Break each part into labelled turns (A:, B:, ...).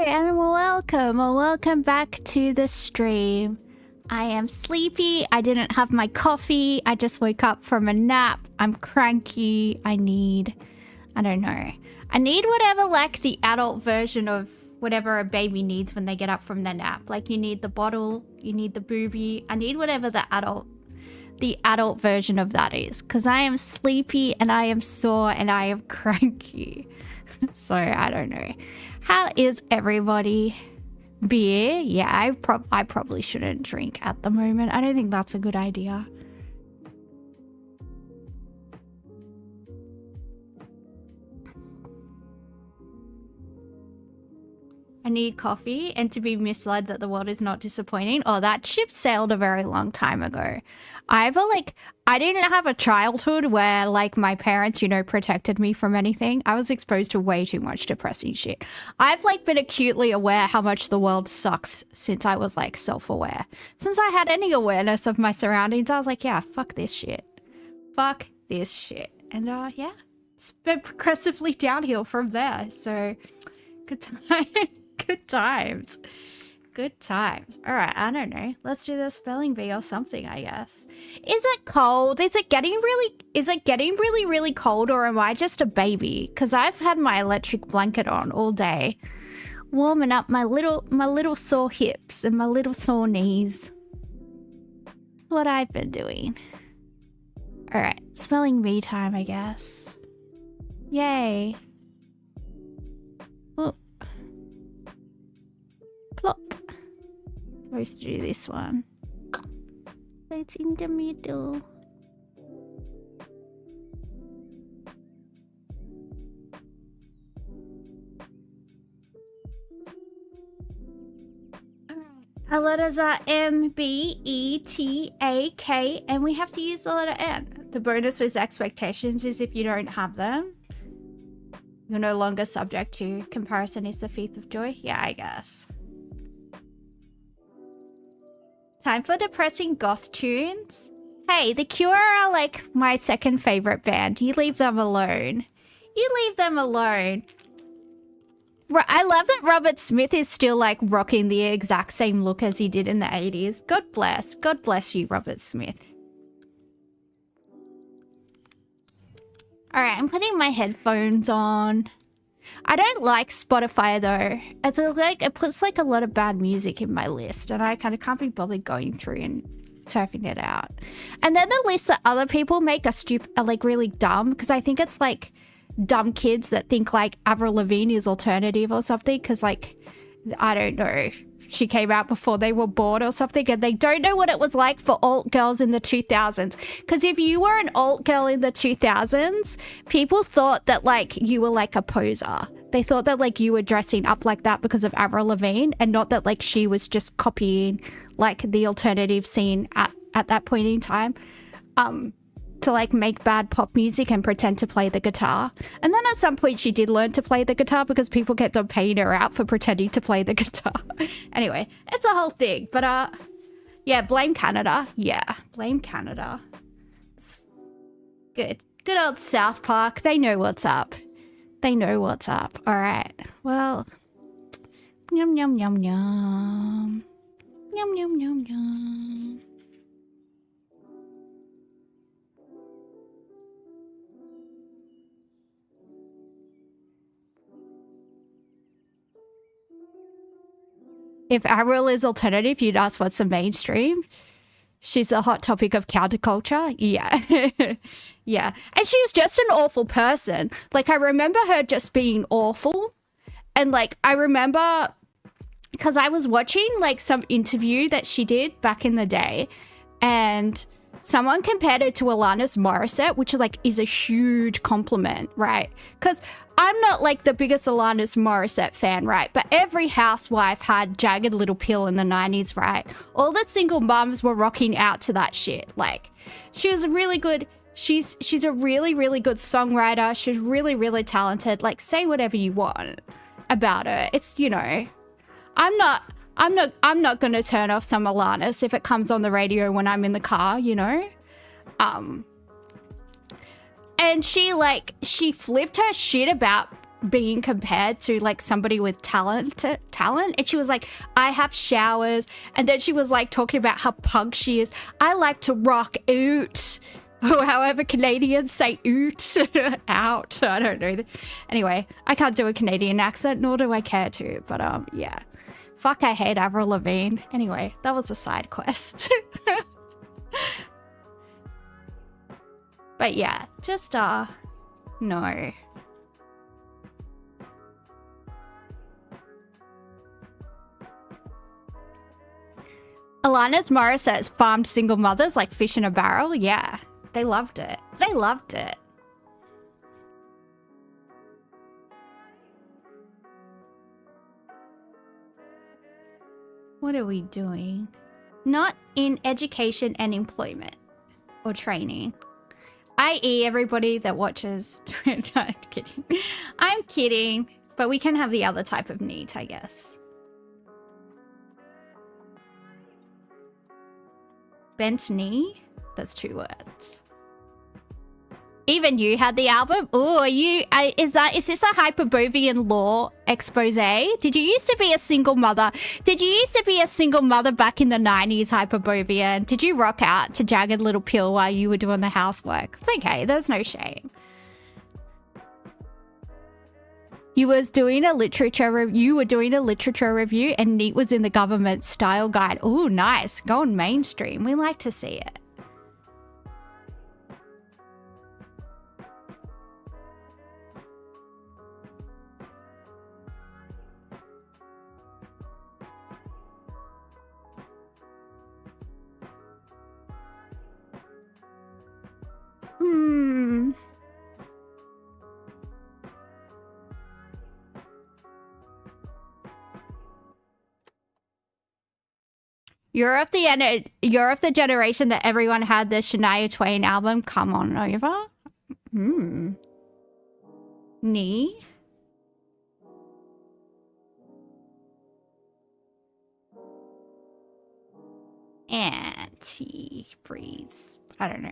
A: and welcome back to the stream. I am sleepy. I didn't have my coffee. I just woke up from a nap. I'm cranky. I need whatever, like, the adult version of whatever a baby needs when they get up from their nap. Like, you need the bottle, you need the boobie. I need whatever the adult version of that is, because I am sleepy and I am sore and I am cranky. So I don't know. How is everybody? Beer? Yeah, I probably shouldn't drink at the moment. I don't think that's a good idea. I need coffee and to be misled that the world is not disappointing. Oh, that ship sailed a very long time ago. I didn't have a childhood where, like, my parents, protected me from anything. I was exposed to way too much depressing shit. I've, like, been acutely aware how much the world sucks since I was, like, self-aware. Since I had any awareness of my surroundings, I was like, yeah, fuck this shit. Fuck this shit. And, yeah, it's been progressively downhill from there. So, good time. Good times. Good times. All right, I don't know. Let's do the spelling bee or something, I guess. Is it cold? Is it getting really, really cold, or am I just a baby? Because I've had my electric blanket on all day, warming up my little sore hips and my little sore knees. That's what I've been doing. All right, spelling bee time, I guess. Yay. Oh. Plop. Supposed to do this one. It's in the middle. Our letters are M, B, E, T, A, K, and we have to use the letter N. The bonus with expectations is if you don't have them, you're no longer subject to comparison is the thief of joy. Yeah, I guess. Time for depressing goth tunes. Hey, The Cure are like my second favorite band. You leave them alone. You leave them alone. I love that Robert Smith is still like rocking the exact same look as he did in the 80s. God bless. God bless you, Robert Smith. All right, I'm putting my headphones on. I don't like Spotify though. It puts like a lot of bad music in my list, and I kind of can't be bothered going through and turfing it out. And then the lists that other people make are like really dumb, because I think it's like dumb kids that think like Avril Lavigne is alternative or something, because like, I don't know, she came out before they were born or something, and they don't know what it was like for alt girls in the 2000s. Because if you were an alt girl in the 2000s, people thought that like you were like a poser. They thought that like you were dressing up like that because of Avril Lavigne, and not that like she was just copying like the alternative scene at that point in time. To like make bad pop music and pretend to play the guitar. And then at some point she did learn to play the guitar because people kept on paying her out for pretending to play the guitar. Anyway, it's a whole thing. But yeah, blame Canada. Yeah, blame Canada. It's good. Good old South Park. They know what's up. They know what's up. All right. Well, yum yum yum yum. Yum yum yum yum. If Avril is alternative, you'd ask what's the mainstream. She's a hot topic of counterculture. Yeah. Yeah. And she was just an awful person. Like, I remember her just being awful. And, like, I remember, because I was watching, like, some interview that she did back in the day. And someone compared her to Alanis Morissette, which, like, is a huge compliment, right? Because I'm not like the biggest Alanis Morissette fan, right? But every housewife had Jagged Little Pill in the 90s, right? All the single mums were rocking out to that shit. Like, she was a really good, she's a really, really good songwriter. She's really, really talented. Like, say whatever you want about her. It's, I'm not gonna turn off some Alanis if it comes on the radio when I'm in the car, And she flipped her shit about being compared to like somebody with talent, and she was like, I have showers, and then she was like talking about how punk she is. I like to rock out, or however Canadians say oot. Out, I don't know. Anyway, I can't do a Canadian accent, nor do I care to, but yeah, fuck, I hate Avril Lavigne. Anyway, that was a side quest. But yeah, just no. Alanis Morissette's farmed single mothers like fish in a barrel. Yeah, they loved it. They loved it. What are we doing? Not in education and employment or training. I.e. everybody that watches. I'm kidding. I'm kidding. But we can have the other type of need, I guess. Bent knee? That's 2 words. Even you had the album? Oh, are you? Is this a Hyperborean law expose? Did you used to be a single mother? Did you used to be a single mother back in the 90s, Hyperborean? Did you rock out to Jagged Little Pill while you were doing the housework? It's okay. There's no shame. You were doing a literature review, and Neat was in the government style guide. Oh, nice. Going mainstream. We like to see it. You're of the generation that everyone had the Shania Twain album. Come on over. Knee. Anti-freeze. I don't know.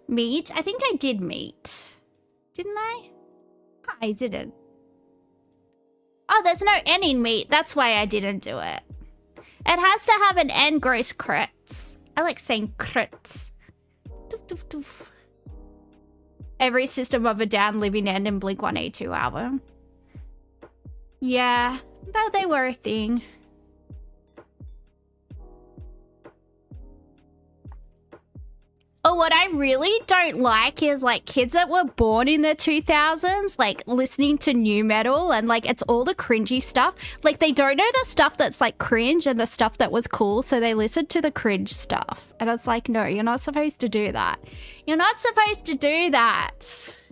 A: Meat? I think I did meat. Didn't I? I didn't. Oh, there's no N in meat. That's why I didn't do it. It has to have an N, gross crits. I like saying crits. Doof, doof, doof. Every System of a Down Living End and Blink-182 album. Yeah, they were a thing. Oh, what I really don't like is like kids that were born in the 2000s, like listening to new metal and like it's all the cringy stuff. Like they don't know the stuff that's like cringe and the stuff that was cool, so they listen to the cringe stuff. And it's like, no, you're not supposed to do that. You're not supposed to do that.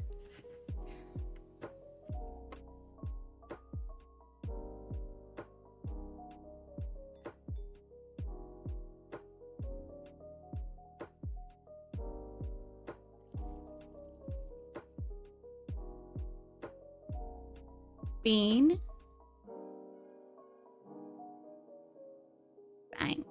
A: Bean. Bang.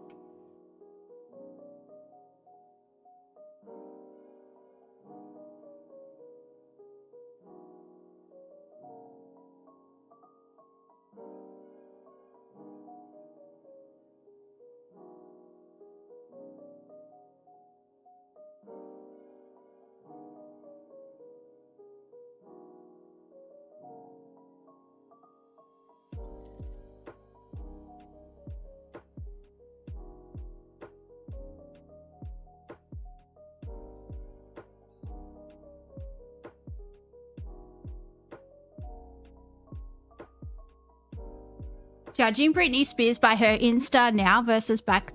A: Judging Britney Spears by her Insta now versus back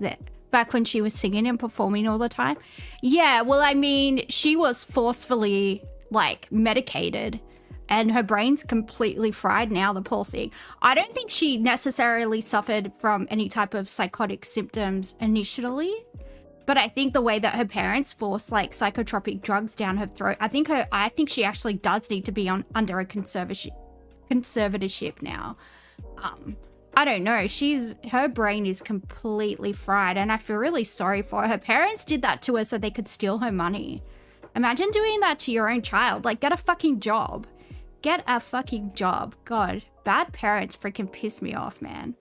A: when she was singing and performing all the time. Yeah, well, I mean, she was forcefully, like, medicated and her brain's completely fried now, the poor thing. I don't think she necessarily suffered from any type of psychotic symptoms initially, but I think the way that her parents forced, like, psychotropic drugs down her throat, I think she actually does need to be under a conservatorship now. I don't know. Her brain is completely fried, and I feel really sorry for her. Her parents did that to her so they could steal her money. Imagine doing that to your own child. Like, get a fucking job. Get a fucking job. God, bad parents freaking piss me off, man.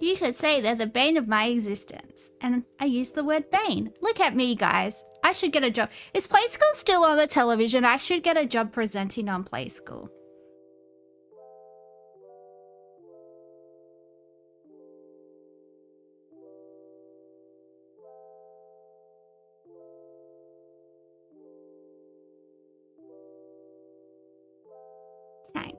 A: You could say they're the bane of my existence. And I use the word bane. Look at me, guys. I should get a job. Is Play School still on the television? I should get a job presenting on Play School. Tank.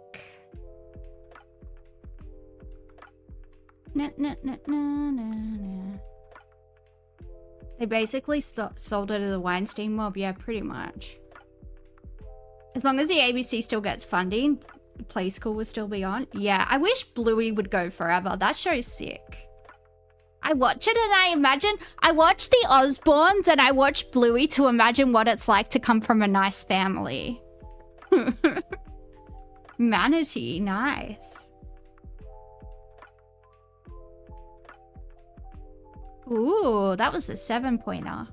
A: They basically sold it to the Weinstein mob. Yeah, pretty much. As long as the ABC still gets funding, Play School will still be on. Yeah, I wish Bluey would go forever. That show's sick. I watch it and I imagine... I watch the Osbournes and I watch Bluey to imagine what it's like to come from a nice family. Manatee, nice. Ooh, that was a 7-pointer.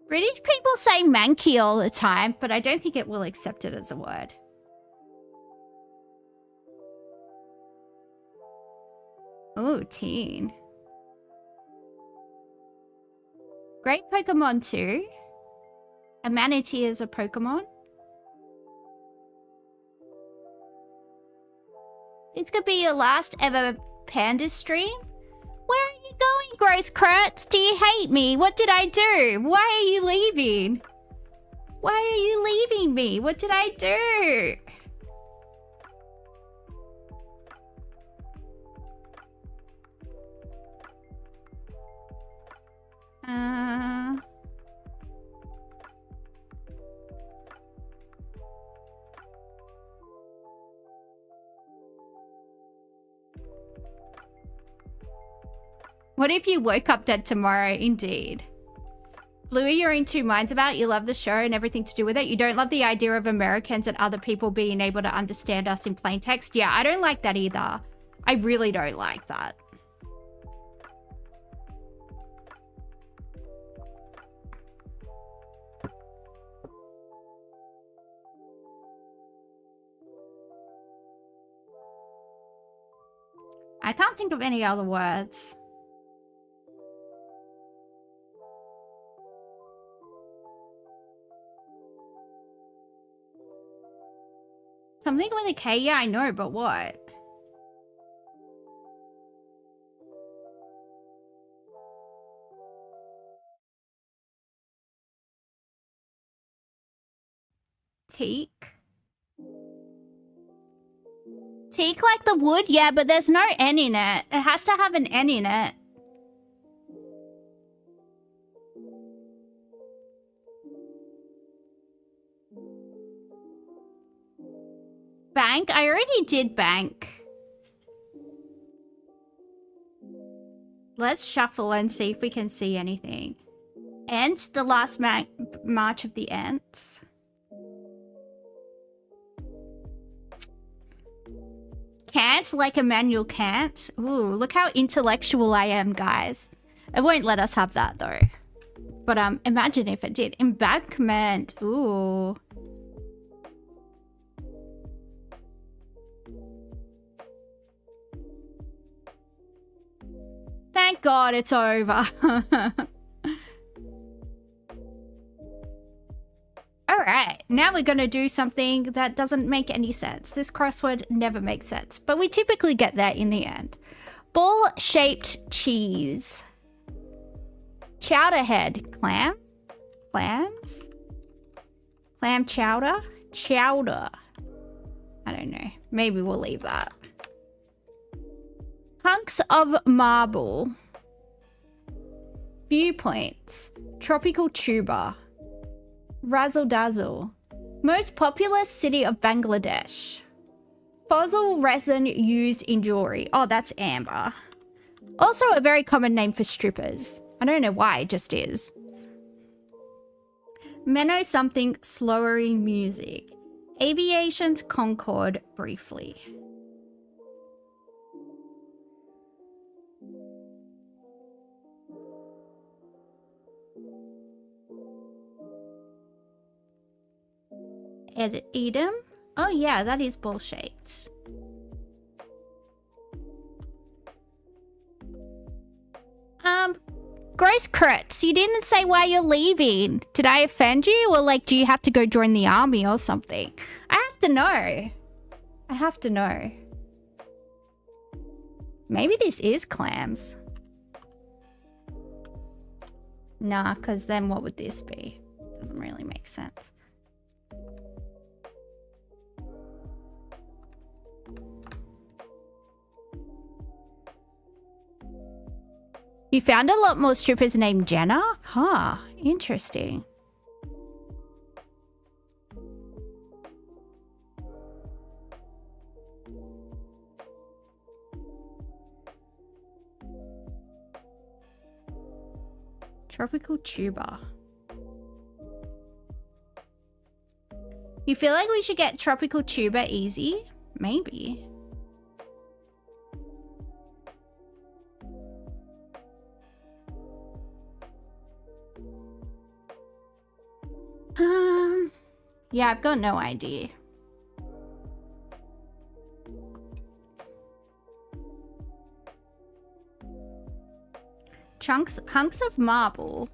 A: British people say manky all the time, but I don't think it will accept it as a word. Oh, teen. Great Pokemon too. A manatee is a Pokemon. This could be your last ever panda stream. Where are you going, Gross Kurtz? Do you hate me? What did I do? Why are you leaving? Why are you leaving me? What did I do? What if you woke up dead tomorrow? Indeed. Bluey, you're in two minds about. You love the show and everything to do with it. You don't love the idea of Americans and other people being able to understand us in plain text. Yeah, I don't like that either. I really don't like that. I can't think of any other words. Something with a K? Yeah, I know, but what? Teak? Teak like the wood? Yeah, but there's no N in it. It has to have an N in it. Bank? I already did bank. Let's shuffle and see if we can see anything. Ants, the last march of the ants. Kant, like Immanuel Kant. Ooh, look how intellectual I am, guys. It won't let us have that, though. But imagine if it did. Embankment. Ooh. Thank God it's over. Alright, now we're gonna do something that doesn't make any sense. This crossword never makes sense, but we typically get there in the end. Ball-shaped cheese. Chowder head. Clam? Clams? Clam chowder? Chowder. I don't know. Maybe we'll leave that. Hunks of marble. Viewpoints. Tropical tuber. Razzle dazzle. Most populous city of Bangladesh. Fossil resin used in jewelry. Oh, that's amber. Also a very common name for strippers. I don't know why, it just is. Menno something slowery music. Aviation's Concorde briefly. Edom? Oh yeah, that is bullshit. Grace Kurtz, you didn't say why you're leaving. Did I offend you? Or like, do you have to go join the army or something? I have to know. I have to know. Maybe this is clams. Nah, because then what would this be? Doesn't really make sense. You found a lot more strippers named Jenna? Huh, interesting. Tropical tuber. You feel like we should get tropical tuber easy? Maybe. Yeah, I've got no idea. Hunks of marble.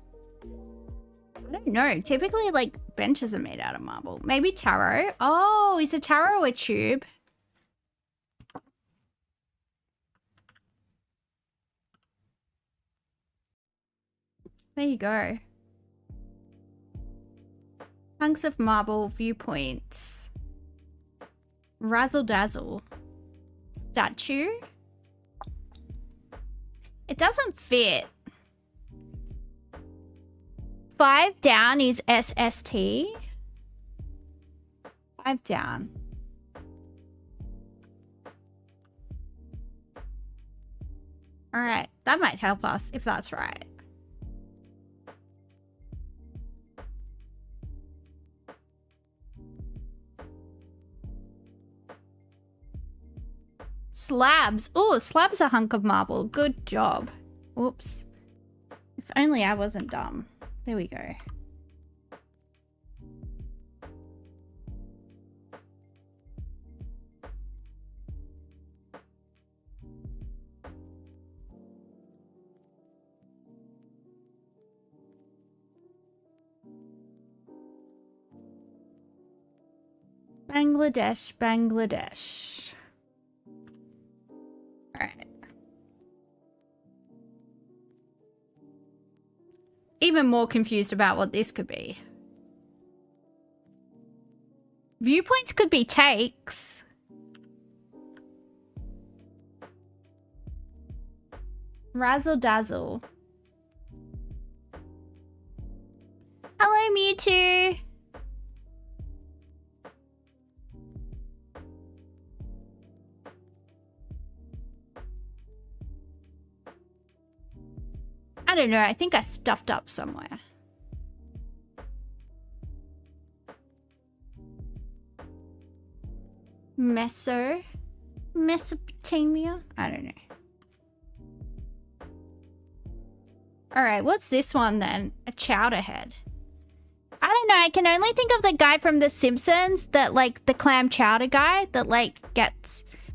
A: I don't know. Typically, like, benches are made out of marble. Maybe taro. Oh, is a taro a tube? There you go. Hunks of marble, viewpoints. Razzle dazzle. Statue. It doesn't fit. 5 down is SST. 5 down. Alright, that might help us if that's right. Slabs. Oh, slabs a hunk of marble. Good job. Whoops. If only I wasn't dumb. There we go. Bangladesh, Bangladesh. Alright. Even more confused about what this could be. Viewpoints could be takes. Razzle dazzle. Hello, Mewtwo. I don't know. I think I stuffed up somewhere. Mesopotamia? I don't know. Alright, what's this one then? A chowder head. I don't know. I can only think of the guy from The Simpsons that, like, the clam chowder guy that, like,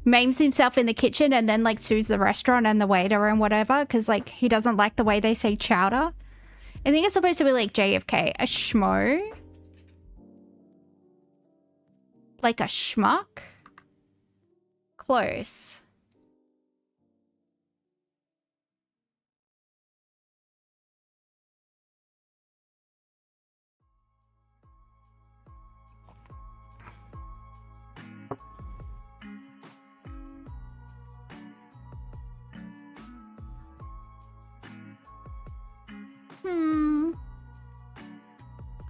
A: maims himself in the kitchen and then, like, sues the restaurant and the waiter and whatever because, like, he doesn't like the way they say chowder. I think it's supposed to be, like, JFK. A schmo? Like a schmuck? Close.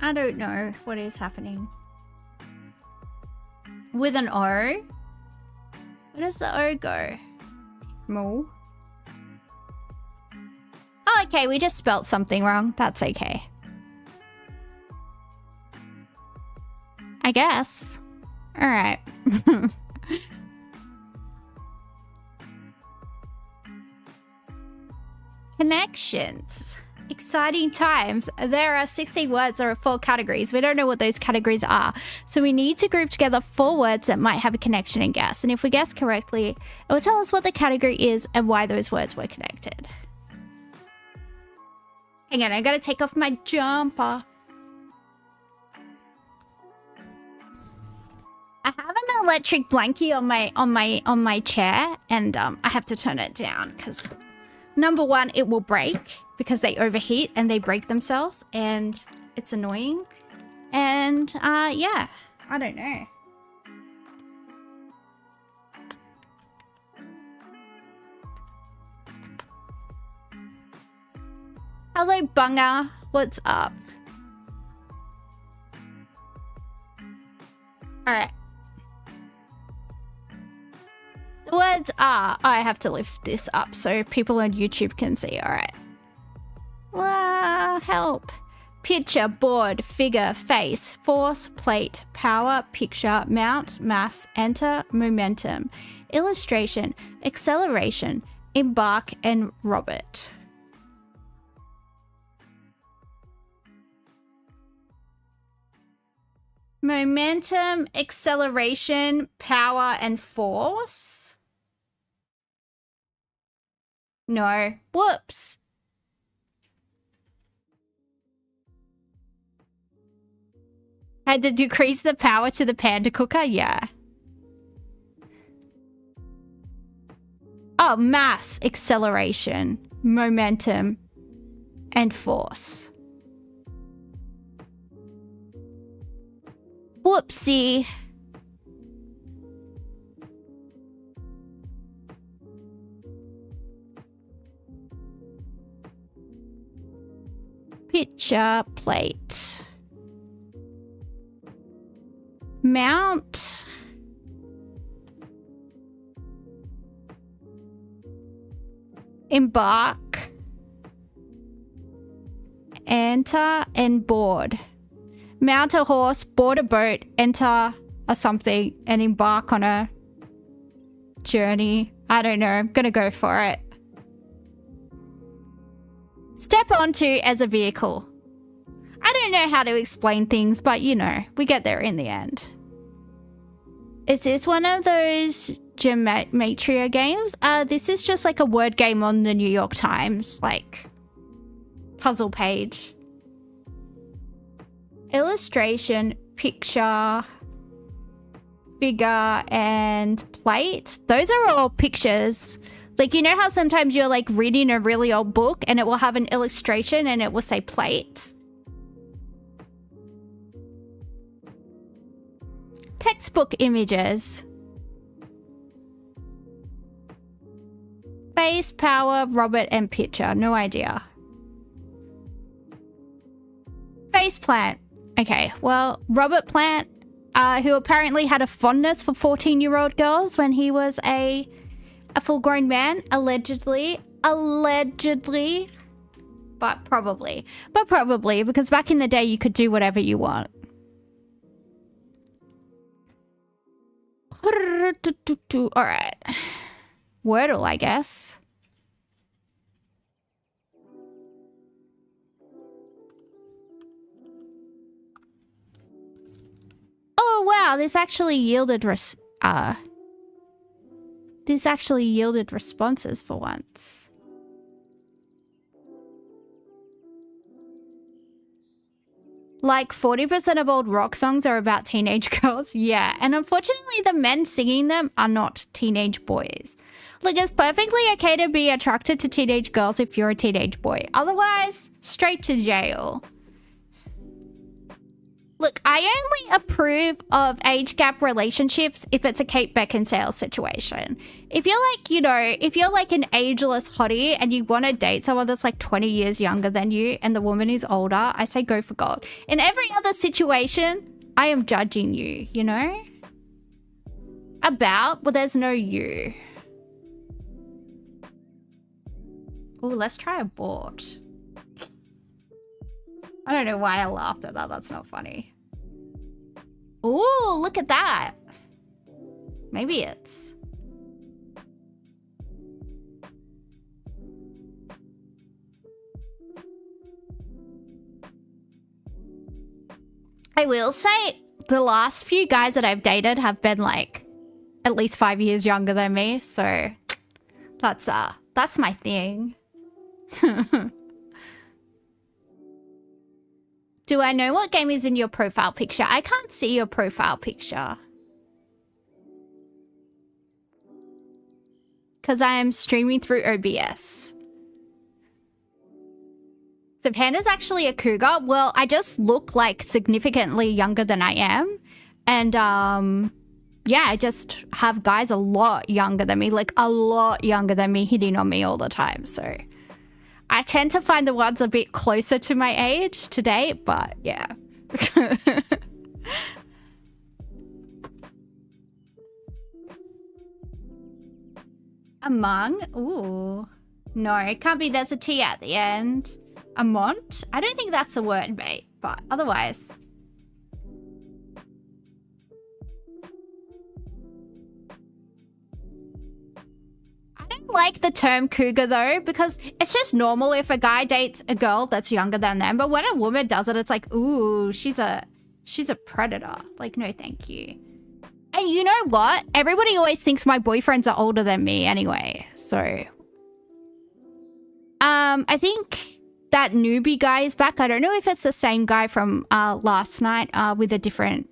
A: I don't know what is happening. With an O? Where does the O go? Moo. Oh, okay, we just spelt something wrong. That's okay. I guess. Alright. Connections. Exciting times. There are 16 words or 4 categories. We don't know what those categories are. So we need to group together 4 words that might have a connection and guess. And if we guess correctly, it will tell us what the category is and why those words were connected. Hang on, I gotta take off my jumper. I have an electric blankie on my chair, and I have to turn it down because number one, it will break because they overheat and they break themselves, and it's annoying. And yeah, I don't know. Hello, Bunga. What's up? Alright. The words are... I have to lift this up so people on YouTube can see. Alright. Wow, help. Picture, board, figure, face, force, plate, power, picture, mount, mass, enter, momentum, illustration, acceleration, embark, and Robert. Momentum, acceleration, power, and force? No. Whoops. Had to decrease the power to the panda cooker? Yeah. Oh, mass, acceleration, momentum, and force. Whoopsie. Picture, plate. Mount. Embark. Enter and board. Mount a horse, board a boat, enter a something, and embark on a journey. I don't know. I'm gonna go for it. Step onto as a vehicle. I don't know how to explain things, but you know, we get there in the end. Is this one of those gematria games? This is just like a word game on the New York Times, like, puzzle page. Illustration, picture, figure, and plate. Those are all pictures. Like, you know how sometimes you're like reading a really old book and it will have an illustration and it will say plate? Textbook images. Face, power, Robert, and picture. No idea. Face plant. Okay, well, Robert Plant, who apparently had a fondness for 14-year-old girls when he was a full-grown man, allegedly, but probably, because back in the day you could do whatever you want. All right, Wordle, I guess. Oh wow, this actually yielded responses for once. Like 40% of old rock songs are about teenage girls. Yeah, and unfortunately the men singing them are not teenage boys. Look, it's perfectly okay to be attracted to teenage girls if you're a teenage boy. Otherwise, straight to jail. Look, I only approve of age gap relationships if it's a Kate Beckinsale situation. If you're like, you know, if you're like an ageless hottie and you want to date someone that's like 20 years younger than you and the woman is older, I say go for gold. In every other situation, I am judging you, you know? Well, there's no you. Oh, let's try abort. I don't know why I laughed at that. That's not funny. Ooh, look at that. Maybe it's... I will say the last few guys that I've dated have been like at least 5 years younger than me. So that's my thing. Do I know what game is in your profile picture? I can't see your profile picture. Because I am streaming through OBS. So Panda's actually a cougar. Well, I just look like significantly younger than I am. And yeah, I just have guys a lot younger than me. Like a lot younger than me hitting on me all the time. So... I tend to find the ones a bit closer to my age to date, but yeah. Among? Ooh. No, it can't be. There's a T at the end. Amont? I don't think that's a word, mate, but otherwise... I don't like the term cougar though, because it's just normal if a guy dates a girl that's younger than them, but when a woman does it, it's like, ooh, she's a predator. Like, no thank you. And you know what? Everybody always thinks my boyfriends are older than me anyway, so... I think that newbie guy is back. I don't know if it's the same guy from last night with a different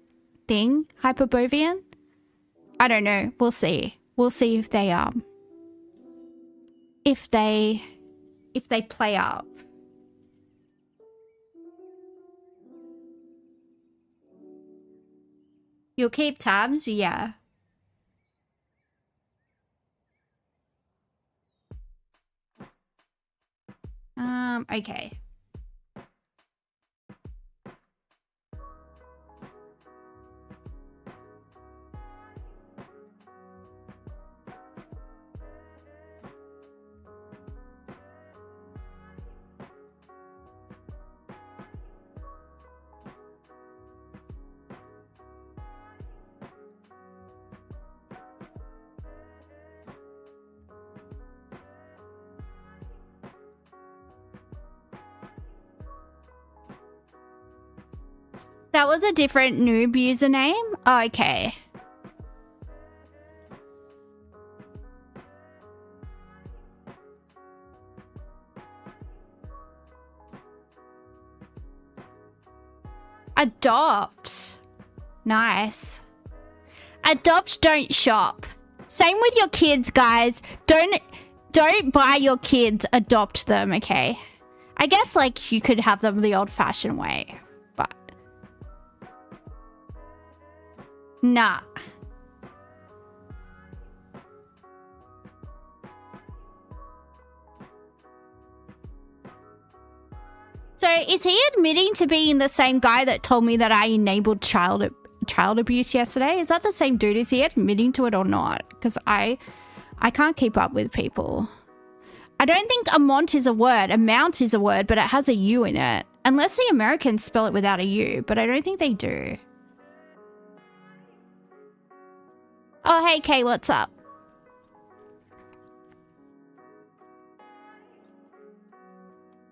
A: thing, Hyperbovian. I don't know. We'll see. We'll see if they play up. You'll keep tabs? Yeah. Okay. That was a different noob username? Oh, okay. Adopt. Nice. Adopt, don't shop. Same with your kids, guys. Don't buy your kids, adopt them, okay? I guess, like, you could have them the old-fashioned way. Nah. So is he admitting to being the same guy that told me that I enabled child abuse yesterday? Is that the same dude? Is he admitting to it or not? Because I can't keep up with people. I don't think amount is a word. Amount is a word, but it has a U in it. Unless the Americans spell it without a U, but I don't think they do. Oh, hey, Kay, what's up?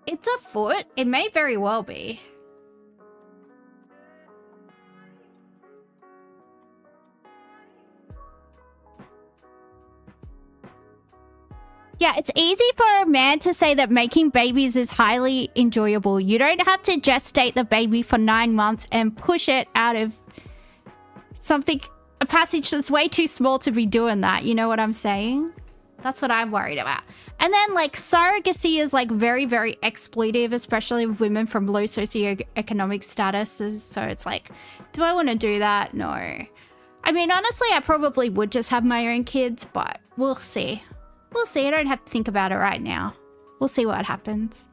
A: It's a foot. It may very well be. Yeah, it's easy for a man to say that making babies is highly enjoyable. You don't have to gestate the baby for 9 months and push it out of something... a passage that's way too small to be doing that. You know what I'm saying? That's what I'm worried about. And then like surrogacy is like very, very exploitative, especially with women from low socioeconomic statuses. So it's like, do I want to do that? No. I mean, honestly, I probably would just have my own kids, but we'll see. We'll see. I don't have to think about it right now. We'll see what happens.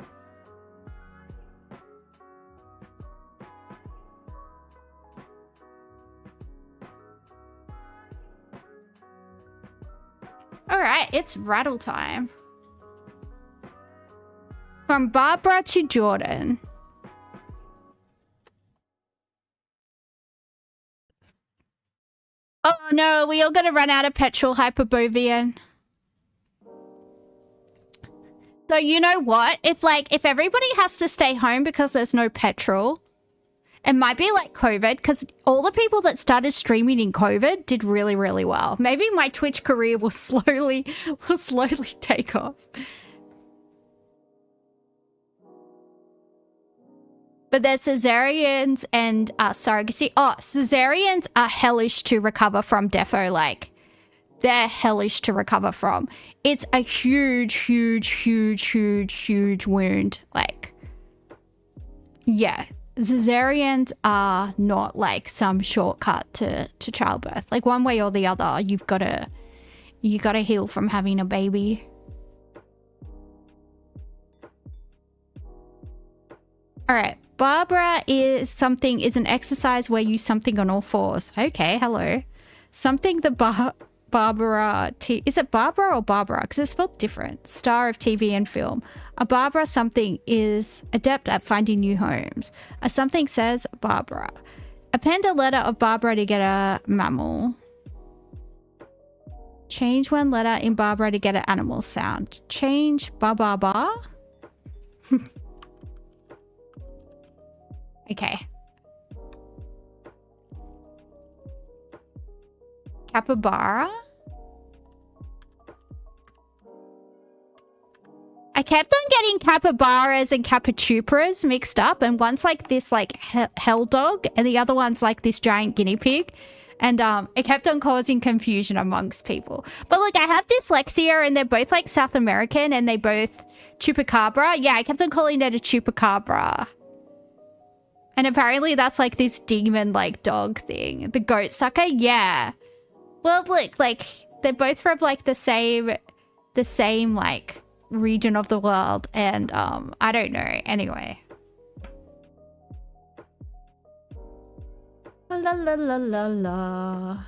A: All right, it's rattle time. From Barbara to Jordan. Oh no, we all gonna run out of petrol, Hyperbovian. So you know what? If everybody has to stay home because there's no petrol, it might be like COVID, because all the people that started streaming in COVID did really, really well. Maybe my Twitch career will slowly take off. But there's cesareans and surrogacy. Oh, cesareans are hellish to recover from, defo. Like, they're hellish to recover from. It's a huge, huge, huge, huge, huge wound. Like, yeah. Cesareans are not like some shortcut to childbirth. Like one way or the other, you gotta heal from having a baby. All right, Barbara is an exercise where you use something on all fours. Okay, hello. Something the Barbara is it Barbara or Barbara? Because it's spelled different. Star of TV and film. A Barbara something is adept at finding new homes. A something says Barbara. Append a letter of Barbara to get a mammal. Change one letter in Barbara to get an animal sound. Change ba ba ba. Okay. Capybara? I kept on getting capybaras and capychupras mixed up, and one's like this like hell dog and the other one's like this giant guinea pig, and it kept on causing confusion amongst people. But look, I have dyslexia and they're both like South American and they both chupacabra. Yeah, I kept on calling it a chupacabra. And apparently that's like this demon like dog thing. The goat sucker? Yeah. Well, look, like they're both from like the same like region of the world, and I don't know. Anyway. La la la la la.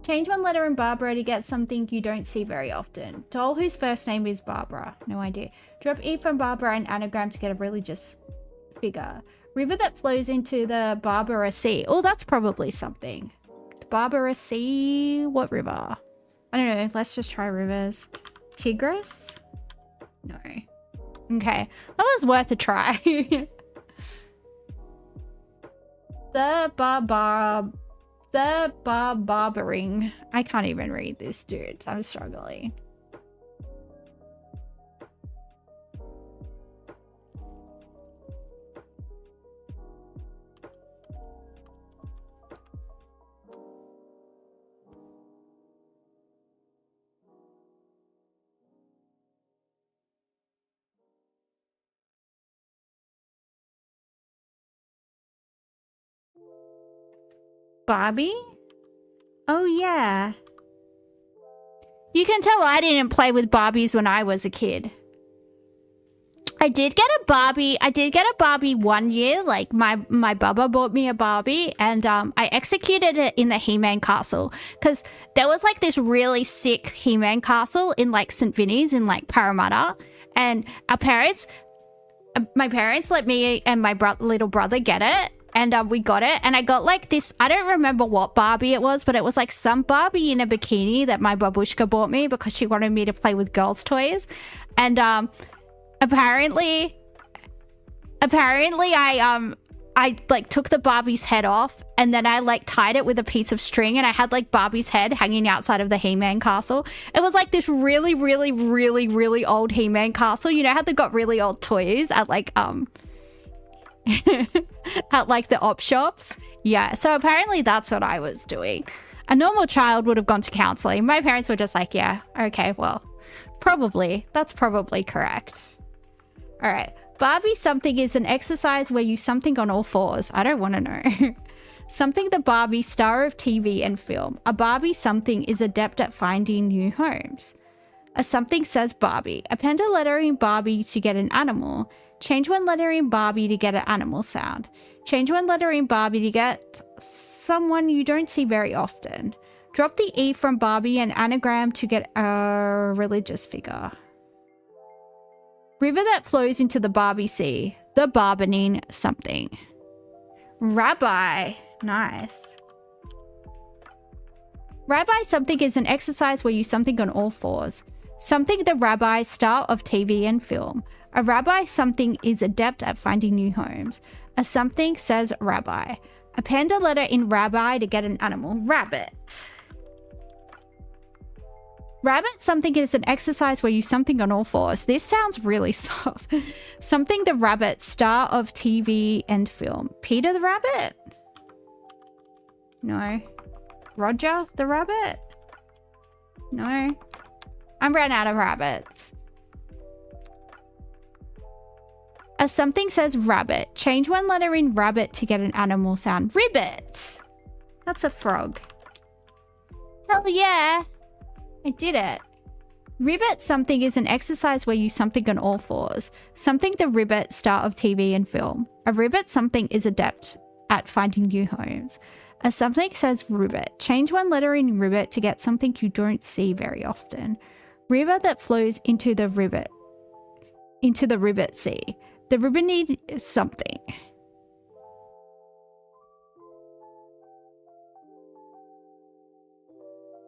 A: Change one letter in Barbara to get something you don't see very often. Doll whose first name is Barbara. No idea. Drop E from Barbara and anagram to get a religious figure. River that flows into the Barbara Sea. Oh, that's probably something. The Barbara Sea? What river? I don't know. Let's just try rivers. Tigris? No. Okay. That was worth a try. The barbering. I can't even read this, dude. I'm struggling. Barbie? Oh, yeah. You can tell I didn't play with Barbies when I was a kid. I did get a Barbie one year. Like, my baba bought me a Barbie, and I executed it in the He-Man castle. Because there was, like, this really sick He-Man castle in, like, St. Vinny's in, like, Parramatta. And my parents let me and my little brother get it. And we got it, and I got like this, I don't remember what Barbie it was, but it was like some Barbie in a bikini that my babushka bought me because she wanted me to play with girls' toys. And apparently I like took the Barbie's head off, and then I like tied it with a piece of string, and I had like Barbie's head hanging outside of the He-Man castle. It was like this really, really, really, really old He-Man castle. You know how they got really old toys at like At like the op shops. Yeah, so apparently that's what I was doing. A normal child would have gone to counseling. My parents were just like, yeah, okay, well, probably. That's probably correct. All right. Barbie something is an exercise where you something on all fours. I don't want to know. Something the Barbie, star of TV and film. A Barbie something is adept at finding new homes. A something says Barbie. Append a letter in Barbie to get an animal. Change one letter in Barbie to get an animal sound. Change one letter in Barbie to get someone you don't see very often. Drop the E from Barbie and anagram to get a religious figure. River that flows into the Barbie Sea. The Barbening something. Rabbi. Nice. Rabbi something is an exercise where you something on all fours. Something the rabbi, star of TV and film. A rabbi something is adept at finding new homes. A something says rabbi. Append a letter in rabbi to get an animal. Rabbit. Rabbit something is an exercise where you something on all fours. This sounds really soft. Something the rabbit, star of TV and film. Peter the rabbit? No. Roger the rabbit? No. I'm ran out of rabbits. A something says rabbit. Change one letter in rabbit to get an animal sound. Ribbit. That's a frog. Hell yeah. I did it. Ribbit something is an exercise where you something on all fours. Something the ribbit, star of TV and film. A ribbit something is adept at finding new homes. A something says ribbit. Change one letter in ribbit to get something you don't see very often. River that flows into the ribbit sea. The ribbon is something.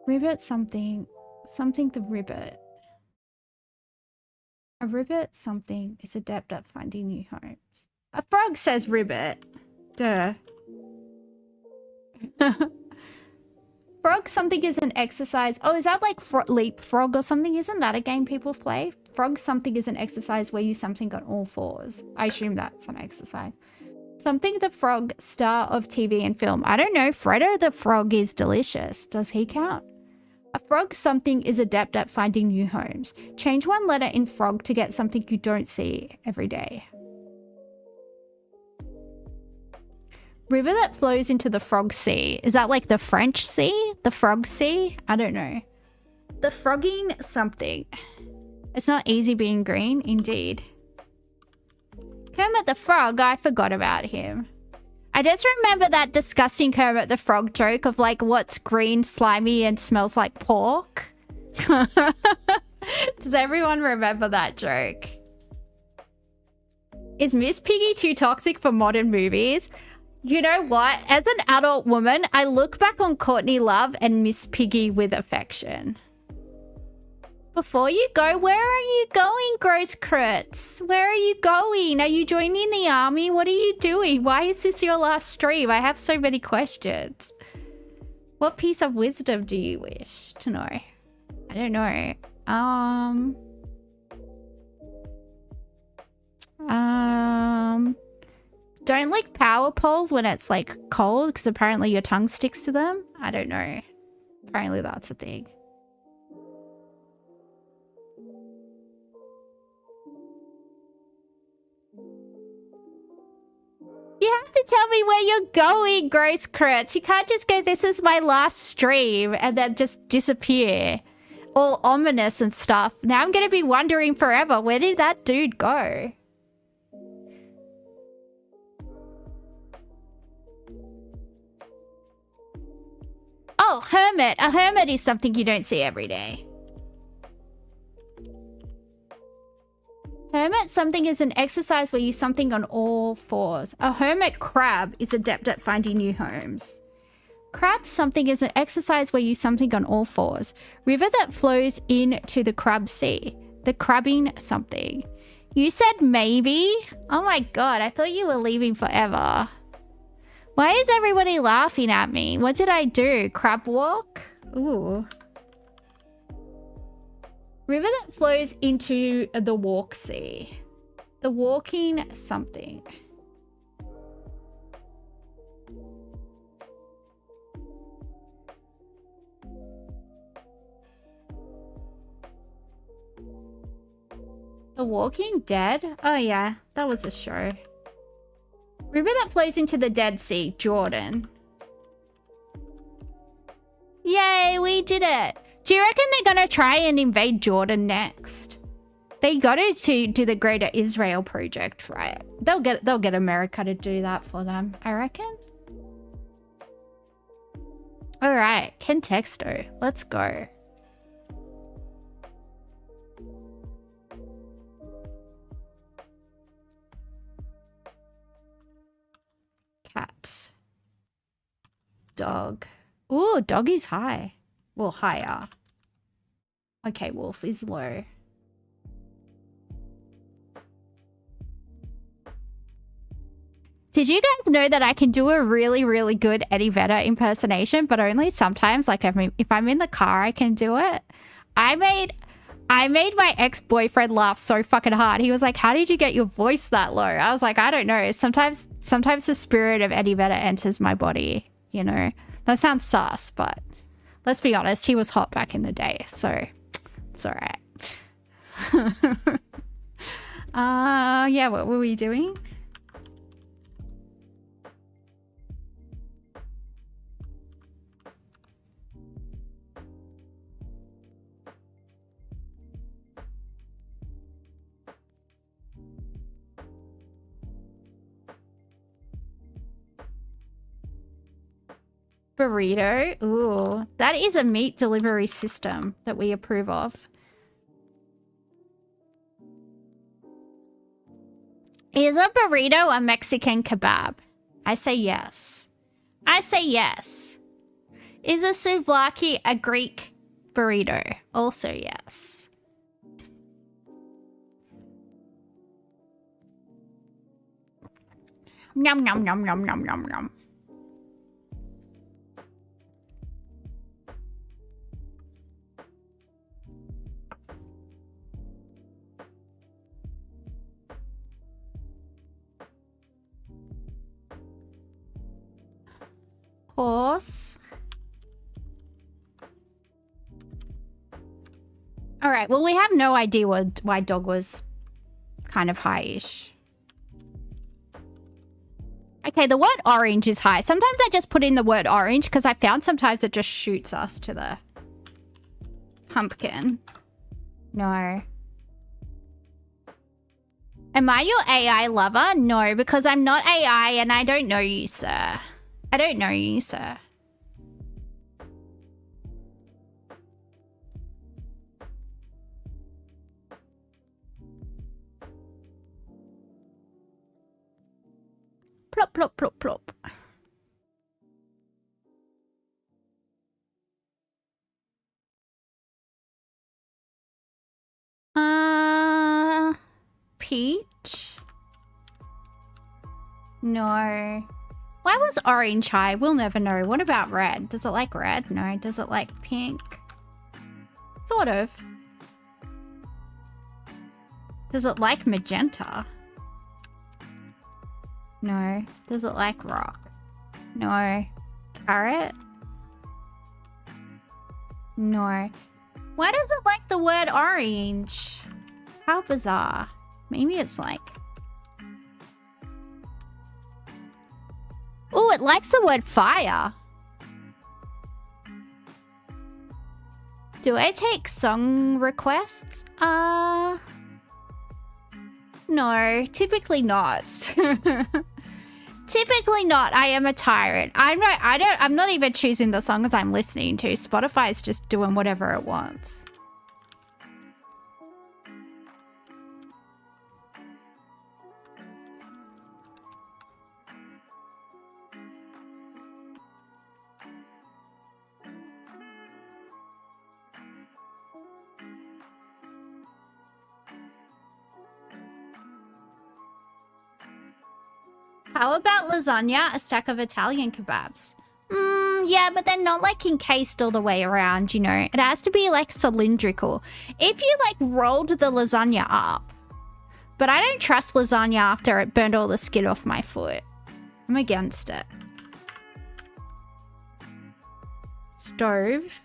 A: Ribbit something. Something the ribbit. A ribbit something is adept at finding new homes. A frog says ribbit. Duh. Frog something is an exercise. Oh, is that like leapfrog or something? Isn't that a game people play? Frog something is an exercise where you something on all fours. I assume that's an exercise. Something the frog, star of TV and film. I don't know. Freddo the frog is delicious. Does he count? A frog something is adept at finding new homes. Change one letter in frog to get something you don't see every day. River that flows into the frog sea. Is that like the French sea? The frog sea? I don't know. The frogging something. It's not easy being green, indeed. Kermit the Frog, I forgot about him. I just remember that disgusting Kermit the Frog joke of like what's green, slimy, and smells like pork. Does everyone remember that joke? Is Miss Piggy too toxic for modern movies? You know what? As an adult woman, I look back on Courtney Love and Miss Piggy with affection. Before you go, where are you going, Gross Crits? Where are you going? Are you joining the army? What are you doing? Why is this your last stream? I have so many questions. What piece of wisdom do you wish to know? I don't know. Don't lick power poles when it's like cold because apparently your tongue sticks to them. I don't know. Apparently that's a thing. You have to tell me where you're going, Gross Crits. You can't just go, this is my last stream, and then just disappear. All ominous and stuff. Now I'm going to be wondering forever, where did that dude go? Oh, hermit. A hermit is something you don't see every day. Hermit something is an exercise where you something on all fours. A hermit crab is adept at finding new homes. Crab something is an exercise where you something on all fours. River that flows into the crab sea. The crabbing something. You said maybe? Oh my god, I thought you were leaving forever. Why is everybody laughing at me? What did I do? Crab walk? Ooh. River that flows into the walk sea. The walking something. The Walking Dead? Oh yeah, that was a show. River that flows into the Dead Sea, Jordan. Yay, we did it. Do you reckon they're gonna try and invade Jordan next? They got to do the Greater Israel Project, right? They'll get America to do that for them, I reckon. All right, Contexto, let's go. Cat. Dog. Ooh, doggy's high. Well, higher. Okay, wolf is low. Did you guys know that I can do a really, really good Eddie Vedder impersonation, but only sometimes? Like, if I'm in the car, I can do it. I made my ex-boyfriend laugh so fucking hard. He was like, "How did you get your voice that low?" I was like, "I don't know. Sometimes the spirit of Eddie Vedder enters my body, you know." That sounds sus, but let's be honest, he was hot back in the day, so it's all right. Yeah, what were we doing? Burrito? Ooh, that is a meat delivery system that we approve of. Is a burrito a Mexican kebab? I say yes. I say yes. Is a souvlaki a Greek burrito? Also yes. Nom nom nom nom nom nom nom. Horse. All right, well, we have no idea why dog was kind of high-ish. Okay, the word orange is high. Sometimes I just put in the word orange because I found sometimes it just shoots us to the pumpkin. No. Am I your AI lover? No, because I'm not AI and I don't know you, sir. I don't know you, sir. Plop, plop, plop, plop. Peach? No. Why was orange high? We'll never know. What about red? Does it like red? No. Does it like pink? Sort of. Does it like magenta? No. Does it like rock? No. Carrot? No. Why does it like the word orange? How bizarre. Maybe it's like... Oh, it likes the word fire. Do I take song requests? No, typically not. Typically not. I am a tyrant. I'm not even choosing the songs I'm listening to. Spotify's just doing whatever it wants. How about lasagna, a stack of Italian kebabs? Yeah, but they're not like encased all the way around, you know. It has to be like cylindrical. If you like rolled the lasagna up, but I don't trust lasagna after it burned all the skin off my foot. I'm against it. Stove.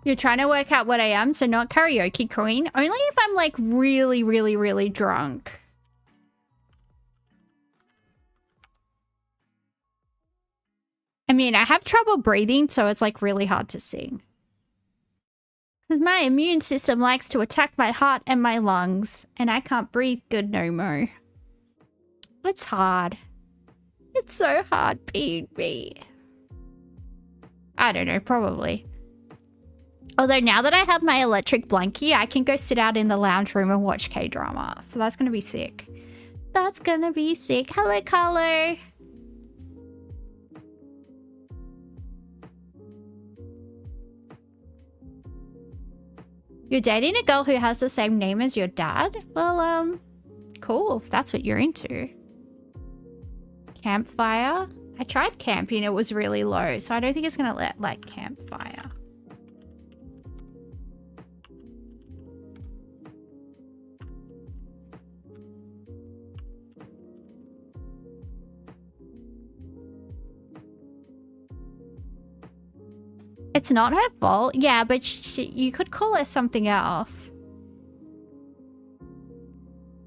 A: You're trying to work out what I am, so not karaoke queen. Only if I'm like really, really, really drunk. I mean, I have trouble breathing, so it's like really hard to sing. Because my immune system likes to attack my heart and my lungs, and I can't breathe good no more. It's hard. It's so hard being me. I don't know, probably. Although now that I have my electric blankie, I can go sit out in the lounge room and watch K-drama. So that's going to be sick. That's going to be sick. Hello, Carlo. You're dating a girl who has the same name as your dad? Well, cool, if that's what you're into. Campfire? I tried camping, it was really low, so I don't think it's gonna let like campfire. It's not her fault. Yeah, but you could call her something else.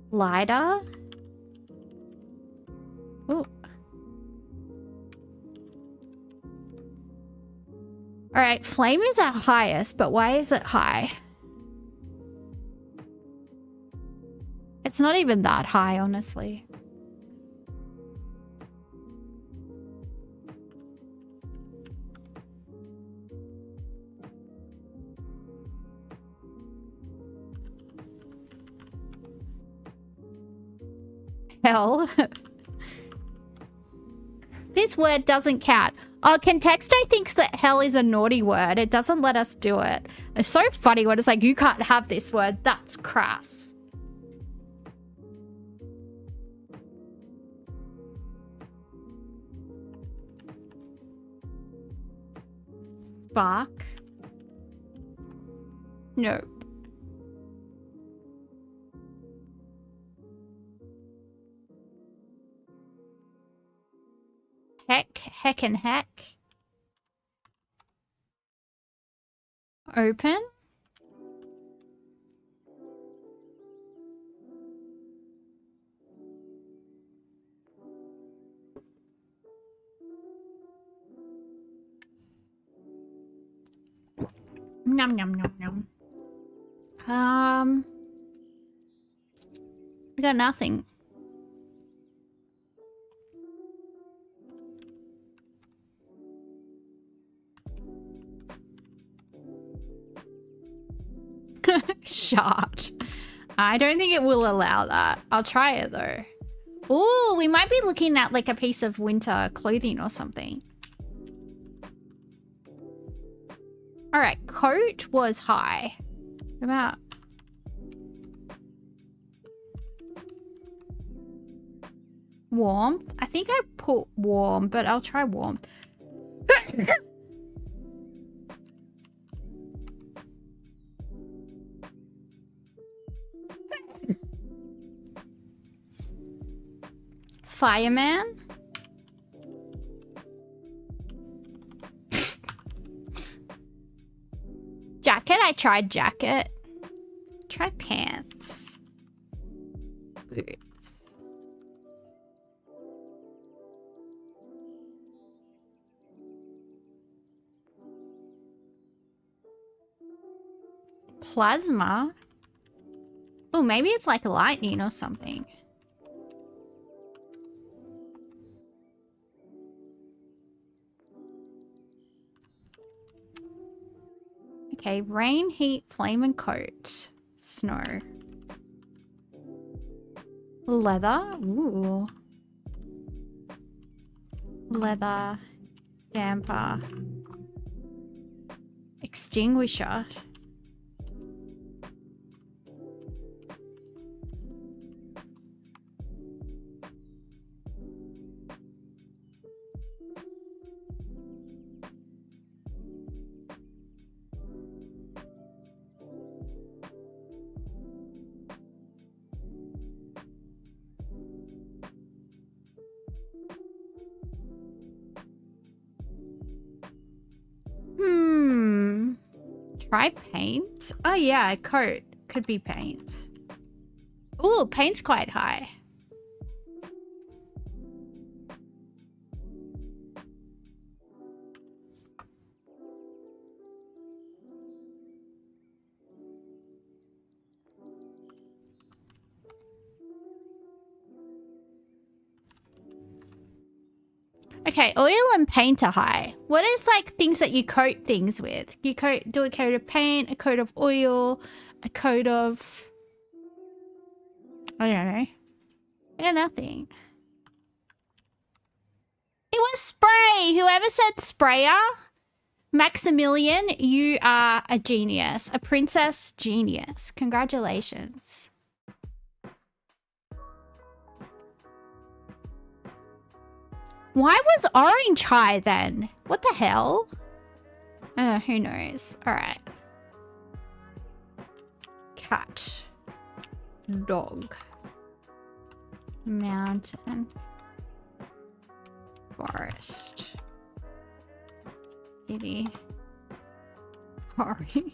A: Lighter? Ooh. Alright, flame is our highest, but why is it high? It's not even that high, honestly. Hell. This word doesn't count. Oh, Contexto thinks that hell is a naughty word. It doesn't let us do it. It's so funny when it's like, you can't have this word. That's crass. Spark? Nope. Heck and heck. Open. Nom nom nom nom. We got nothing. Shot. I don't think it will allow that. I'll try it though. Ooh, we might be looking at like a piece of winter clothing or something. All right, coat was high. What about warmth? I think I put warm, but I'll try warmth. Fireman? Jacket? I tried jacket. Try pants. Boots. Plasma? Oh, maybe it's like lightning or something. Okay, rain, heat, flame, and coat. Snow. Leather. Ooh. Leather. Damper. Extinguisher. Try paint. Oh yeah, a coat. Could be paint. Ooh, paint's quite high. Okay, oil and paint are high. What is like things that you coat things with? You do a coat of paint, a coat of oil, a coat of... I don't know. Yeah, nothing. It was spray! Whoever said sprayer, Maximilian, you are a genius. A princess genius. Congratulations. Why was orange high then? What the hell? Who knows? Alright. Cat. Dog. Mountain. Forest. City. Orange.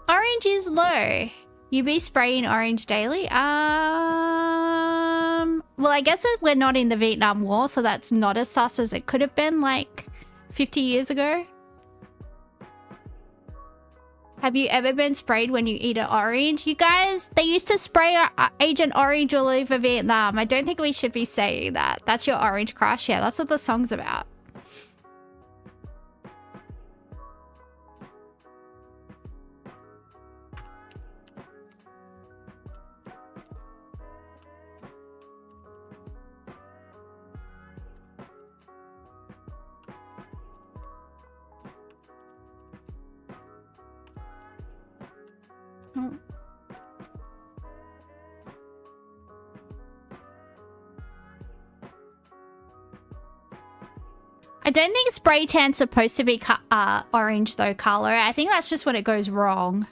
A: Orange is low. You be spraying orange daily? Well, I guess we're not in the Vietnam War, so that's not as sus as it could have been like 50 years ago. Have you ever been sprayed when you eat an orange? You guys, they used to spray Agent Orange all over Vietnam. I don't think we should be saying that. That's your orange crush. Yeah, that's what the song's about. I don't think spray tan's supposed to be orange though, Carlo. I think that's just when it goes wrong.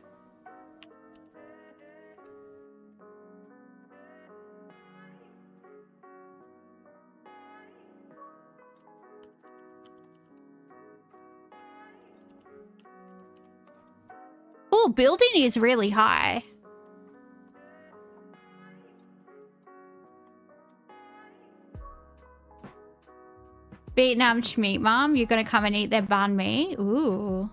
A: Oh, building is really high. Vietnam Schmeat Mom, you're gonna come and eat their banh mi? Ooh.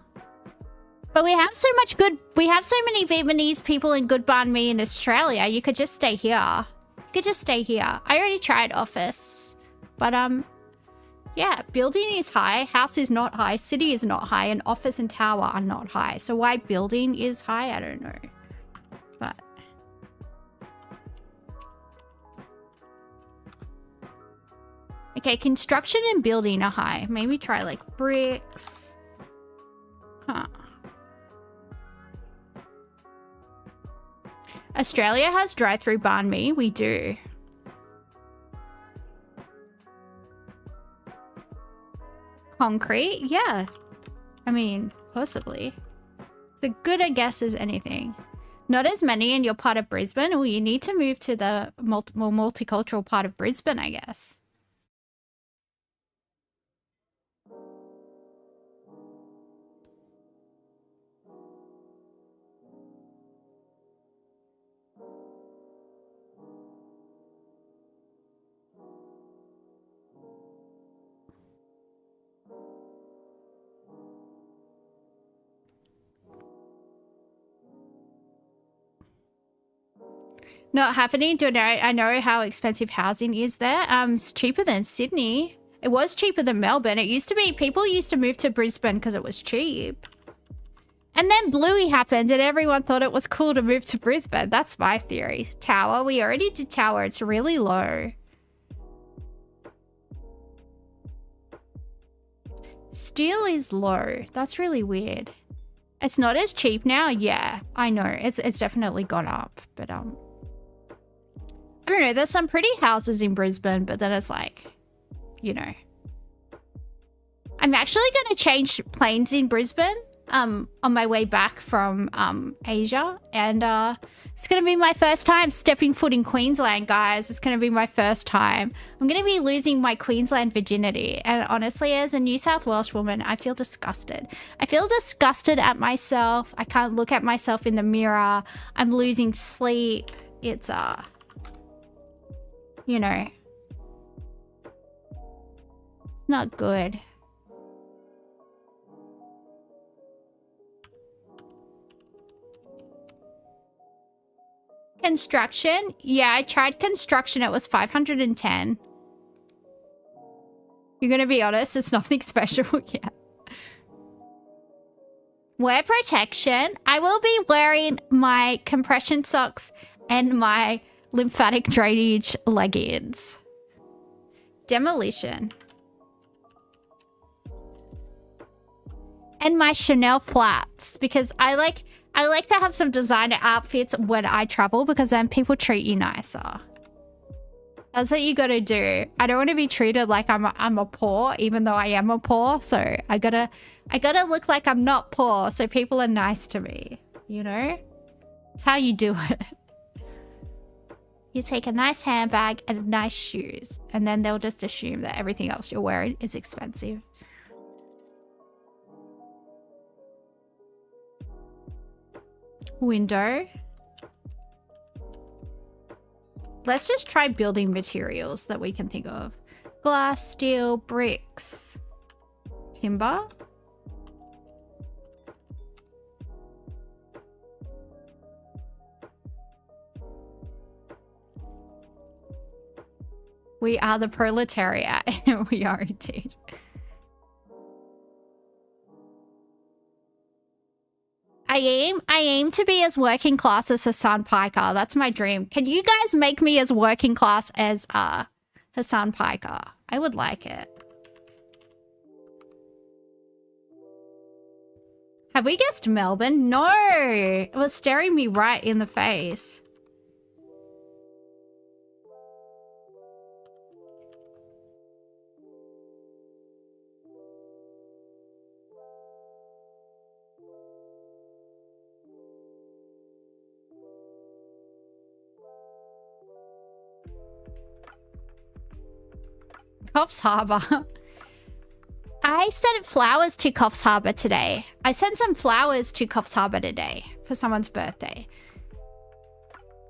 A: But we have so many Vietnamese people in good banh mi in Australia. You could just stay here. You could just stay here. I already tried office. But, yeah, building is high, house is not high, city is not high, and office and tower are not high. So why building is high, I don't know. But... okay, construction and building are high. Maybe try like bricks. Huh. Australia has drive-through banh mi. We do. Concrete? Yeah. I mean, possibly. It's as good a guess as anything. Not as many in your part of Brisbane. Well, you need to move to the more multicultural part of Brisbane, I guess. Not happening. I know how expensive housing is there. It's cheaper than Sydney. It was cheaper than Melbourne. It used to be, people used to move to Brisbane because it was cheap. And then Bluey happened and everyone thought it was cool to move to Brisbane. That's my theory. Tower, we already did Tower. It's really low. Steel is low. That's really weird. It's not as cheap now. Yeah, I know. It's definitely gone up, but I don't know. There's some pretty houses in Brisbane, but then it's like, you know. I'm actually going to change planes in Brisbane on my way back from Asia, and it's gonna be my first time stepping foot in Queensland, guys. It's gonna be my first time. I'm gonna be losing my Queensland virginity, and honestly, as a New South Welsh woman, I feel disgusted. I feel disgusted at myself. I can't look at myself in the mirror. I'm losing sleep. It's you know, it's not good. Construction? Yeah, I tried construction. It was 510. You're gonna be honest, it's nothing special yet. Wear protection. I will be wearing my compression socks and my lymphatic drainage leggings. Demolition. And my Chanel flats, because I like to have some designer outfits when I travel, because then people treat you nicer. That's what you gotta do. I don't want to be treated like I'm a poor, even though I am a poor. So I gotta look like I'm not poor, so people are nice to me. You know, it's how you do it. You take a nice handbag and nice shoes, and then they'll just assume that everything else you're wearing is expensive. Window. Let's just try building materials that we can think of. Glass, steel, bricks, timber. We are the proletariat. We are indeed. I aim to be as working class as Hassan Piker. That's my dream. Can you guys make me as working class as Hassan Piker? I would like it. Have we guessed Melbourne? No! It was staring me right in the face. Coffs Harbour. I sent flowers to Coffs Harbour today. I sent some flowers to Coffs Harbour today for someone's birthday.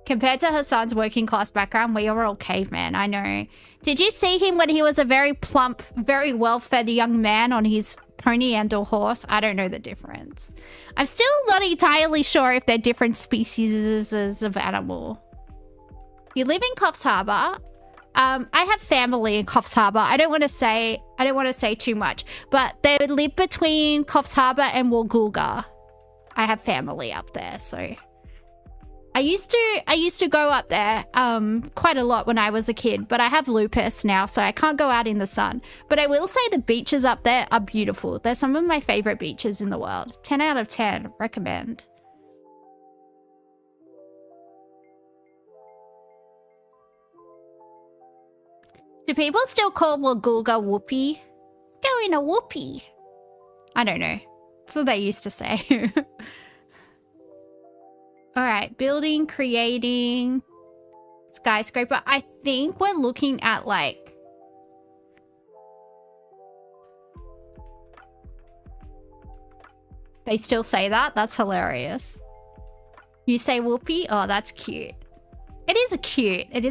A: Compared to Hassan's working class background, we are all cavemen, I know. Did you see him when he was a very plump, very well-fed young man on his pony and or horse? I don't know the difference. I'm still not entirely sure if they're different species of animal. You live in Coffs Harbour. I have family in Coffs Harbour. I don't want to say too much, but they live between Coffs Harbour and Woolgoolga. I have family up there, so I used to go up there quite a lot when I was a kid, but I have lupus now, so I can't go out in the sun. But I will say the beaches up there are beautiful. They're some of my favorite beaches in the world. 10 out of 10, recommend. Do people still call Woolgoolga whoopee? Going a whoopee. I don't know. That's what they used to say. Alright, building, creating, skyscraper. I think we're looking at like... They still say that? That's hilarious. You say whoopee? Oh, that's cute. It is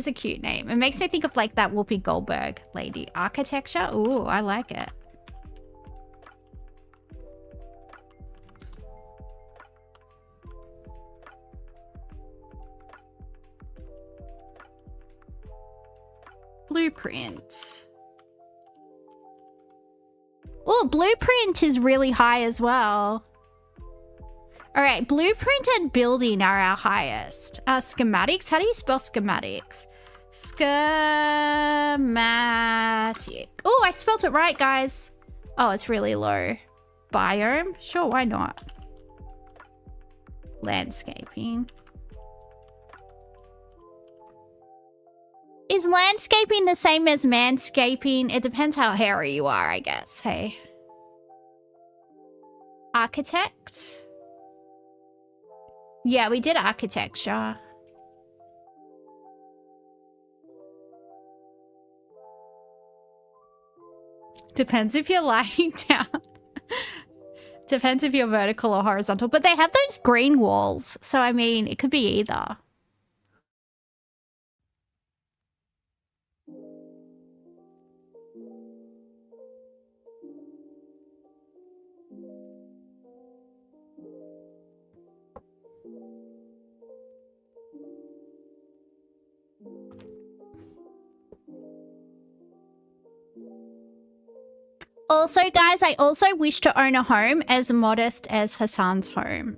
A: a cute name. It makes me think of like that Whoopi Goldberg lady. Architecture? Ooh, I like it. Blueprint. Oh, blueprint is really high as well. All right, blueprint and building are our highest. Schematics, how do you spell schematics? Schematic. Oh, I spelled it right, guys. Oh, it's really low. Biome, sure, why not? Landscaping. Is landscaping the same as manscaping? It depends how hairy you are, I guess, hey. architect. Yeah, we did architecture. Depends if you're lying down. Depends if you're vertical or horizontal. But they have those green walls. So, I mean, it could be either. Also, guys, I also wish to own a home as modest as Hassan's home,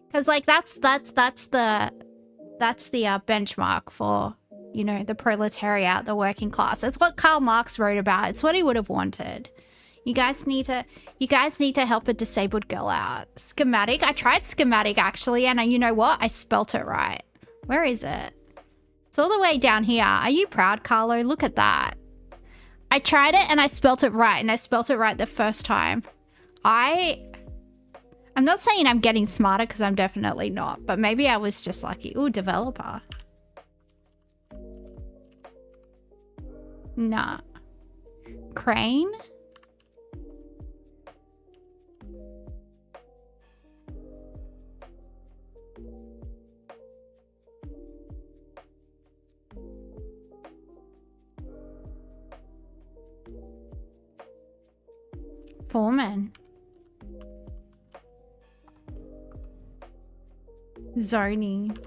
A: because like that's the benchmark for, you know, the proletariat, the working class. It's what Karl Marx wrote about. It's what he would have wanted. You guys need to help a disabled girl out. Schematic. I tried schematic actually, and you know what? I spelt it right. Where is it? It's all the way down here. Are you proud, Carlo? Look at that. I tried it and I spelt it right, and I spelt it right the first time. I'm not saying I'm getting smarter, because I'm definitely not, but maybe I was just lucky. Ooh, developer. Nah. Crane? Foreman. Zoning.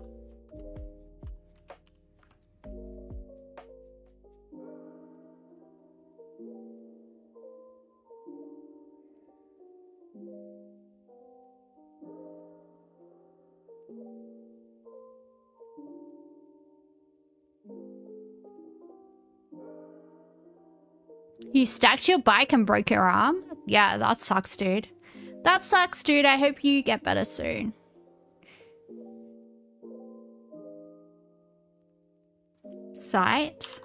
A: You stacked your bike and broke your arm? Yeah, that sucks, dude. That sucks, dude. I hope you get better soon. Site.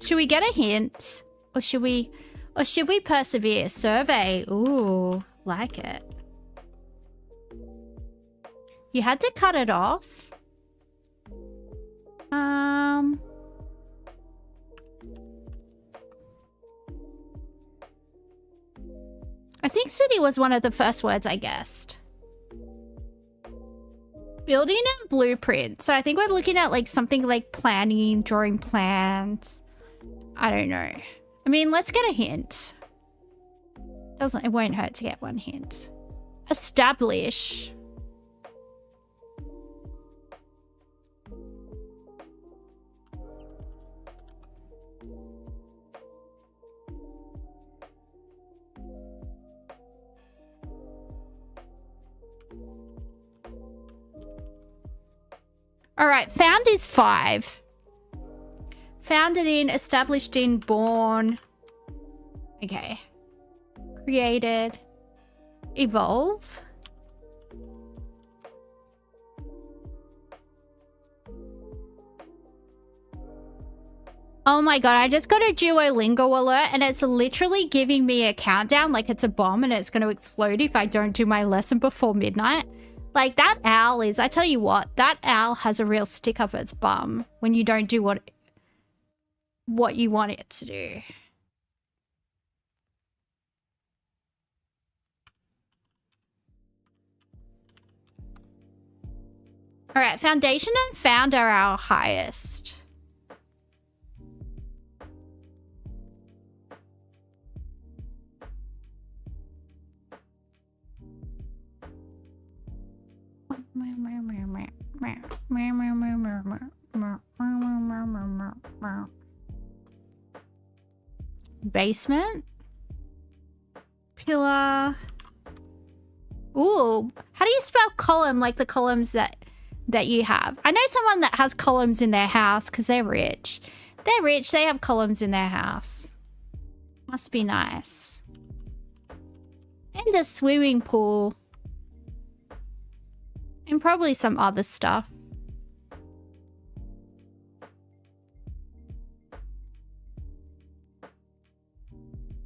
A: Should we get a hint? Or should we persevere? Survey. Ooh, like it. You had to cut it off? I think city was one of the first words I guessed. Building and blueprint. So I think we're looking at like something like planning, drawing plans. I don't know. I mean, let's get a hint. It won't hurt to get one hint. Establish. All right, found is 5. Founded in, established in, born. Okay. Created. Evolve. Oh my god, I just got a Duolingo alert and it's literally giving me a countdown like it's a bomb and it's going to explode if I don't do my lesson before midnight. Like, that owl is, I tell you what, that owl has a real stick up its bum when you don't do what you want it to do. All right, foundation and found are our highest. Basement. Pillar. Ooh, how do you spell column like the columns that you have? I know someone that has columns in their house because they're rich. They're rich, they have columns in their house. Must be nice. And a swimming pool. And probably some other stuff.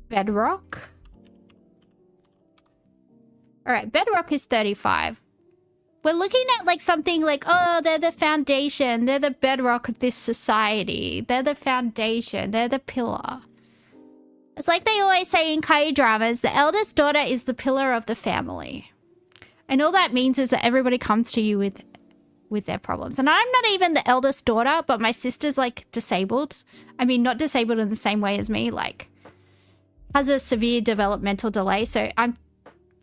A: Bedrock. All right, bedrock is 35. We're looking at like something like, oh, they're the foundation. They're the bedrock of this society. They're the foundation. They're the pillar. It's like they always say in K-dramas, the eldest daughter is the pillar of the family. And all that means is that everybody comes to you with their problems. And I'm not even the eldest daughter, but my sister's like disabled. I mean, not disabled in the same way as me, like has a severe developmental delay. So I'm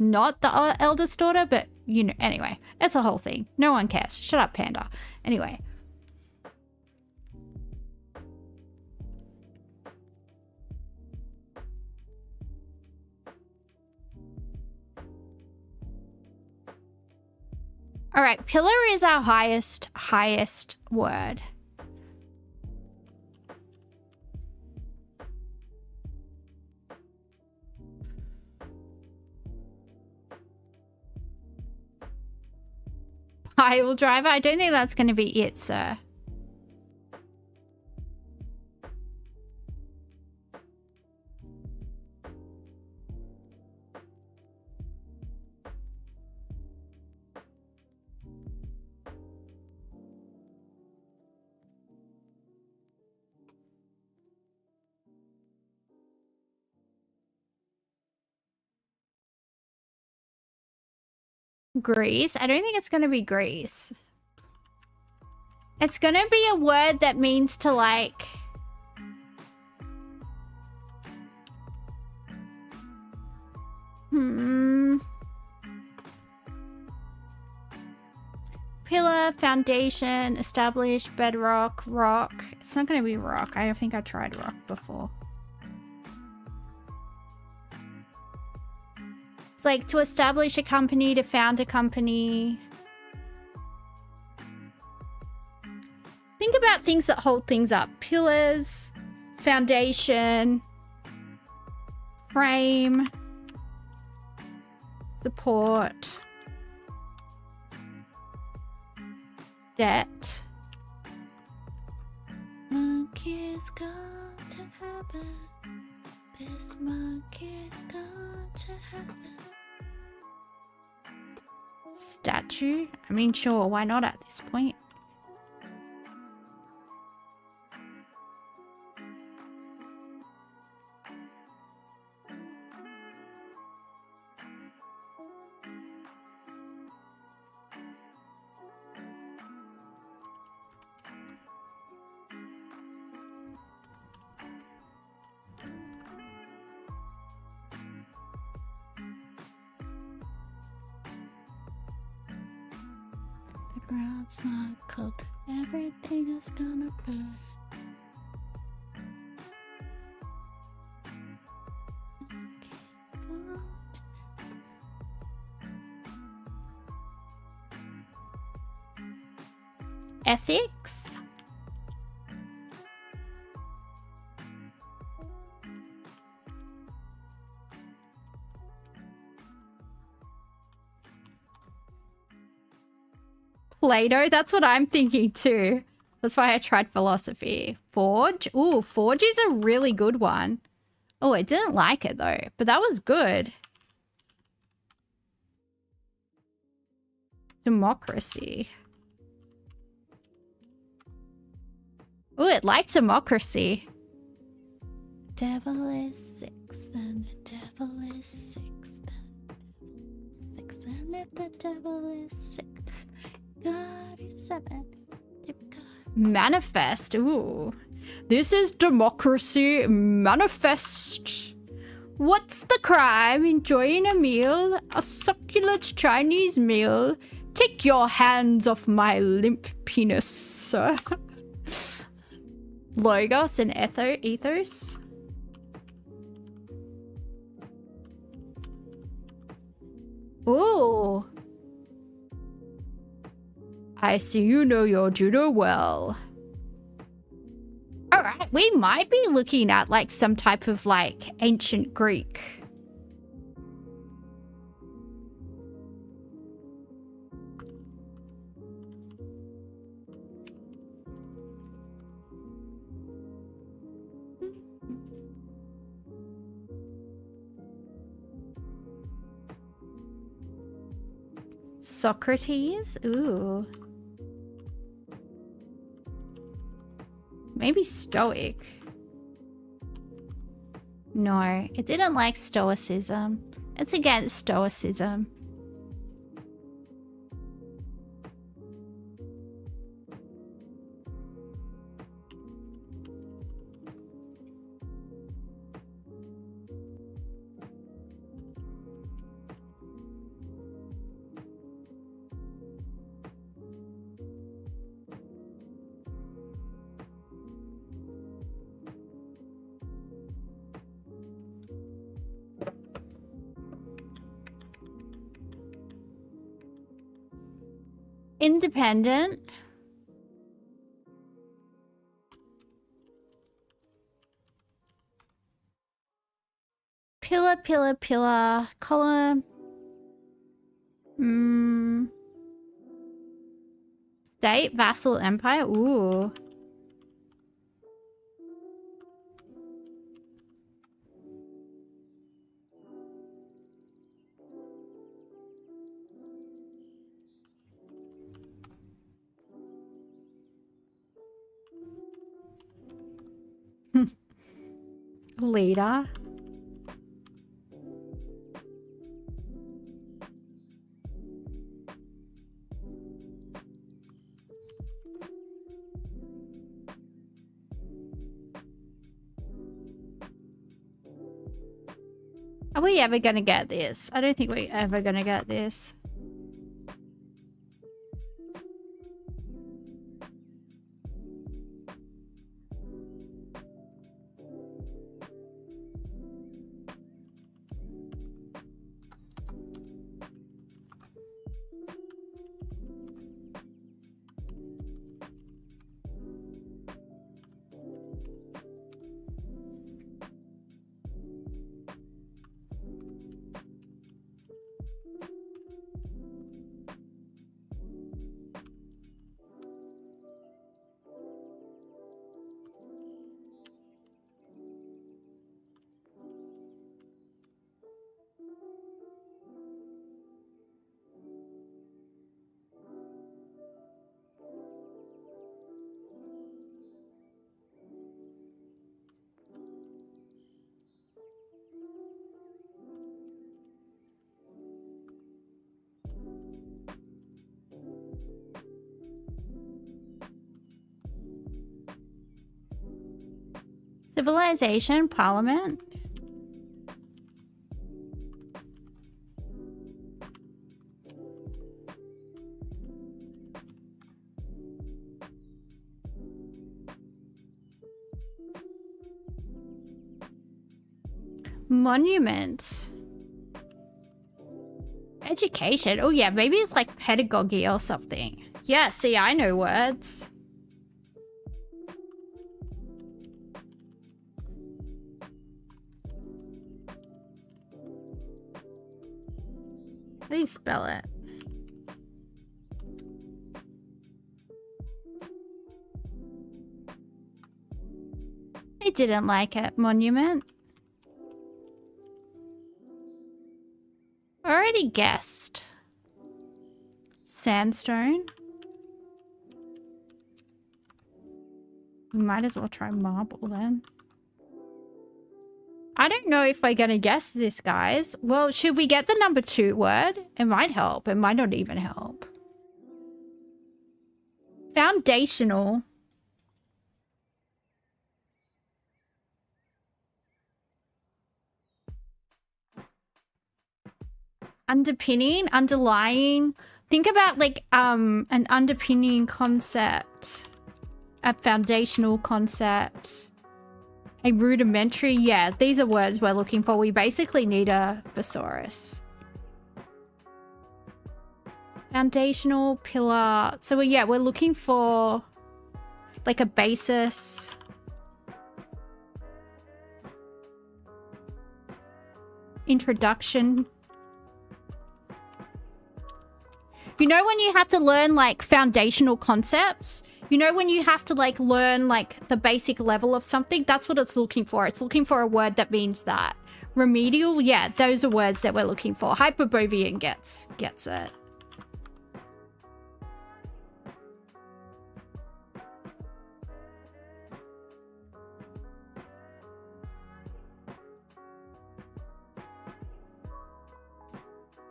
A: not the eldest daughter, but you know, anyway, it's a whole thing. No one cares. Shut up, Panda. Anyway. All right, pillar is our highest word. Pile driver? I don't think that's going to be it, sir. Grease? I don't think it's going to be grease. It's going to be a word that means to like... Pillar, foundation, establish, bedrock, rock. It's not going to be rock. I think I tried rock before. It's like to establish a company, to found a company. Think about things that hold things up. Pillars, foundation, frame, support, debt. Monkey's gone to heaven. This monkey's gone to heaven. Statue? I mean, sure, why not at this point? The ground's not cold, everything is gonna burn. Ethics? Plato? That's what I'm thinking too. That's why I tried philosophy. Forge? Ooh, forge is a really good one. Oh, I didn't like it though, but that was good. Democracy. Ooh, it likes democracy. Devil is six, and the devil is six, six, and if the devil is six, God is seven. Manifest. Ooh. This is democracy. Manifest. What's the crime? Enjoying a meal? A succulent Chinese meal? Take your hands off my limp penis. Logos and ethos. Ooh. I see you know your judo well. Alright, we might be looking at like some type of like ancient Greek. Socrates? Ooh. Maybe stoic. No, it didn't like stoicism. It's against stoicism. Independent. Pillar, pillar, pillar. Column. State, vassal, empire. Ooh. Leader. Are we ever gonna get this? I don't think we're ever gonna get this. Civilization, parliament. Monument. Education. Oh yeah, maybe it's like pedagogy or something. Yeah, see, I know words. How do you spell it? I didn't like it. Monument. Already guessed. Sandstone. We might as well try marble then. I don't know if we're gonna guess this, guys. Well, should we get the number 2 word? It might help. It might not even help. Foundational. Underpinning, underlying. Think about like an underpinning concept. A foundational concept. A rudimentary, yeah, these are words we're looking for. We basically need a thesaurus. Foundational, pillar. So yeah, we're looking for like a basis. Introduction. You know when you have to learn like foundational concepts? You know when you have to like learn like the basic level of something? That's what it's looking for. It's looking for a word that means that. Remedial, yeah, those are words that we're looking for. Hyperborean gets it.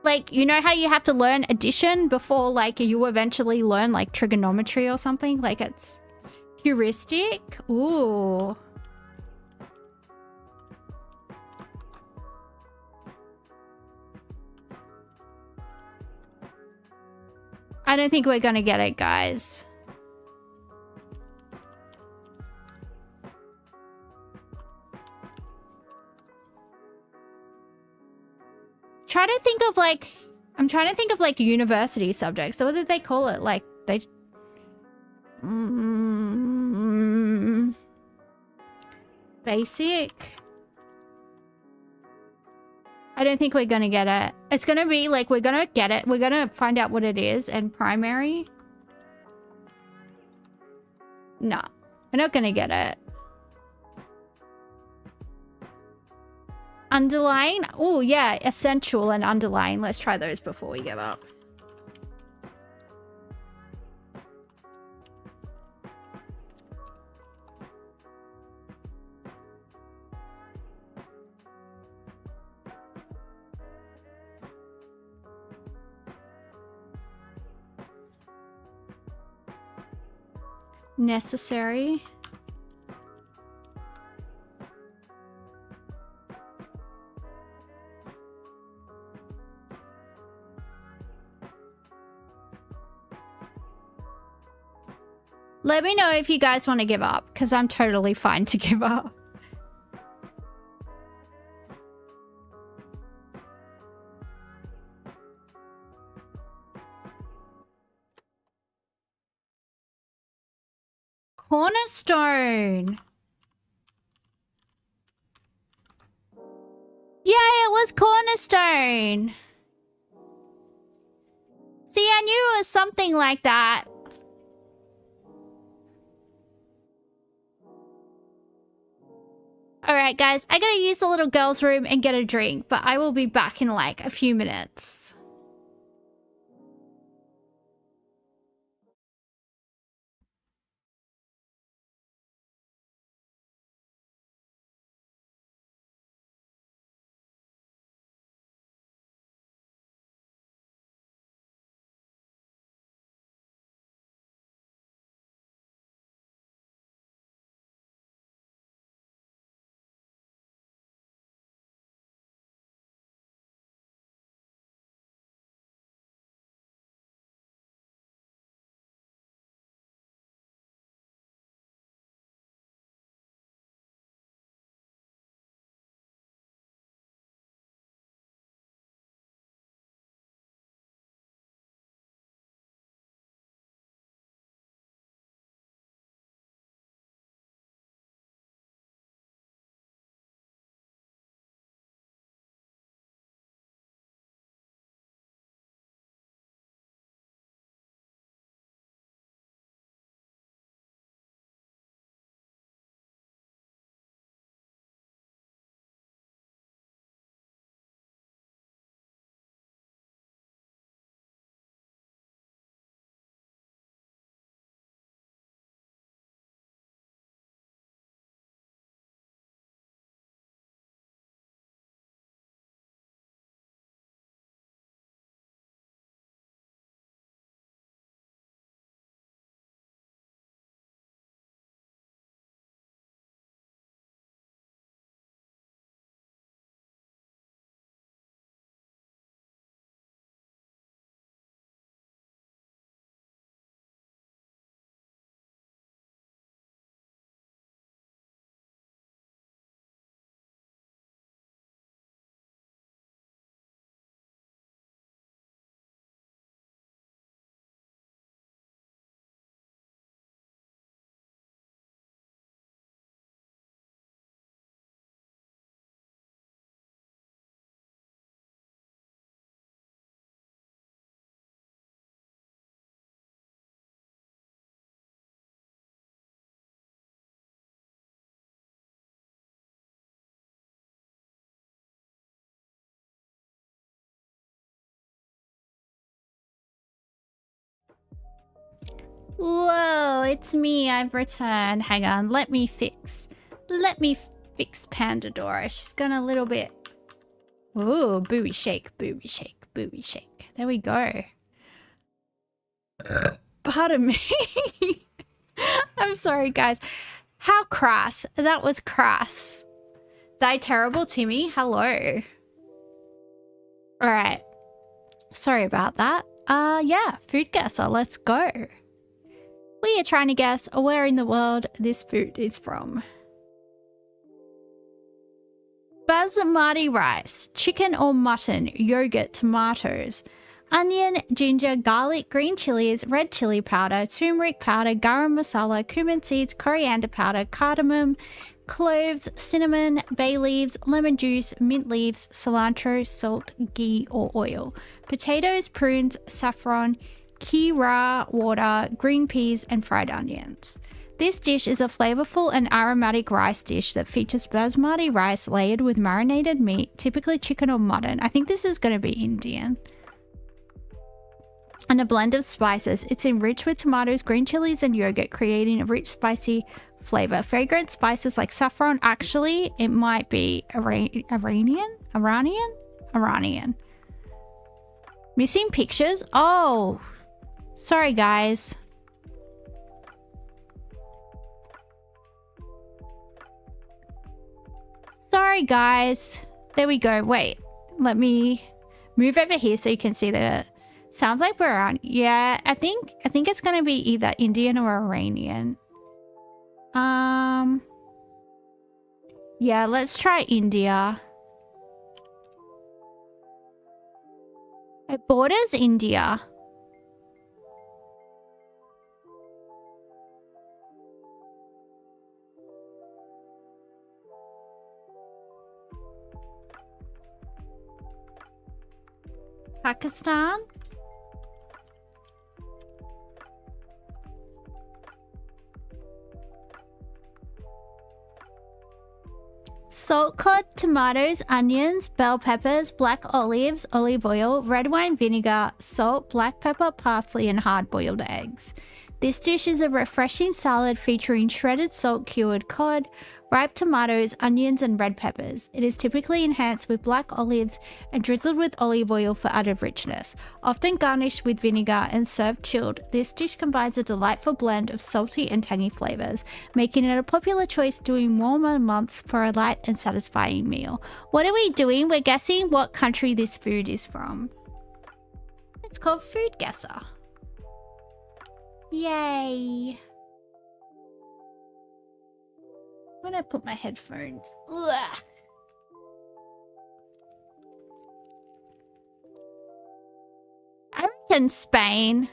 A: like, you know how you have to learn addition before, like, you eventually learn, like, trigonometry or something? Like, it's heuristic? Ooh. I don't think we're gonna get it, guys. Try to think of, like... I'm trying to think of, like, university subjects. So what did they call it? Like, they... Basic? I don't think we're gonna get it. It's gonna be, like, we're gonna get it. We're gonna find out what it is. And primary? No. We're not gonna get it. Underline? Oh, yeah. Essential and underline. Let's try those before we give up. Necessary. Let me know if you guys want to give up, because I'm totally fine to give up. Cornerstone. Yeah, it was cornerstone. See, I knew it was something like that. Alright, guys, I gotta use the little girl's room and get a drink, but I will be back in like a few minutes. Whoa, it's me. I've returned. Hang on. Let me fix Pandadorra. She's gone a little bit... Ooh, booby shake, booby shake, booby shake. There we go. Pardon me. I'm sorry, guys. How crass. That was crass. Thy terrible Timmy. Hello. All right. Sorry about that. Yeah, food guesser. Let's go. We are trying to guess where in the world this food is from. Basmati rice, chicken or mutton, yogurt, tomatoes, onion, ginger, garlic, green chilies, red chili powder, turmeric powder, garam masala, cumin seeds, coriander powder, cardamom, cloves, cinnamon, bay leaves, lemon juice, mint leaves, cilantro, salt, ghee or oil, potatoes, prunes, saffron, kira, water, green peas, and fried onions. This dish is a flavorful and aromatic rice dish that features basmati rice layered with marinated meat, typically chicken or mutton. I think this is going to be Indian. And a blend of spices. It's enriched with tomatoes, green chilies, and yogurt, creating a rich, spicy flavor. Fragrant spices like saffron. Actually, it might be Iranian? Missing pictures? Oh, sorry, guys. Sorry, guys. There we go. Wait, let me move over here so you can see the... Sounds like we're on. Yeah, I think it's gonna be either Indian or Iranian. Yeah, let's try India. It borders India. Pakistan? Salt cod, tomatoes, onions, bell peppers, black olives, olive oil, red wine vinegar, salt, black pepper, parsley, and hard-boiled eggs. This dish is a refreshing salad featuring shredded salt-cured cod, ripe tomatoes, onions, and red peppers. It is typically enhanced with black olives and drizzled with olive oil for added richness. Often garnished with vinegar and served chilled, this dish combines a delightful blend of salty and tangy flavors, making it a popular choice during warmer months for a light and satisfying meal. What are we doing? We're guessing what country this food is from. It's called Food Guesser. Yay! I'm gonna put my headphones. Ugh. I reckon Spain.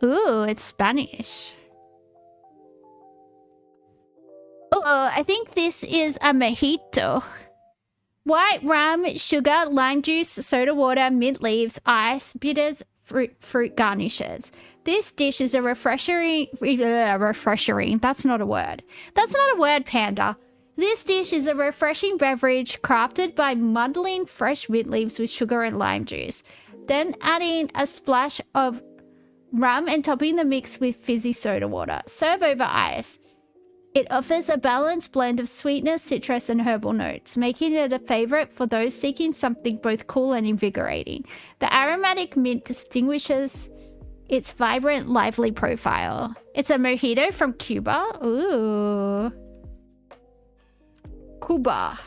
A: Ooh, it's Spanish. Oh, I think this is a mojito. White rum, sugar, lime juice, soda water, mint leaves, ice, bitters, fruit garnishes. This dish is a refreshing. That's not a word. That's not a word, Panda. This dish is a refreshing beverage crafted by muddling fresh mint leaves with sugar and lime juice, then adding a splash of rum and topping the mix with fizzy soda water. Serve over ice. It offers a balanced blend of sweetness, citrus, and herbal notes, making it a favorite for those seeking something both cool and invigorating. The aromatic mint distinguishes its vibrant, lively profile. It's a mojito from Cuba. Ooh. Cuba.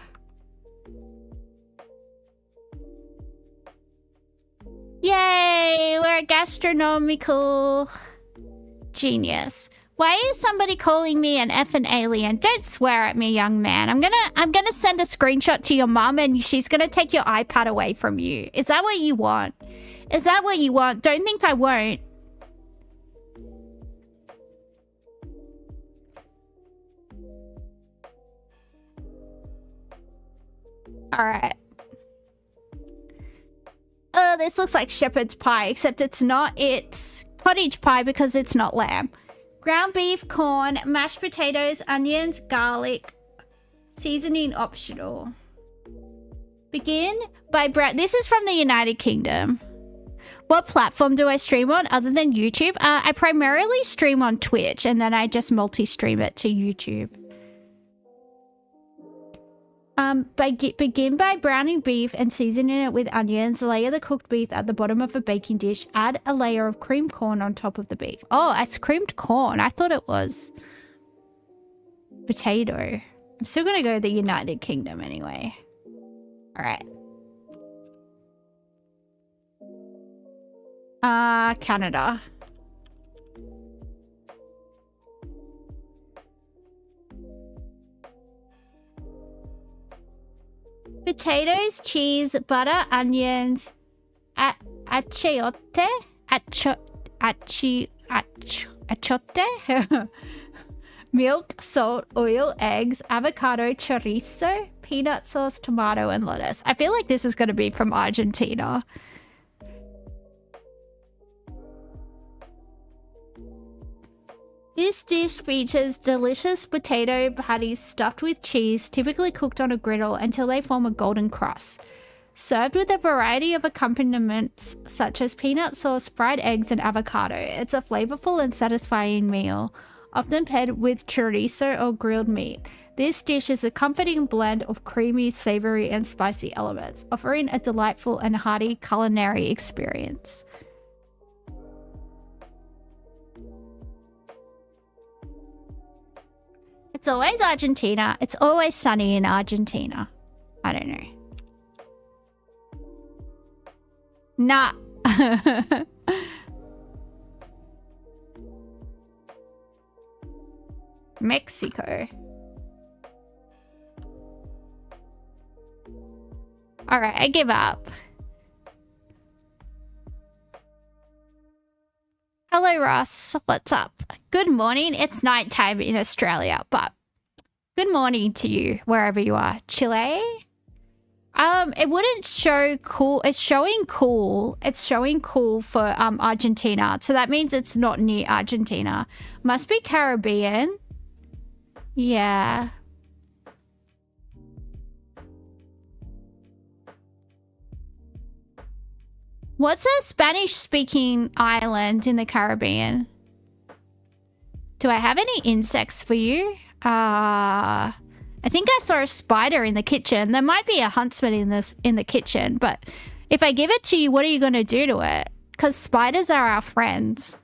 A: Yay! We're a gastronomical genius. Why is somebody calling me an effing alien? Don't swear at me, young man. I'm gonna send a screenshot to your mum and she's gonna take your iPad away from you. Is that what you want? Is that what you want? Don't think I won't. Alright. Oh, this looks like shepherd's pie, except it's not. It's cottage pie because it's not lamb. Ground beef, corn, mashed potatoes, onions, garlic. Seasoning optional. Begin by This is from the United Kingdom. What platform do I stream on other than YouTube? I primarily stream on Twitch and then I just multi-stream it to YouTube. Begin by browning beef and seasoning it with onions. Layer the cooked beef at the bottom of a baking dish. Add a layer of creamed corn on top of the beef. Oh, it's creamed corn. I thought it was potato. I'm still going to go to the United Kingdom anyway. All right. Canada. Potatoes, cheese, butter, onions, achiote, milk, salt, oil, eggs, avocado, chorizo, peanut sauce, tomato, and lettuce. I feel like this is going to be from Argentina. This dish features delicious potato patties stuffed with cheese, typically cooked on a griddle until they form a golden crust. Served with a variety of accompaniments such as peanut sauce, fried eggs, and avocado, it's a flavorful and satisfying meal, often paired with chorizo or grilled meat. This dish is a comforting blend of creamy, savory, and spicy elements, offering a delightful and hearty culinary experience. It's always Argentina. It's always sunny in Argentina. I don't know. Nah. Mexico. Alright, I give up. Hello, Ross. What's up? Good morning. It's nighttime in Australia, but good morning to you wherever you are. Chile? It wouldn't show cool. It's showing cool. It's showing cool for Argentina. So that means it's not near Argentina. Must be Caribbean. Yeah. What's a Spanish-speaking island in the Caribbean? Do I have any insects for you? I think I saw a spider in the kitchen. There might be a huntsman in the kitchen, but if I give it to you, what are you going to do to it? Because spiders are our friends.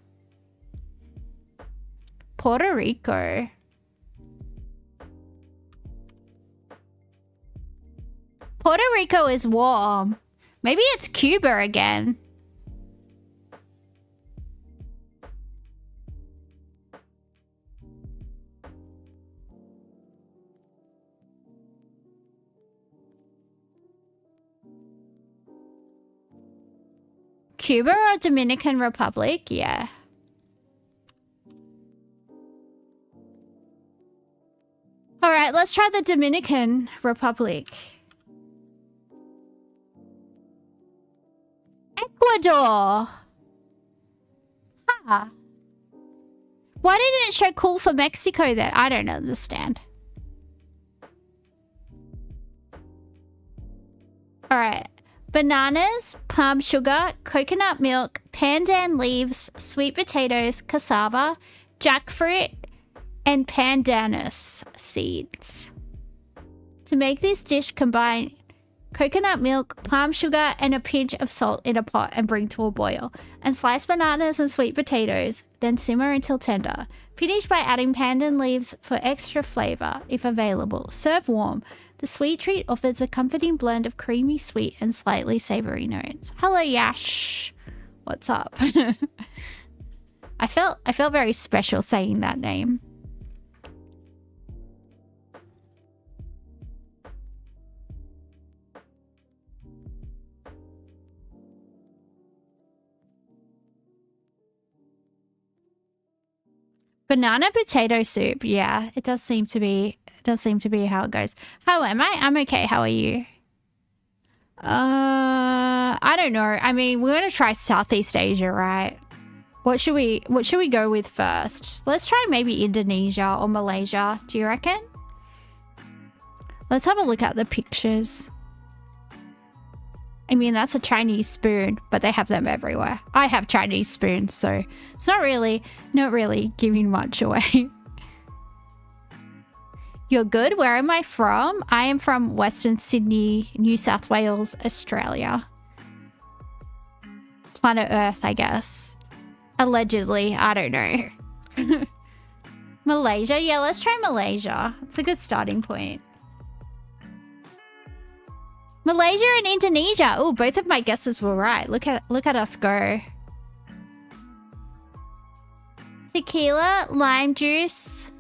A: Puerto Rico. Puerto Rico is warm. Maybe it's Cuba again. Cuba or Dominican Republic? Yeah. All right, let's try the Dominican Republic. Ecuador. Huh. Why didn't it show cool for Mexico then? I don't understand. All right. Bananas, palm sugar, coconut milk, pandan leaves, sweet potatoes, cassava, jackfruit, and pandanus seeds. To make this dish, combine coconut milk, palm sugar, and a pinch of salt in a pot and bring to a boil. And slice bananas and sweet potatoes, then simmer until tender. Finish by adding pandan leaves for extra flavor, if available. Serve warm. The sweet treat offers a comforting blend of creamy sweet and slightly savory notes. Hello, Yash. What's up? I felt very special saying that name. Banana potato soup. Yeah, it does seem to be how it goes. How am I? I'm okay. How are you? I don't know. I mean, we're gonna try Southeast Asia, right? What should we go with first? Let's try maybe Indonesia or Malaysia. Do you reckon? Let's have a look at the pictures. I mean, that's a Chinese spoon, but they have them everywhere. I have Chinese spoons, so it's not really giving much away. You're good? Where am I from? I am from Western Sydney, New South Wales, Australia. Planet Earth, I guess. Allegedly. I don't know. Malaysia? Yeah, let's try Malaysia. It's a good starting point. Malaysia and Indonesia. Oh, both of my guesses were right. Look at us go. Tequila, lime juice.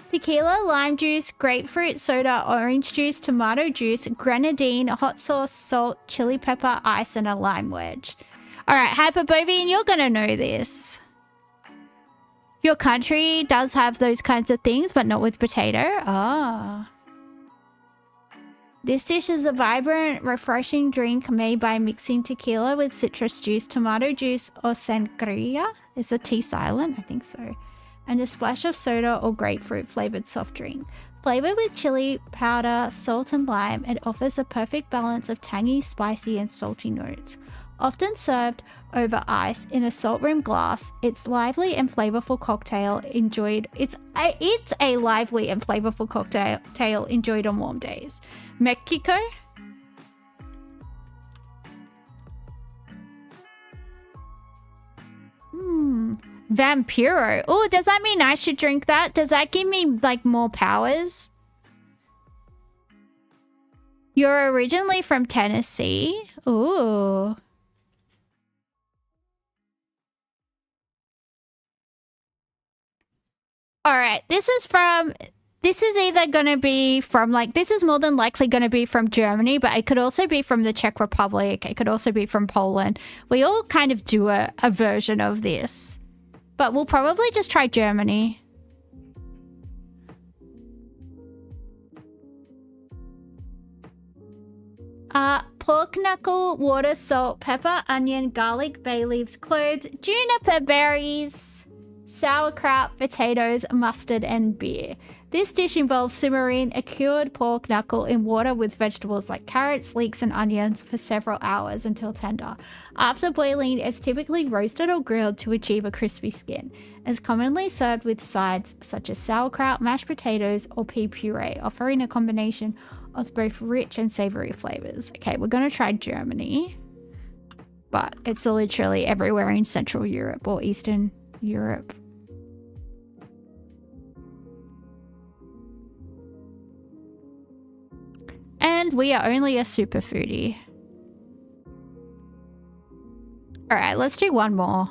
A: Tequila, lime juice, grapefruit soda, orange juice, tomato juice, grenadine, hot sauce, salt, chili pepper, ice, and a lime wedge. Alright, Hyperbovian, you're gonna know this. Your country does have those kinds of things, but not with potato. Ah. This dish is a vibrant, refreshing drink made by mixing tequila with citrus juice, tomato juice, or sangria. Is the T silent? I think so. And a splash of soda or grapefruit flavored soft drink. Flavored with chili powder, salt, and lime, it offers a perfect balance of tangy, spicy, and salty notes. Often served over ice in a salt-rimmed glass, it's lively and flavorful cocktail enjoyed. It's a lively and flavorful cocktail enjoyed on warm days. Mexico. Vampiro. Oh, does that mean I should drink that? Does that give me, like, more powers? You're originally from Tennessee? Ooh. Alright, this is either gonna be from, like, this is more than likely gonna be from Germany, but it could also be from the Czech Republic. It could also be from Poland. We all kind of do a version of this. But we'll probably just try Germany. Pork knuckle, water, salt, pepper, onion, garlic, bay leaves, cloves, juniper berries, sauerkraut, potatoes, mustard, and beer. This dish involves simmering a cured pork knuckle in water with vegetables like carrots, leeks, and onions for several hours until tender. After boiling, it's typically roasted or grilled to achieve a crispy skin. It's commonly served with sides such as sauerkraut, mashed potatoes, or pea puree, offering a combination of both rich and savory flavors. Okay, we're going to try Germany, but it's literally everywhere in Central Europe or Eastern Europe. And we are only a super foodie. Alright, let's do one more.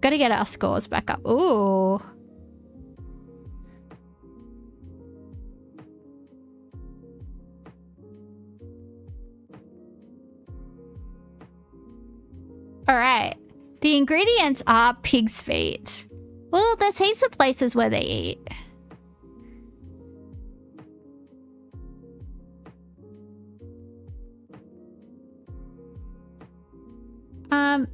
A: Gotta get our scores back up. Ooh. Alright. The ingredients are pig's feet. Well, there's heaps of places where they eat.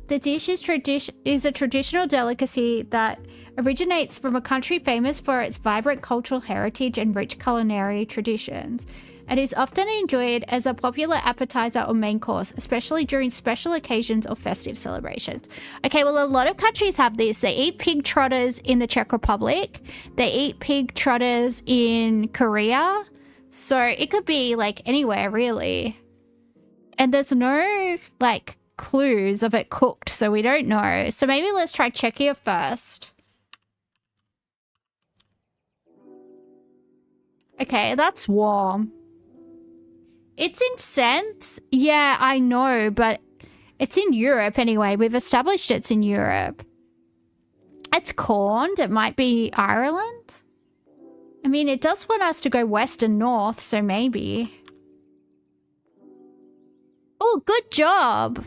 A: The dish is a traditional delicacy that originates from a country famous for its vibrant cultural heritage and rich culinary traditions. It is often enjoyed as a popular appetizer or main course, especially during special occasions or festive celebrations. Okay, well, a lot of countries have this. They eat pig trotters in the Czech Republic. They eat pig trotters in Korea. So it could be, like, anywhere, really. And there's no, like, clues of it cooked, so we don't know. So maybe let's try Czechia first. Okay, that's warm. It's in scent? Yeah, I know, but it's in Europe anyway. We've established it's in Europe. It's corned. It might be Ireland. I mean, it does want us to go west and north, so maybe. Oh, good job.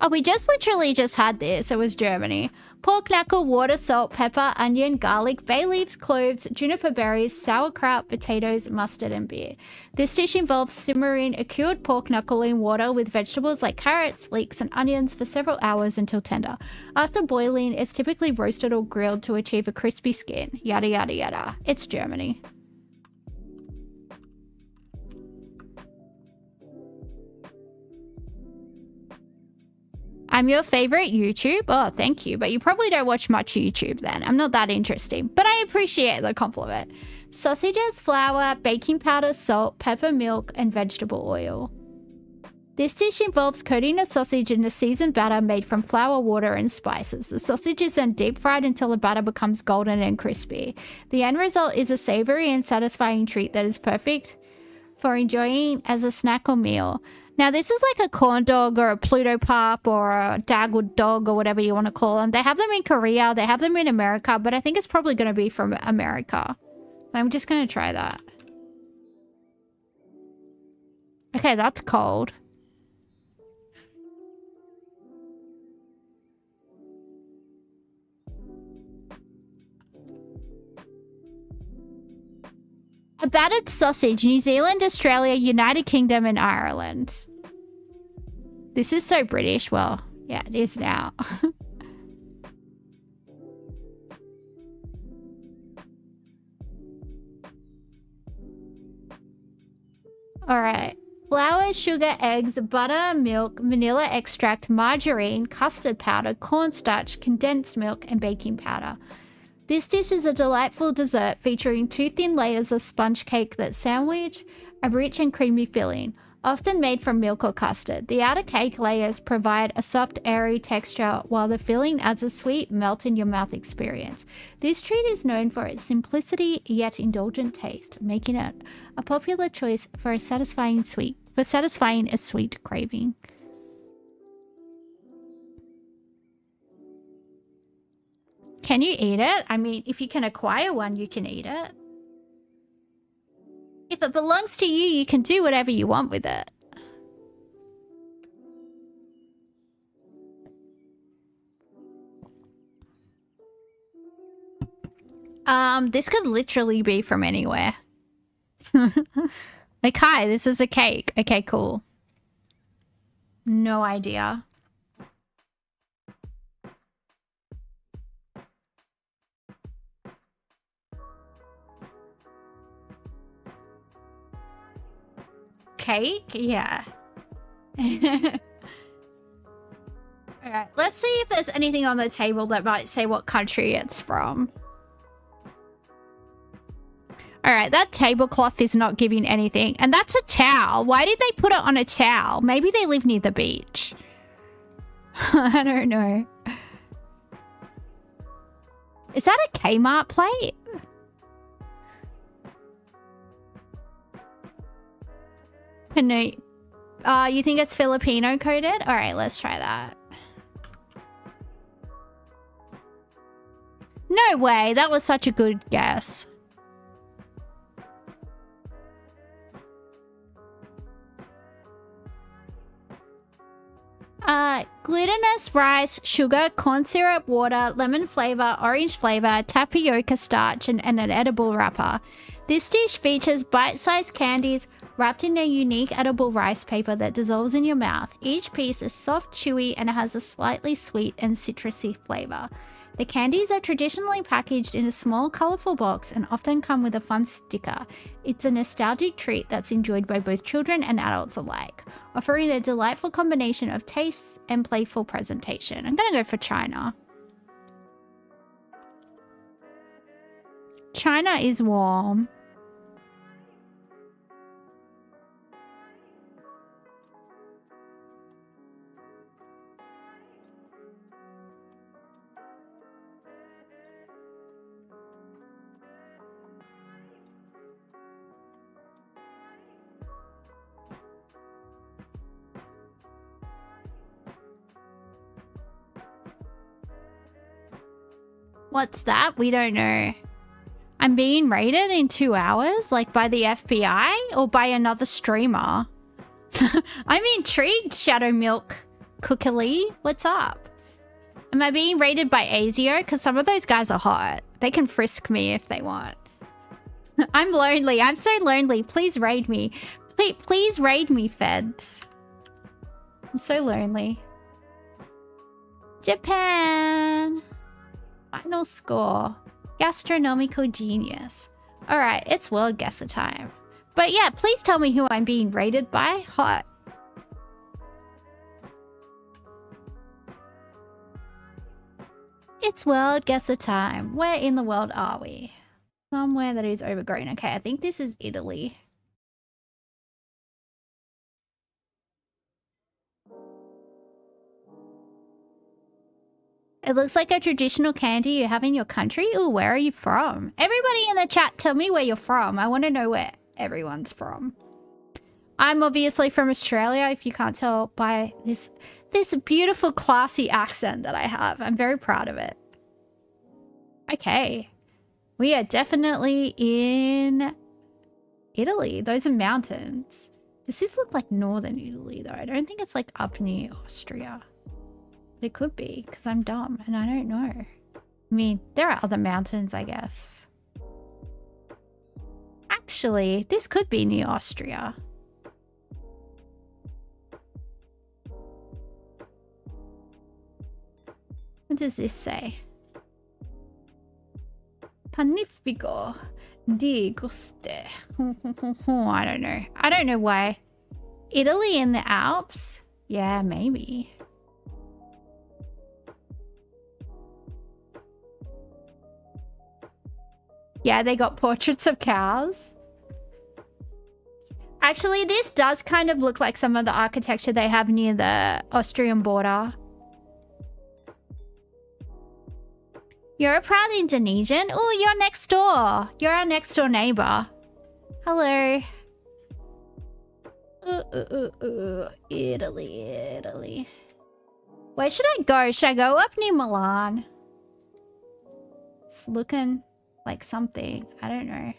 A: Oh, we literally just had this. It was Germany. Pork knuckle, water, salt, pepper, onion, garlic, bay leaves, cloves, juniper berries, sauerkraut, potatoes, mustard, and beer. This dish involves simmering a cured pork knuckle in water with vegetables like carrots, leeks, and onions for several hours until tender. After boiling, it's typically roasted or grilled to achieve a crispy skin. Yada, yada, yada. It's Germany. I'm your favorite YouTube. Oh, thank you. But you probably don't watch much YouTube then. I'm not that interesting. But I appreciate the compliment. Sausages, flour, baking powder, salt, pepper, milk, and vegetable oil. This dish involves coating a sausage in a seasoned batter made from flour, water, and spices. The sausage is then deep fried until the batter becomes golden and crispy. The end result is a savory and satisfying treat that is perfect for enjoying as a snack or meal. Now, this is like a corn dog or a Pluto Pop or a Dagwood dog or whatever you want to call them. They have them in Korea. They have them in America, but I think it's probably going to be from America. I'm just going to try that. Okay, that's cold. A battered sausage, New Zealand, Australia, United Kingdom, and Ireland. This is so British. Well, yeah, it is now. Alright. Flour, sugar, eggs, butter, milk, vanilla extract, margarine, custard powder, cornstarch, condensed milk, and baking powder. This dish is a delightful dessert featuring 2 thin layers of sponge cake that sandwich a rich and creamy filling, often made from milk or custard. The outer cake layers provide a soft, airy texture, while the filling adds a sweet, melt-in-your-mouth experience. This treat is known for its simplicity yet indulgent taste, making it a popular choice for satisfying a sweet craving. Can you eat it? I mean, if you can acquire one, you can eat it. If it belongs to you, you can do whatever you want with it. This could literally be from anywhere. Like, hi, this is a cake. Okay, cool. No idea. Cake? Yeah. Alright, let's see if there's anything on the table that might say what country it's from. Alright, that tablecloth is not giving anything. And that's a towel. Why did they put it on a towel? Maybe they live near the beach. I don't know. Is that a Kmart plate? You think it's Filipino coded? Alright, let's try that. No way, that was such a good guess. Glutinous rice, sugar, corn syrup, water, lemon flavor, orange flavor, tapioca starch, and an edible wrapper. This dish features bite-sized candies wrapped in a unique edible rice paper that dissolves in your mouth. Each piece is soft, chewy, and has a slightly sweet and citrusy flavor. The candies are traditionally packaged in a small, colorful box and often come with a fun sticker. It's a nostalgic treat that's enjoyed by both children and adults alike, offering a delightful combination of tastes and playful presentation. I'm gonna go for China. China is warm. What's that? We don't know. I'm being raided in 2 hours? Like by the FBI or by another streamer? I'm intrigued, Shadow Milk Cookily. What's up? Am I being raided by Azio? Because some of those guys are hot. They can frisk me if they want. I'm lonely. I'm so lonely. Please raid me. Please raid me, feds. I'm so lonely. Japan. Final score. Gastronomical genius. Alright, it's World Guesser time. But yeah, please tell me who I'm being rated by. Hot. It's world guesser time. Where in the world are we? Somewhere that is overgrown. Okay, I think this is Italy. It looks like a traditional candy you have in your country. Ooh, where are you from? Everybody in the chat, tell me where you're from. I want to know where everyone's from. I'm obviously from Australia, if you can't tell by this beautiful, classy accent that I have. I'm very proud of it. Okay. We are definitely in Italy. Those are mountains. This does look like northern Italy, though. I don't think it's like up near Austria. But it could be, because I'm dumb and I don't know. I mean, there are other mountains, I guess. Actually, this could be near Austria. What does this say? Panifico di guste. I don't know. I don't know why. Italy in the Alps? Yeah, maybe. Yeah, they got portraits of cows. Actually, this does kind of look like some of the architecture they have near the Austrian border. You're a proud Indonesian? Oh, you're next door. You're our next door neighbor. Hello. Italy. Where should I go? Should I go up near Milan? It's looking like something. I don't know.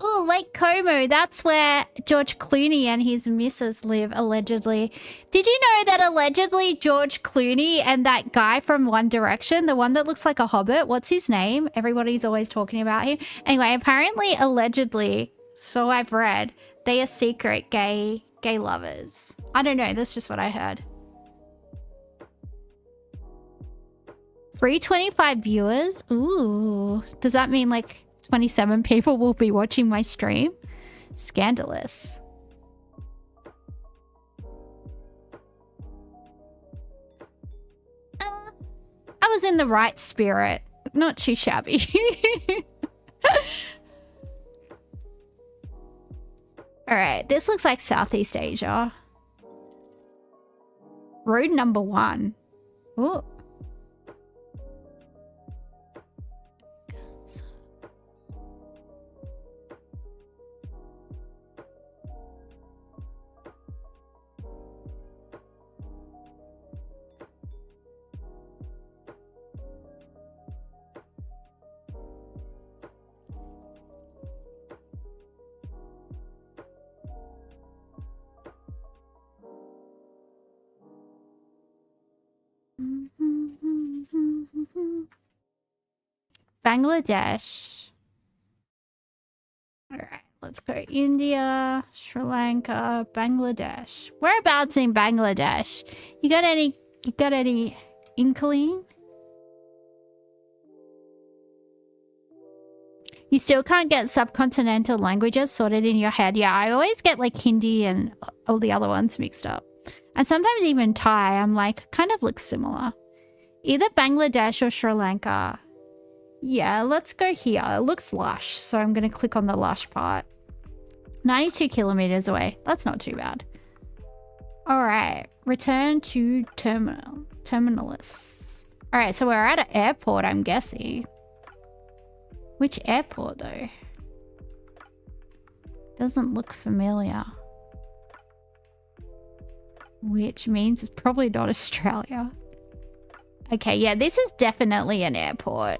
A: Oh, Lake Como. That's where George Clooney and his missus live, allegedly. Did you know that allegedly George Clooney and that guy from One Direction, the one that looks like a hobbit, what's his name? Everybody's always talking about him. Anyway, apparently, allegedly, so I've read, they are secret gay lovers. I don't know. That's just what I heard. Free 25 viewers? Ooh. Does that mean like 27 people will be watching my stream? Scandalous. I was in the right spirit. Not too shabby. Alright, this looks like Southeast Asia. Road number 1. Ooh. Bangladesh. All right, let's go India, Sri Lanka, Bangladesh. Whereabouts in Bangladesh? You got any inkling? You still can't get subcontinental languages sorted in your head. Yeah, I always get like Hindi and all the other ones mixed up. And sometimes even Thai, I'm like, kind of looks similar. Either Bangladesh or Sri Lanka. Yeah, let's go here. It looks lush, so I'm going to click on the lush part. 92 kilometers away. That's not too bad. All right, return to terminalist. All right, so we're at an airport, I'm guessing. Which airport, though? Doesn't look familiar. Which means it's probably not Australia. Okay, yeah, this is definitely an airport.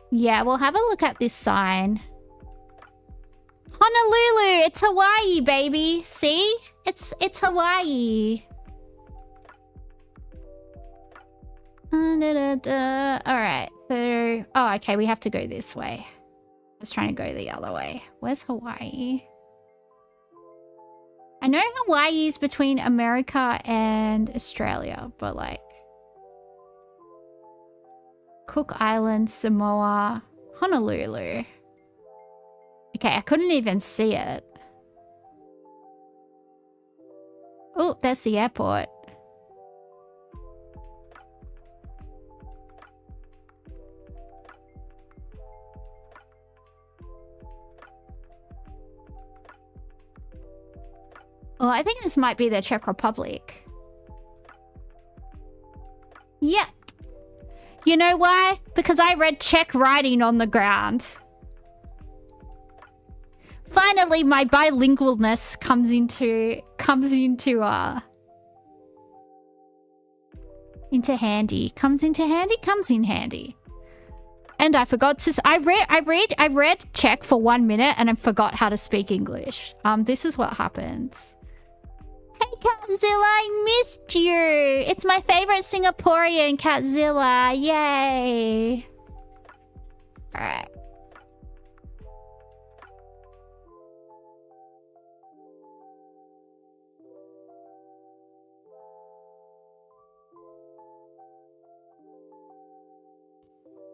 A: Yeah, we'll have a look at this sign. Honolulu! It's Hawaii, baby! See? It's Hawaii. Alright, so... Oh, okay, we have to go this way. I was trying to go the other way. Where's Hawaii? I know Hawaii is between America and Australia, but like... Cook Island, Samoa, Honolulu. Okay, I couldn't even see it. Oh, there's the airport. Oh, I think this might be the Czech Republic. Yep. You know why? Because I read Czech writing on the ground. Finally, my bilingualness comes into handy. Comes in handy. And I forgot to. I read Czech for 1 minute and I forgot how to speak English. This is what happens. Hey, Catzilla, I missed you. It's my favorite Singaporean, Catzilla. Yay. Alright.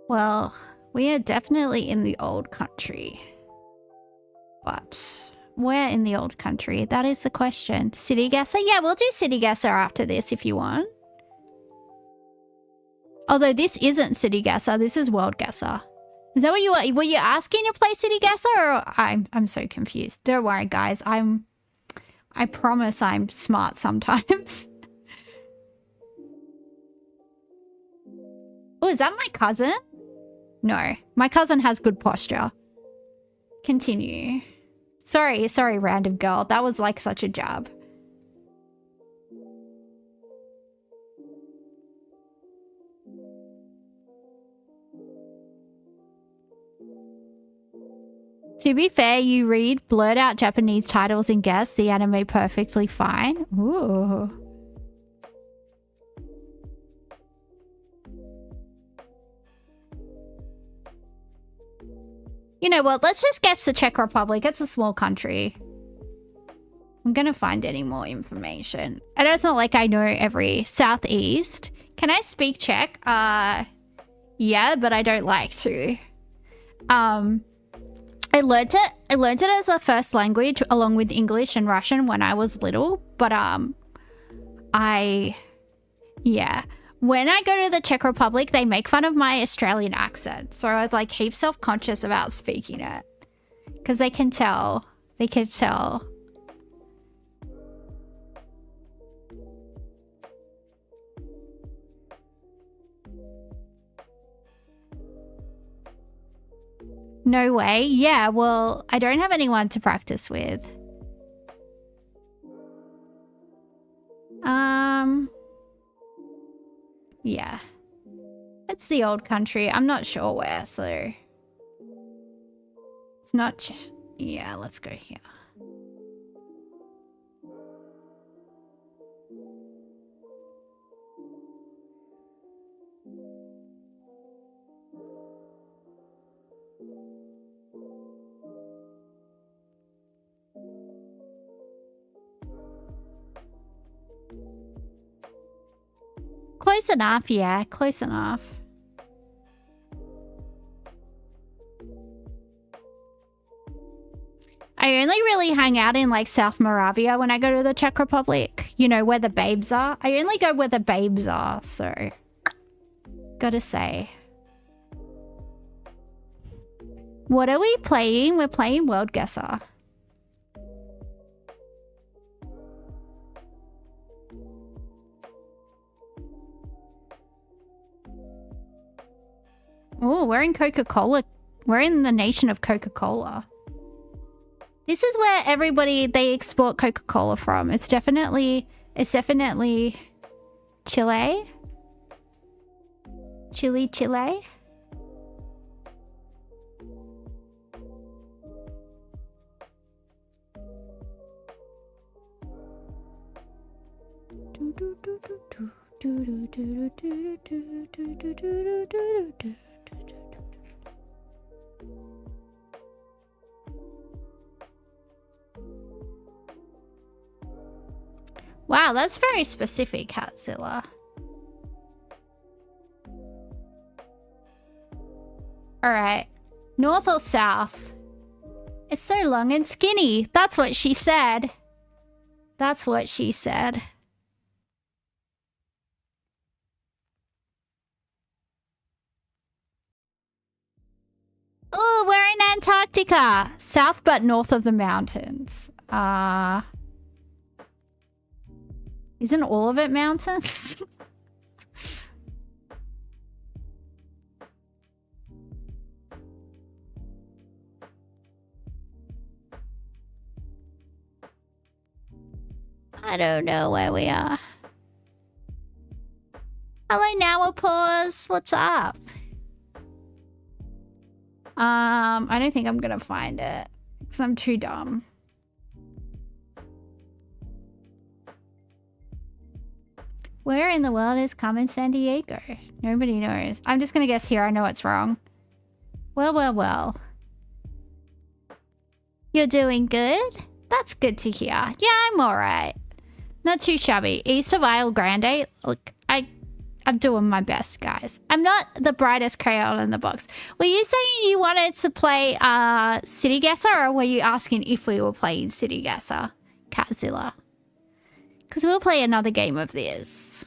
A: Well, we are definitely in the old country. But where in the old country? That is the question. City Guessr? Yeah, we'll do City Guessr after this if you want. Although this isn't City Guessr, this is World Guessr. Is that what were you asking to play City Guessr? Or I'm so confused. Don't worry, guys. I promise I'm smart sometimes. Oh, is that my cousin? No, my cousin has good posture. Continue. Sorry, random girl. That was like such a jab. To be fair, you read blurred out Japanese titles and guess the anime perfectly fine. Ooh. You know what? Let's just guess the Czech Republic. It's a small country. I'm gonna find any more information. And it's not like I know every southeast. Can I speak Czech? Yeah, but I don't like to. I learned it as a first language along with English and Russian when I was little. But yeah. When I go to the Czech Republic, they make fun of my Australian accent. So I was like heaps self-conscious about speaking it. Because they can tell. They can tell. No way. Yeah, well, I don't have anyone to practice with. Yeah. It's the old country. I'm not sure where, so... It's not... Yeah, let's go here. Close enough, yeah. Close enough. I only really hang out in like South Moravia when I go to the Czech Republic. You know, where the babes are. I only go where the babes are, so... Gotta say. What are we playing? We're playing World Guessr. Oh, we're in Coca-Cola. We're in the nation of Coca-Cola. This is where they export Coca-Cola from. It's definitely Chile. Chile. Wow, that's very specific, Catzilla. Alright. North or south? It's so long and skinny. That's what she said. That's what she said. Oh, we're in Antarctica. South but north of the mountains. Isn't all of it mountains? I don't know where we are. Hello, Nowapause. What's up? I don't think I'm gonna find it because I'm too dumb. Where in the world is Carmen Sandiego? Nobody knows. I'm just gonna guess here. I know it's wrong. Well, well, well. You're doing good? That's good to hear. Yeah, I'm alright. Not too shabby. East of Isle Grande. Look, I'm doing my best, guys. I'm not the brightest crayon in the box. Were you saying you wanted to play City Guessr, or were you asking if we were playing City Guessr? Catzilla. Because we'll play another game of this.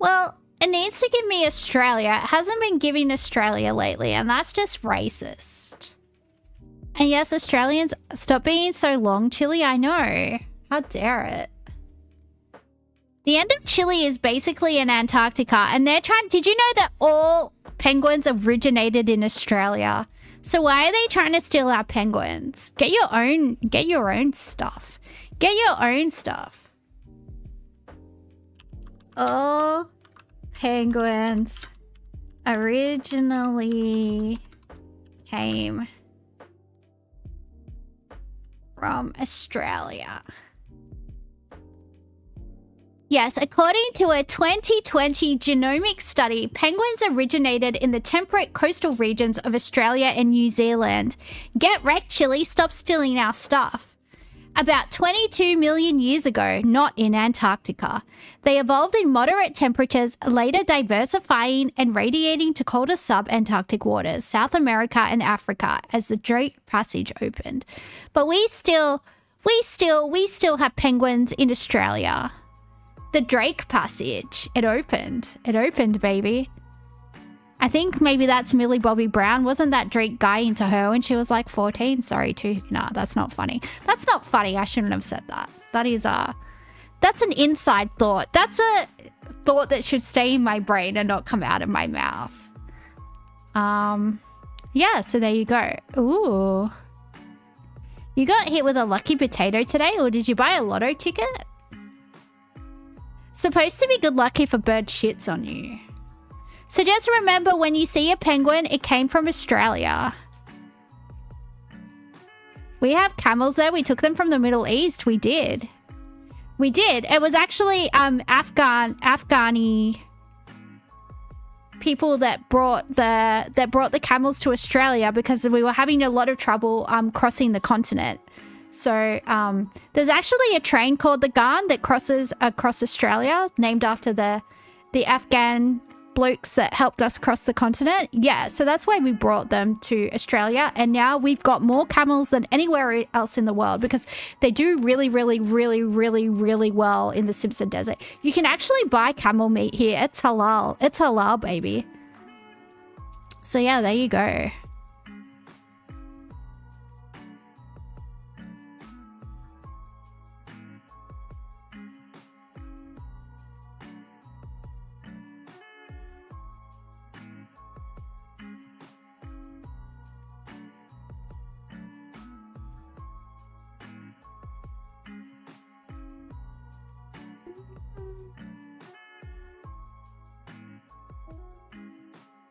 A: Well, it needs to give me Australia. It hasn't been giving Australia lately, and that's just racist. And yes, Australians, stop being so long, Chile. I know. How dare it? The end of Chile is basically in Antarctica, and they're trying... Did you know that all penguins originated in Australia? So why are they trying to steal our penguins? Get your own stuff. Get your own stuff. Oh... Penguins originally came from Australia. Yes, according to a 2020 genomic study, penguins originated in the temperate coastal regions of Australia and New Zealand. Get wrecked, Chile. Stop stealing our stuff. About 22 million years ago, not in Antarctica. They evolved in moderate temperatures, later diversifying and radiating to colder sub-Antarctic waters, South America and Africa, as the Drake Passage opened. But we still have penguins in Australia. The Drake Passage, it opened, baby. I think maybe that's Millie Bobby Brown. Wasn't that Drake guy into her when she was like 14? Sorry, nah, that's not funny. That's not funny. I shouldn't have said that. That is that's an inside thought. That's a thought that should stay in my brain and not come out of my mouth. Yeah, so there you go. Ooh. You got hit with a lucky potato today, or did you buy a lotto ticket? Supposed to be good luck if a bird shits on you. So just remember, when you see a penguin, it came from Australia. We have camels there. We took them from the Middle East. We did. We did. It was actually Afghani people that brought the camels to Australia because we were having a lot of trouble crossing the continent. So there's actually a train called the Ghan that crosses across Australia, named after the Afghan blokes that helped us cross the continent. Yeah, so that's why we brought them to Australia, and now we've got more camels than anywhere else in the world because they do really, really, really, really, really well in the Simpson Desert. You can actually buy camel meat here. It's halal. It's halal, baby. So yeah, there you go.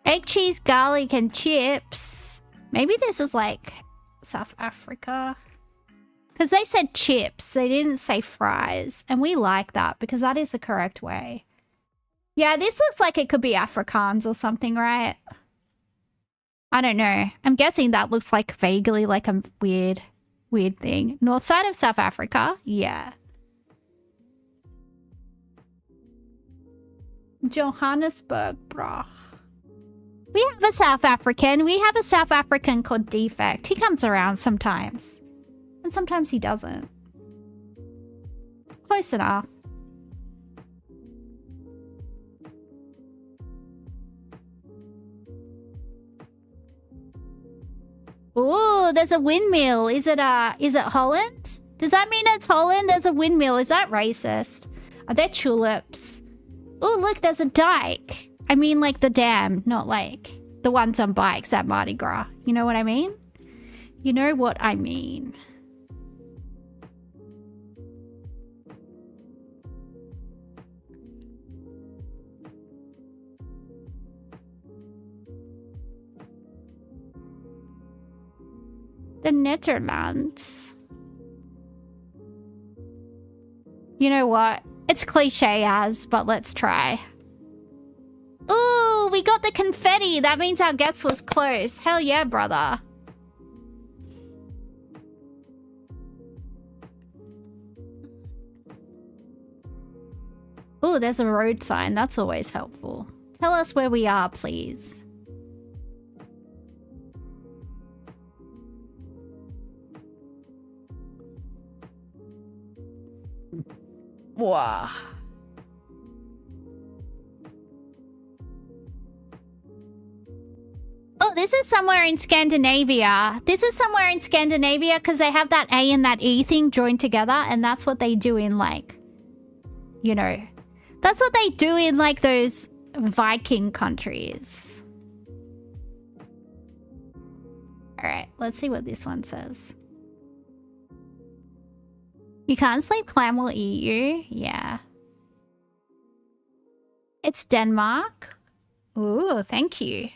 A: Egg, cheese, garlic, and chips. Maybe this is like South Africa. Because they said chips. They didn't say fries. And we like that because that is the correct way. Yeah, this looks like it could be Afrikaans or something, right? I don't know. I'm guessing that looks like vaguely like a weird thing. North side of South Africa? Yeah. Johannesburg, bruh. We have a South African. We have a South African called Defect. He comes around sometimes. And sometimes he doesn't. Close enough. Ooh, there's a windmill. Is it Holland? Does that mean it's Holland? There's a windmill. Is that racist? Are there tulips? Ooh, look, there's a dike. I mean, like the dam, not like the ones on bikes at Mardi Gras. You know what I mean? You know what I mean. The Netherlands. You know what? It's cliche as, but let's try. Ooh, we got the confetti. That means our guess was close. Hell yeah, brother. Ooh, there's a road sign. That's always helpful. Tell us where we are, please. Wow. Oh, this is somewhere in Scandinavia. This is somewhere in Scandinavia because they have that A and that E thing joined together, and that's what they do in, like, you know, that's what they do in, like, those Viking countries. All right, let's see what this one says. You can't sleep, clam will eat you. Yeah. It's Denmark. Ooh, thank you.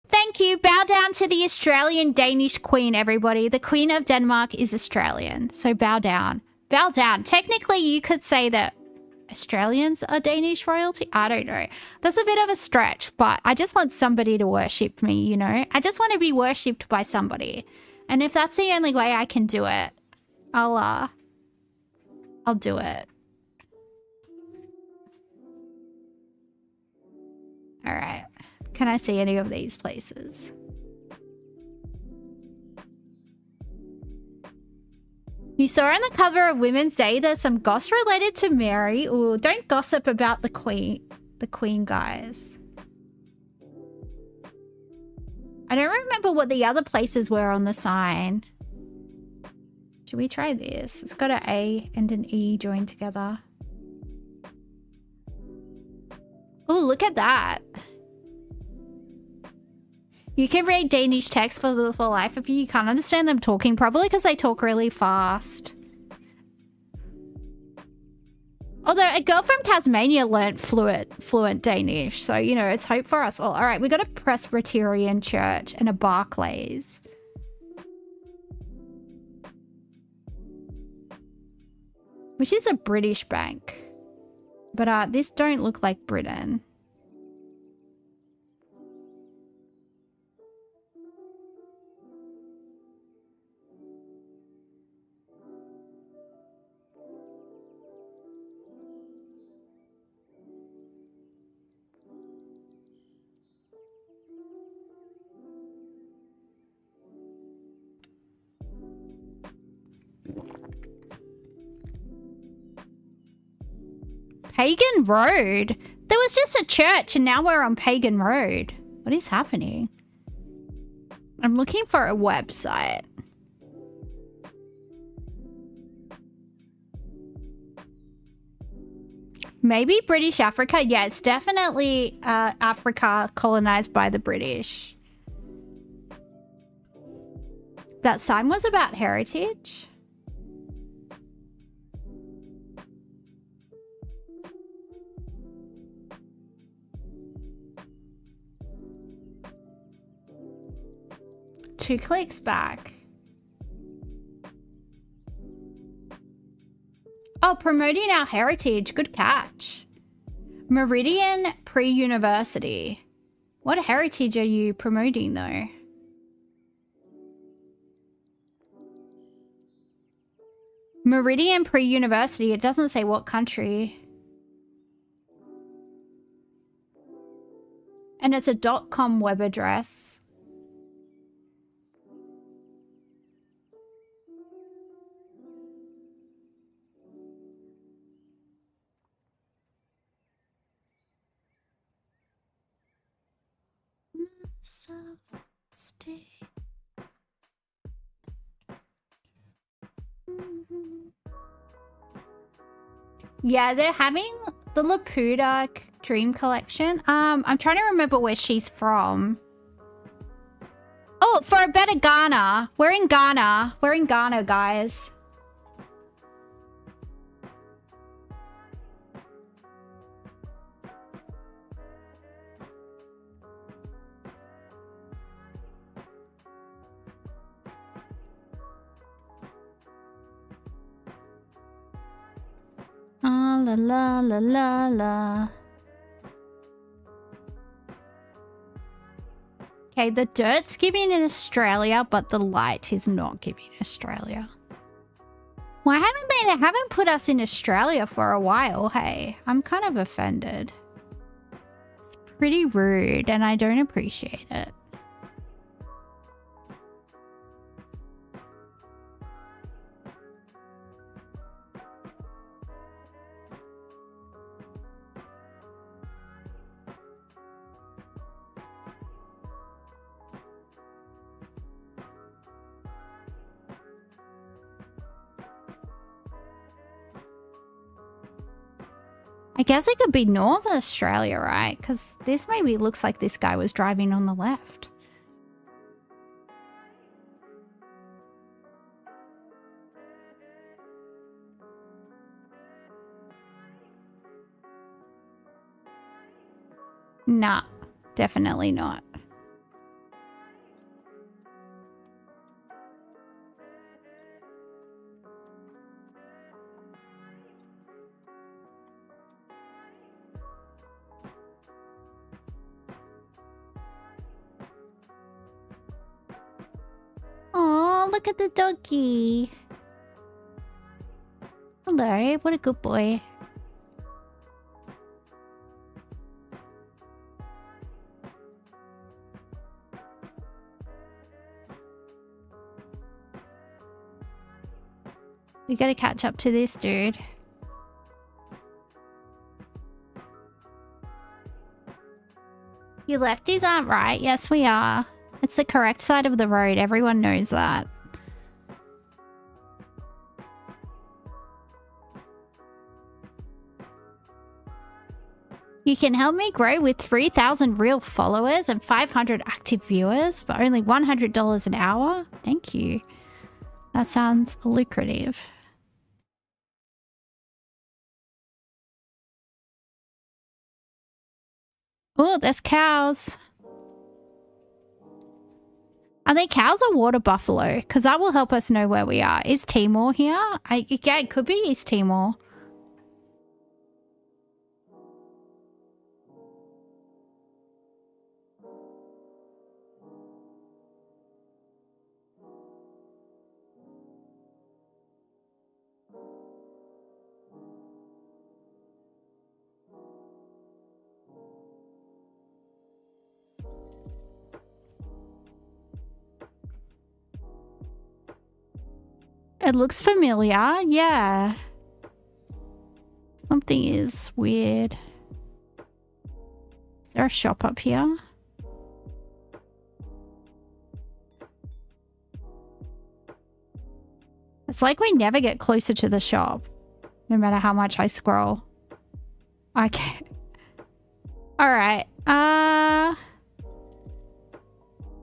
A: Thank you. Bow down to the Australian Danish Queen, everybody. The Queen of Denmark is Australian. So bow down. Bow down. Technically, you could say that Australians are Danish royalty. I don't know. That's a bit of a stretch, but I just want somebody to worship me, you know? I just want to be worshipped by somebody. And if that's the only way I can do it, I'll do it. All right. Can I see any of these places? You saw on the cover of Women's Day there's some goss related to Mary. Ooh, don't gossip about the Queen, guys. I don't remember what the other places were on the sign. Should we try this? It's got an A and an E joined together. Oh, look at that. You can read Danish text for the life of you. You can't understand them talking, probably because they talk really fast. Although a girl from Tasmania learnt fluent Danish, so, you know, it's hope for us all. All right, we got a Presbyterian church and a Barclays. Which is a British bank. But this don't look like Britain. Pagan Road? There was just a church and now we're on Pagan Road. What is happening? I'm looking for a website. Maybe British Africa? Yeah, it's definitely Africa colonized by the British. That sign was about heritage? Two clicks back. Oh, promoting our heritage. Good catch. Meridian Pre-University. What heritage are you promoting, though? Meridian pre-university. It doesn't say what country. And it's a .com web address. Yeah, they're having the Laputa Dream Collection. I'm trying to remember where she's from. Oh, for a better Ghana. We're in Ghana. We're in Ghana, guys. Ah, la la la la la. Okay, the dirt's giving in Australia, but the light is not giving Australia. Why haven't they haven't put us in Australia for a while, hey? I'm kind of offended. It's pretty rude and I don't appreciate it. I guess it could be Northern Australia, right? Because this maybe looks like this guy was driving on the left. Nah, definitely not. Oh, look at the doggy. Hello, what a good boy. We gotta catch up to this dude. You lefties aren't right. Yes, we are. It's the correct side of the road. Everyone knows that. You can help me grow with 3,000 real followers and 500 active viewers for only $100 an hour. Thank you. That sounds lucrative. Oh, there's cows. Are they cows or water buffalo? Because that will help us know where we are. Is Timor here? Yeah, it could be East Timor. It looks familiar, yeah. Something is weird. Is there a shop up here? It's like we never get closer to the shop, no matter how much I scroll. Okay. Alright,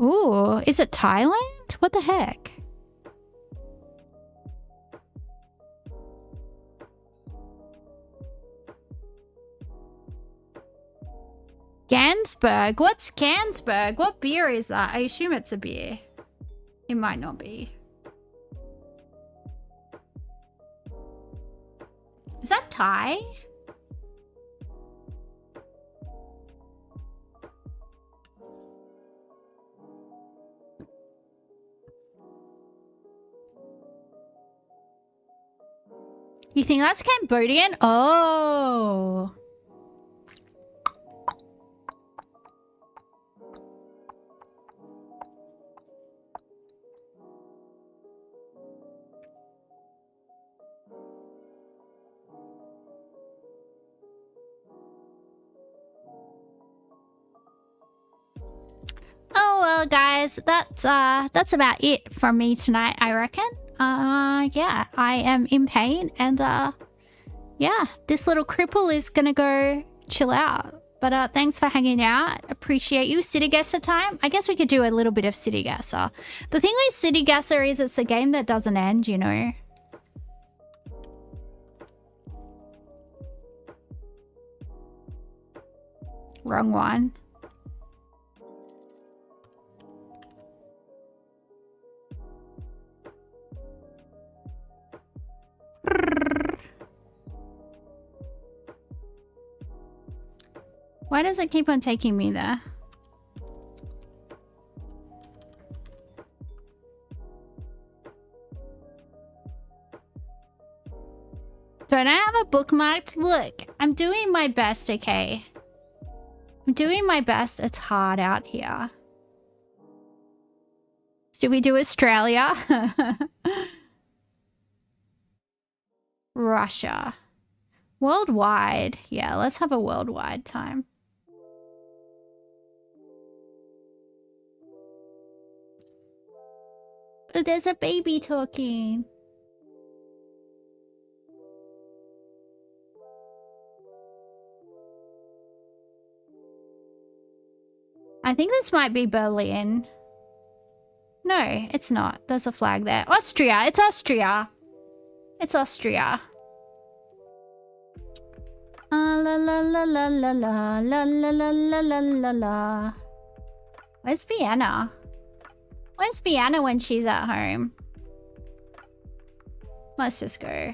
A: ooh, is it Thailand? What the heck? Gansberg? What's Gansberg? What beer is that? I assume it's a beer. It might not be. Is that Thai? You think that's Cambodian? Oh. Oh well, guys, that's about it from me tonight, I reckon. Yeah, I am in pain, and yeah, this little cripple is gonna go chill out. But thanks for hanging out. Appreciate you. City Guessr time. I guess we could do a little bit of City Guessr. The thing with City Guessr is it's a game that doesn't end, you know. Wrong one. Why does it keep on taking me there? Don't I have a bookmarked? Look, I'm doing my best, okay? I'm doing my best. It's hard out here. Should we do Australia? Russia. Worldwide. Yeah, let's have a worldwide time. Oh, there's a baby talking. I think this might be Berlin. No, it's not. There's a flag there. Austria. It's Austria. It's Austria. La la la la la la la la la la la la la. Where's Vienna? Where's Vienna when she's at home? Let's just go.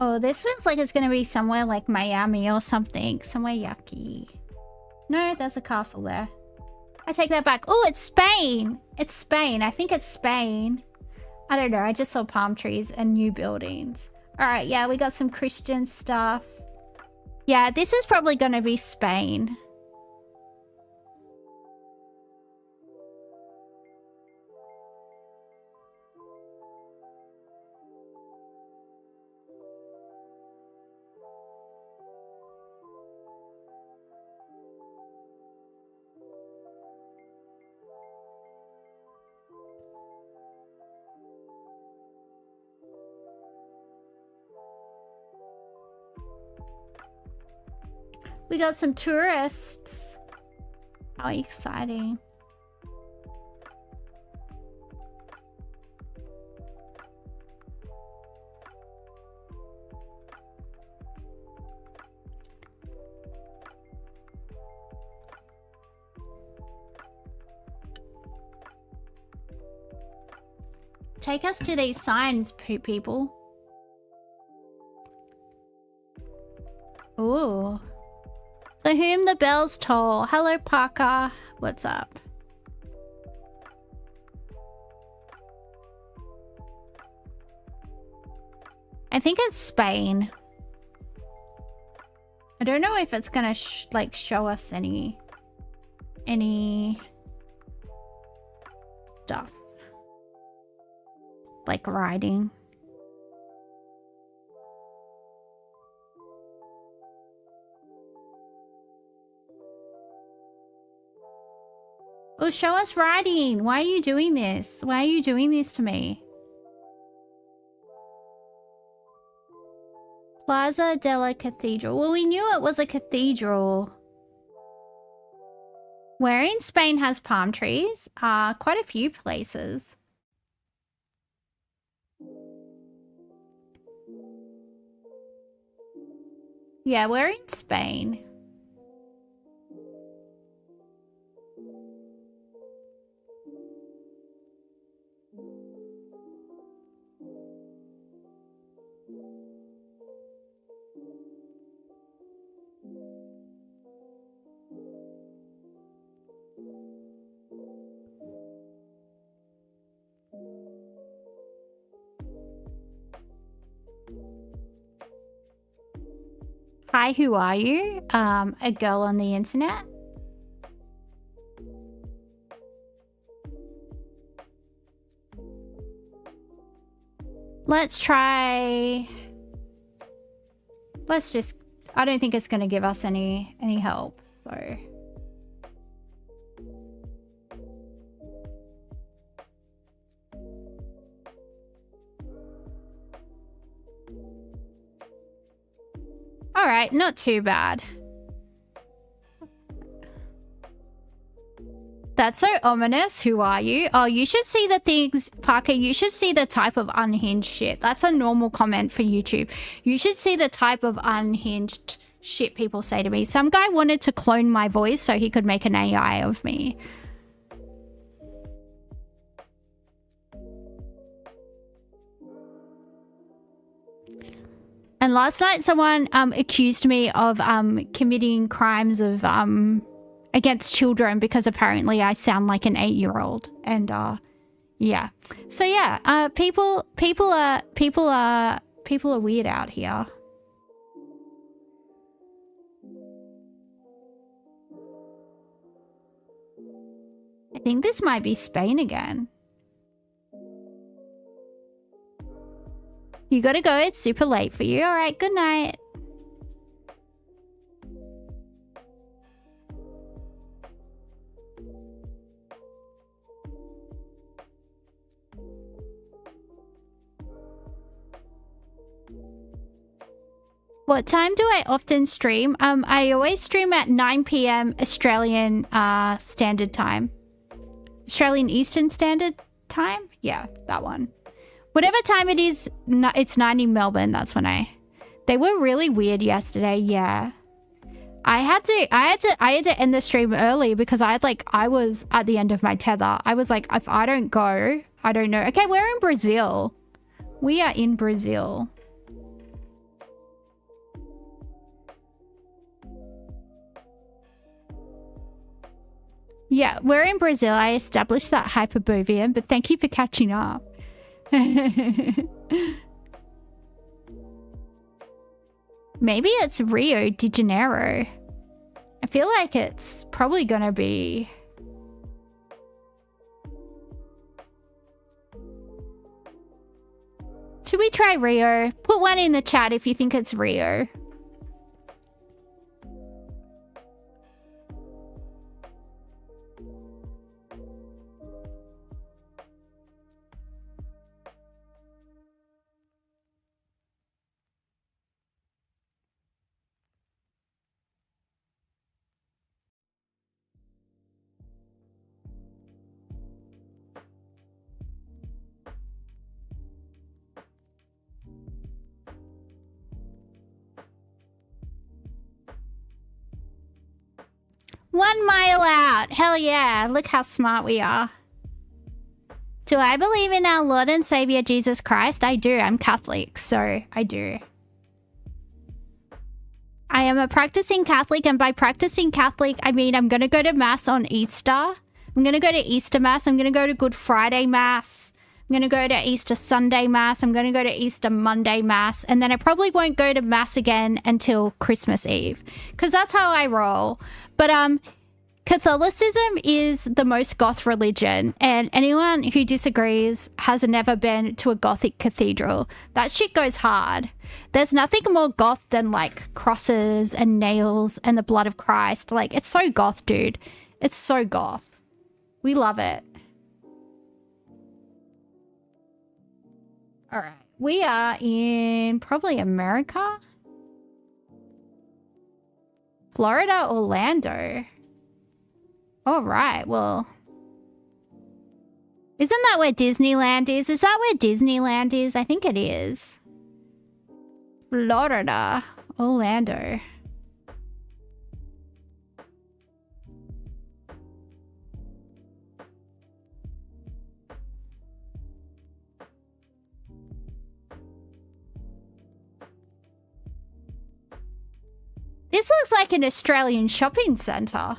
A: Oh, this one's like it's gonna be somewhere like Miami or something. Somewhere yucky. No, there's a castle there. I take that back. Oh, it's Spain. It's Spain. I think it's Spain. I don't know. I just saw palm trees and new buildings. Alright, yeah, we got some Christian stuff. Yeah, this is probably gonna be Spain. We got some tourists. How exciting. Take us to these signs, people. Ooh. For whom the bells toll. Hello, Parker. What's up? I think it's Spain. I don't know if it's gonna like show us any stuff like riding. Oh, show us riding. Why are you doing this? Why are you doing this to me? Plaza della Cathedral. Well, we knew it was a cathedral. Where in Spain has palm trees? Quite a few places. Yeah, we're in Spain. Hi, who are you? A girl on the internet? Let's try... Let's just... I don't think it's going to give us any help, so... Alright, not too bad. That's so ominous. Who are you? Oh, you should see the things, Parker. You should see the type of unhinged shit. That's a normal comment for YouTube. You should see the type of unhinged shit people say to me. Some guy wanted to clone my voice so he could make an AI of me. And last night someone accused me of committing crimes of against children because apparently I sound like an 8-year-old. And yeah. So yeah, people are weird out here. I think this might be Spain again. You gotta go, it's super late for you. Alright, good night. What time do I often stream? I always stream at 9 p.m. Australian Standard Time. Australian Eastern Standard Time? Yeah, that one. Whatever time it is, it's 9 in Melbourne. That's when they were really weird yesterday. I had to end the stream early because I was at the end of my tether. I was like, if I don't go, I don't know. Okay, we're in Brazil. We are in Brazil. Yeah, we're in Brazil. I established that hyperborean, but thank you for catching up. Maybe it's Rio de Janeiro. I feel like it's probably gonna be... Should we try Rio? Put one in the chat if you think it's Rio. One mile out. Hell yeah. Look how smart we are. Do I believe in our Lord and Savior Jesus Christ? I do. I'm Catholic, so I do. I am a practicing Catholic, and by practicing Catholic, I mean I'm going to go to Mass on Easter. I'm going to go to Easter Mass. I'm going to go to Good Friday Mass. I'm going to go to Easter Sunday Mass. I'm going to go to Easter Monday Mass. And then I probably won't go to Mass again until Christmas Eve. Because that's how I roll. But Catholicism is the most goth religion. And anyone who disagrees has never been to a Gothic cathedral. That shit goes hard. There's nothing more goth than like crosses and nails and the blood of Christ. Like, it's so goth, dude. It's so goth. We love it. All right, we are in probably America. Florida, Orlando. All right, well. Isn't that where Disneyland is? Is that where Disneyland is? I think it is. Florida, Orlando. This looks like an Australian shopping centre.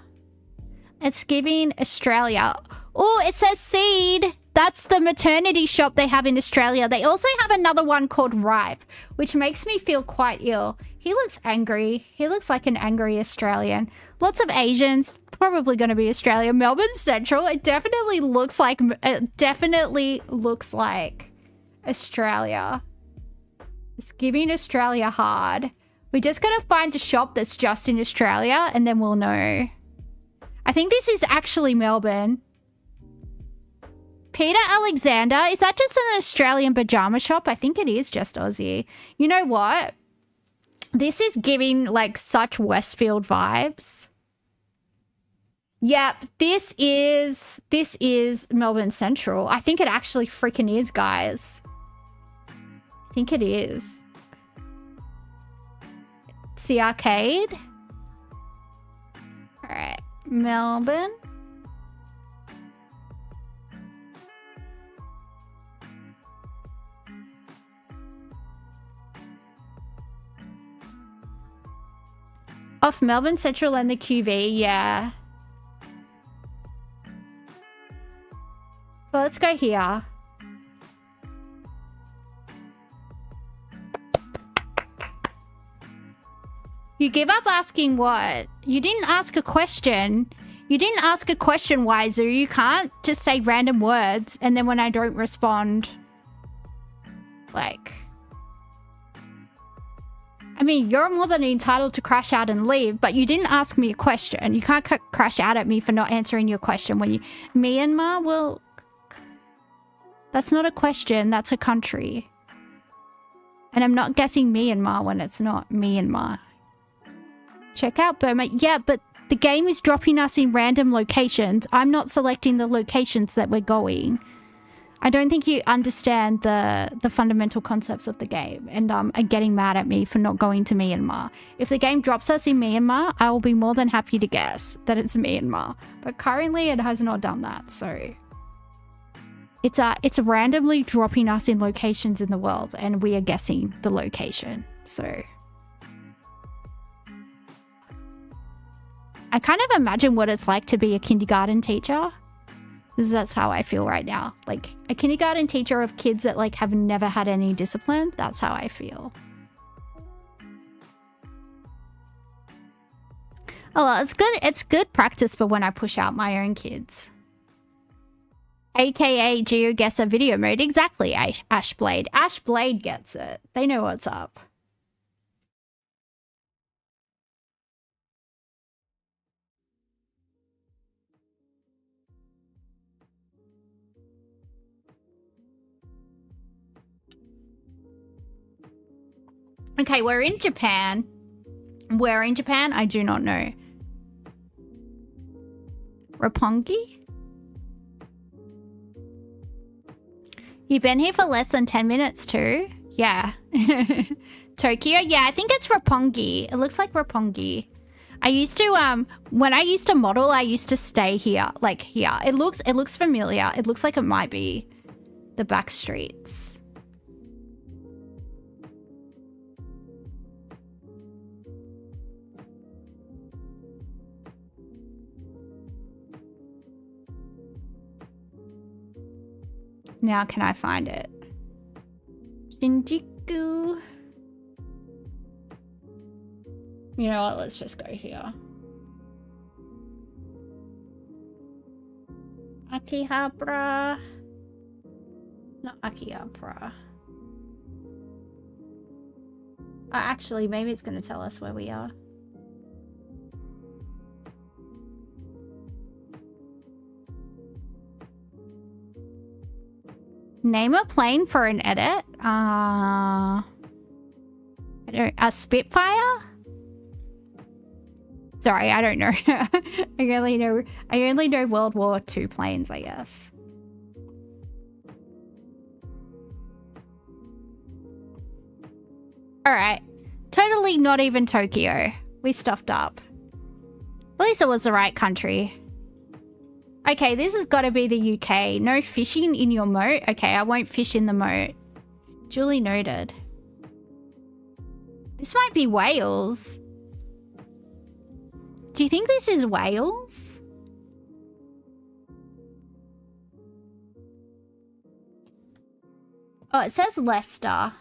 A: It's giving Australia. Oh, it says seed. That's the maternity shop they have in Australia. They also have another one called Ripe, which makes me feel quite ill. He looks angry. He looks like an angry Australian. Lots of Asians. Probably going to be Australia. Melbourne Central. It definitely looks like Australia. It's giving Australia hard. We just got to find a shop that's just in Australia and then we'll know. I think this is actually Melbourne. Peter Alexander, is that just an Australian pajama shop? I think it is just Aussie. You know what? This is giving like such Westfield vibes. Yep, this is Melbourne Central. I think it actually freaking is, guys. I think it is. It's the arcade. All right, Melbourne. Off Melbourne Central and the QV, yeah. So let's go here. You give up asking what? You didn't ask a question. You didn't ask a question, Wiser. You can't just say random words and then when I don't respond, like... I mean, you're more than entitled to crash out and leave, but you didn't ask me a question. You can't crash out at me for not answering your question when you... Myanmar? Well... That's not a question, that's a country. And I'm not guessing Myanmar when it's not Myanmar. Check out Burma. Yeah, but the game is dropping us in random locations. I'm not selecting the locations that we're going. I don't think you understand the fundamental concepts of the game and are getting mad at me for not going to Myanmar. If the game drops us in Myanmar, I will be more than happy to guess that it's Myanmar. But currently it has not done that, so... It's randomly dropping us in locations in the world and we are guessing the location, so... I kind of imagine what it's like to be a kindergarten teacher. Because that's how I feel right now. Like, a kindergarten teacher of kids that, like, have never had any discipline. That's how I feel. Oh, well, it's good. It's good practice for when I push out my own kids. AKA GeoGuessr video mode. Exactly, Ashblade. Ashblade gets it. They know what's up. Okay, we're in Japan. Where in Japan? I do not know. Roppongi? You've been here for less than 10 minutes too? Yeah. Tokyo? Yeah, I think it's Roppongi. It looks like Roppongi. I used to, when I used to model, I used to stay here. Like here. It looks familiar. It looks like it might be the back streets. Now can I find it? Shinjuku. You know what? Let's just go here. Akihabara. Not Akihabara. Actually, maybe it's going to tell us where we are. Name a plane for an edit. I don't. A Spitfire. Sorry, I don't know. I only know World War II planes, I guess. All right. Totally not even Tokyo. We stuffed up. At least it was the right country. Okay, this has got to be the UK. No fishing in your moat? Okay, I won't fish in the moat. Duly noted. This might be Wales. Do you think this is Wales? Oh, it says Leicester.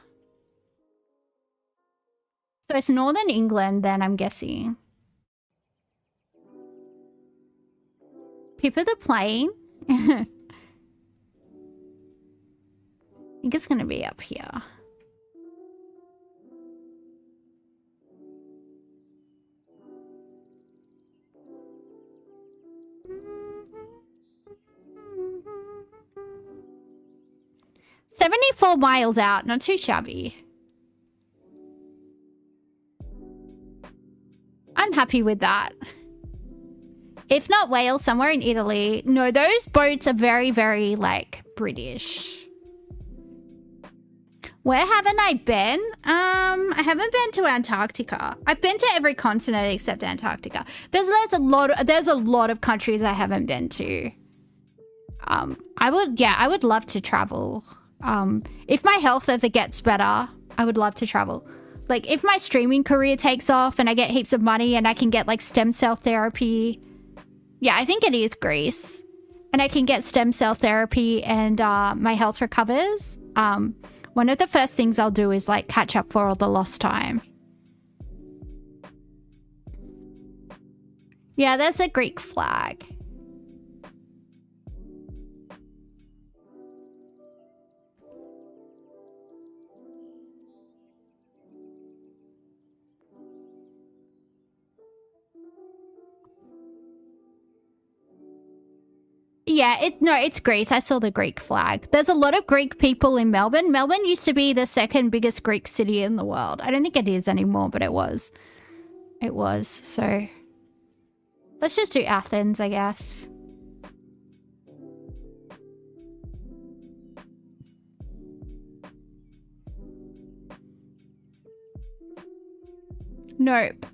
A: So it's northern England then, I'm guessing. Pippa the plane? I think it's going to be up here. "74 miles out, not too shabby. I'm happy with that. If not Wales, somewhere in Italy. No, those boats are very, very, like, British. Where haven't I been? I haven't been to Antarctica. I've been to every continent except Antarctica. There's a lot of countries I haven't been to. I would love to travel. If my health ever gets better, I would love to travel. Like, if my streaming career takes off and I get heaps of money and I can get, like, stem cell therapy. Yeah, I think it is Greece. And I can get stem cell therapy and my health recovers. One of the first things I'll do is, like, catch up for all the lost time. Yeah, there's a Greek flag. Yeah, it's Greece. I saw the Greek flag. There's a lot of Greek people in Melbourne. Melbourne used to be the second biggest Greek city in the world. I don't think it is anymore, but it was. It was, so... Let's just do Athens, I guess. Nope.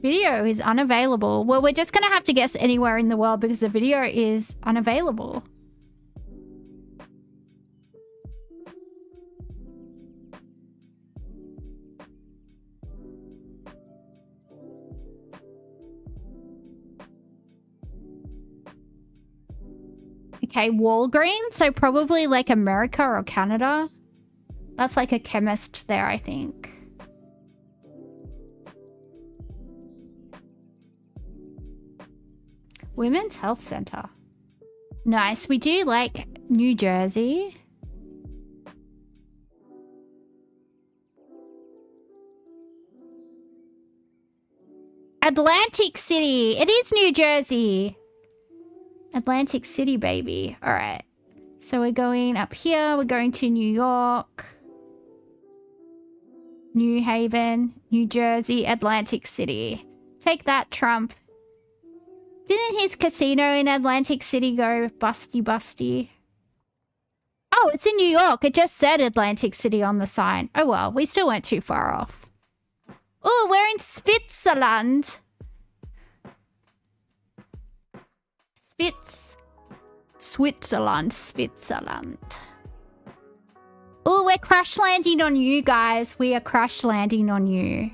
A: Video is unavailable. Well, we're just gonna have to guess anywhere in the world because the video is unavailable. Okay, Walgreens, so probably like America or Canada. That's like a chemist there, I think. Women's Health Center. Nice. We do like New Jersey. Atlantic City. It is New Jersey. Atlantic City, baby. All right. So we're going up here. We're going to New York. New Haven, New Jersey, Atlantic City. Take that, Trump. Didn't his casino in Atlantic City go busty? Oh, it's in New York. It just said Atlantic City on the sign. Oh well, we still weren't too far off. Oh, we're in Switzerland. Switzerland. Oh, we're crash landing on you guys. We are crash landing on you.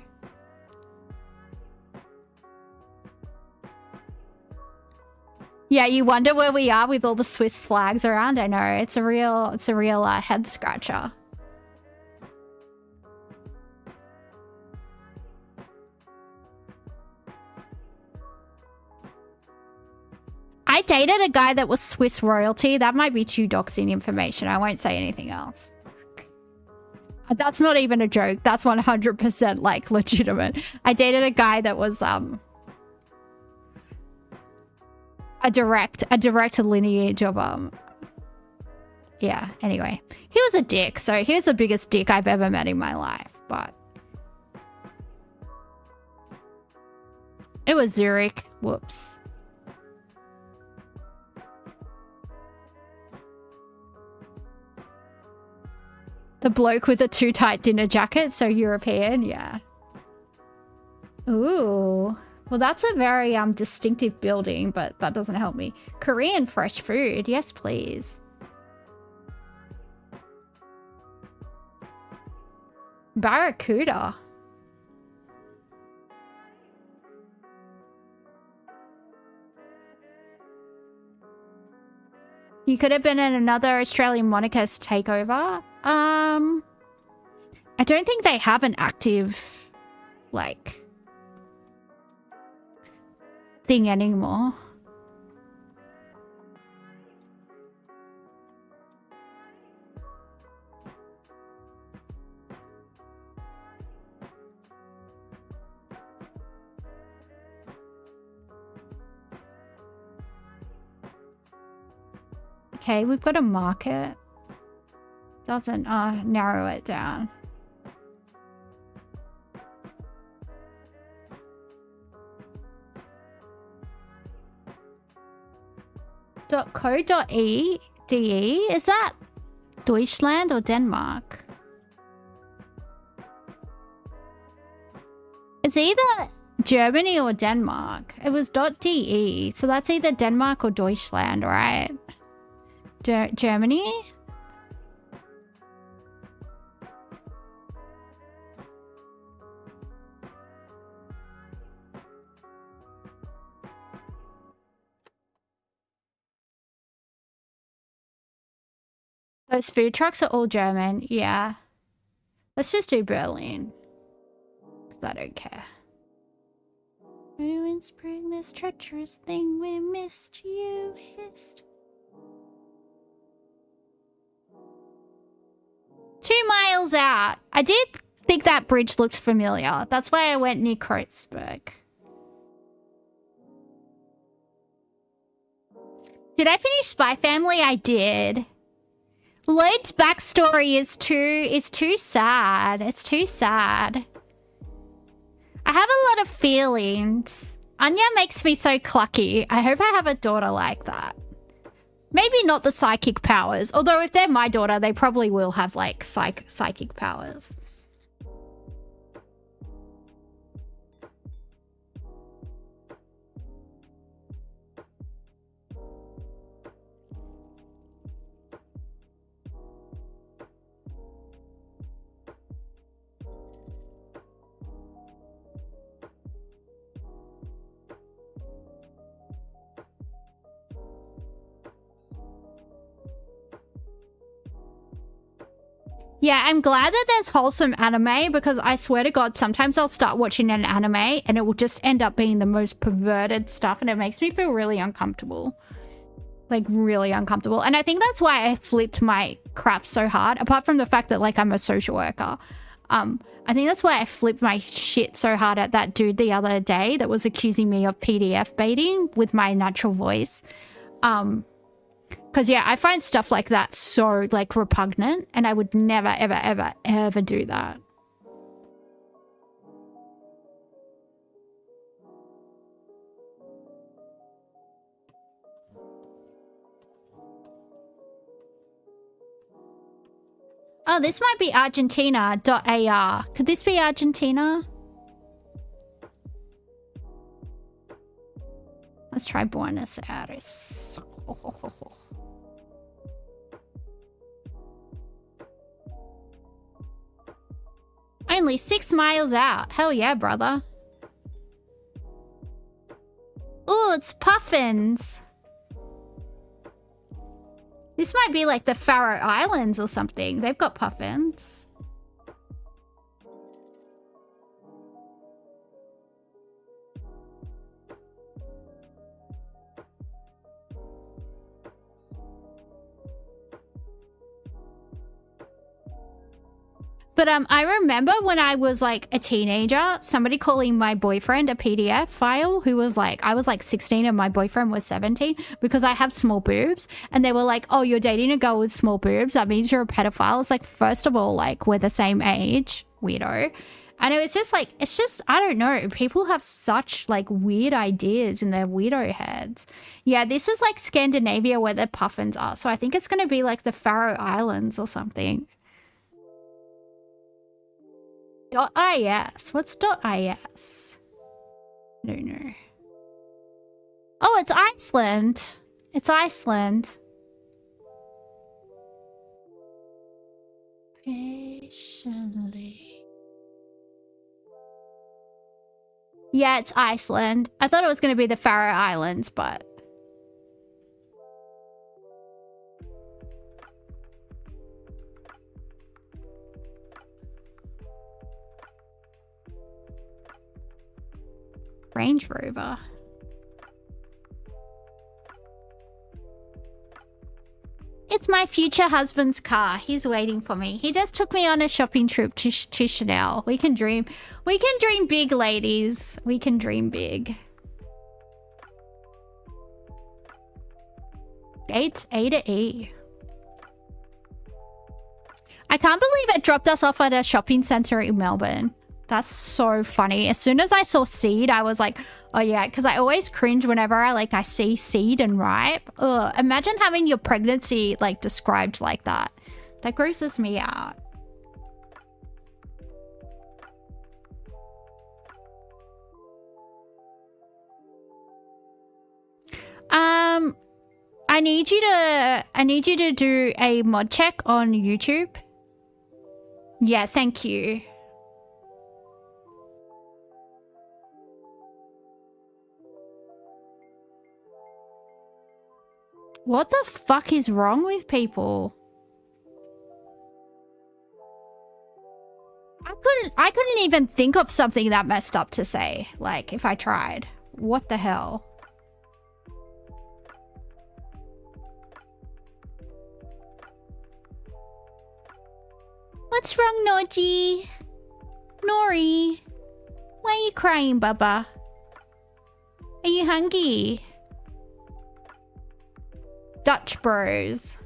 A: Yeah, you wonder where we are with all the Swiss flags around. I know, it's a real head scratcher. I dated a guy that was Swiss royalty. That might be too doxing information. I won't say anything else. That's not even a joke. That's 100% like legitimate. I dated a guy that was a direct lineage of yeah, anyway. He was a dick, so he was the biggest dick I've ever met in my life, but it was Zurich. Whoops. The bloke with a too tight dinner jacket, so European, yeah. Ooh. Well, that's a very distinctive building, but that doesn't help me. Korean fresh food. Yes, please. Barracuda. You could have been in another Australian monarchist takeover. I don't think they have an active, like, thing anymore. Okay, we've got to mark it. Doesn't narrow it down. .co.de? Is that Deutschland or Denmark? It's either Germany or Denmark. It was .de, so that's either Denmark or Deutschland, right? Germany? Those food trucks are all German. Yeah. Let's just do Berlin. Because I don't care. Oh, in spring, this treacherous thing we missed, you hissed. 2 miles out. I did think that bridge looked familiar. That's why I went near Kreuzberg. Did I finish Spy Family? I did. Lloyd's backstory is too sad. It's too sad. I have a lot of feelings. Anya makes me so clucky. I hope I have a daughter like that. Maybe not the psychic powers. Although if they're my daughter, they probably will have like psychic powers. Yeah, I'm glad that there's wholesome anime because I swear to God, sometimes I'll start watching an anime and it will just end up being the most perverted stuff and it makes me feel really uncomfortable. Like, really uncomfortable. And I think that's why I flipped my crap so hard, apart from the fact that, like, I'm a social worker. I think that's why I flipped my shit so hard at that dude the other day that was accusing me of PDF baiting with my natural voice. Because, yeah, I find stuff like that so, like, repugnant. And I would never, ever, ever, ever do that. Oh, this might be Argentina.ar. Could this be Argentina? Let's try Buenos Aires. Only 6 miles out. Hell yeah, brother. Oh, it's puffins. This might be like the Faroe Islands or something. They've got puffins. But I remember when I was like a teenager, somebody calling my boyfriend a PDF file who was like, I was like 16 and my boyfriend was 17 because I have small boobs. And they were like, oh, you're dating a girl with small boobs. That means you're a pedophile. It's like, first of all, like we're the same age, weirdo. And it was just like, it's just, I don't know. People have such like weird ideas in their weirdo heads. Yeah, this is like Scandinavia where the puffins are. So I think it's going to be like the Faroe Islands or something. .is. What's .is? I don't know. Oh, it's Iceland. It's Iceland. Patiently. Yeah, it's Iceland. I thought it was going to be the Faroe Islands, but... Range Rover. It's my future husband's car. He's waiting for me. He just took me on a shopping trip to Chanel. We can dream. We can dream big, ladies. We can dream big. Gates A to E. I can't believe it dropped us off at a shopping centre in Melbourne. That's so funny. As soon as I saw seed, I was like, oh yeah, because I always cringe whenever I see seed and ripe. Ugh, imagine having your pregnancy like described like that. That grosses me out. I need you to do a mod check on YouTube. Yeah, thank you. What the fuck is wrong with people? I couldn't even think of something that messed up to say, like, if I tried. What the hell? What's wrong, Noji? Nori? Why are you crying, Baba? Are you hungry? Dutch bros.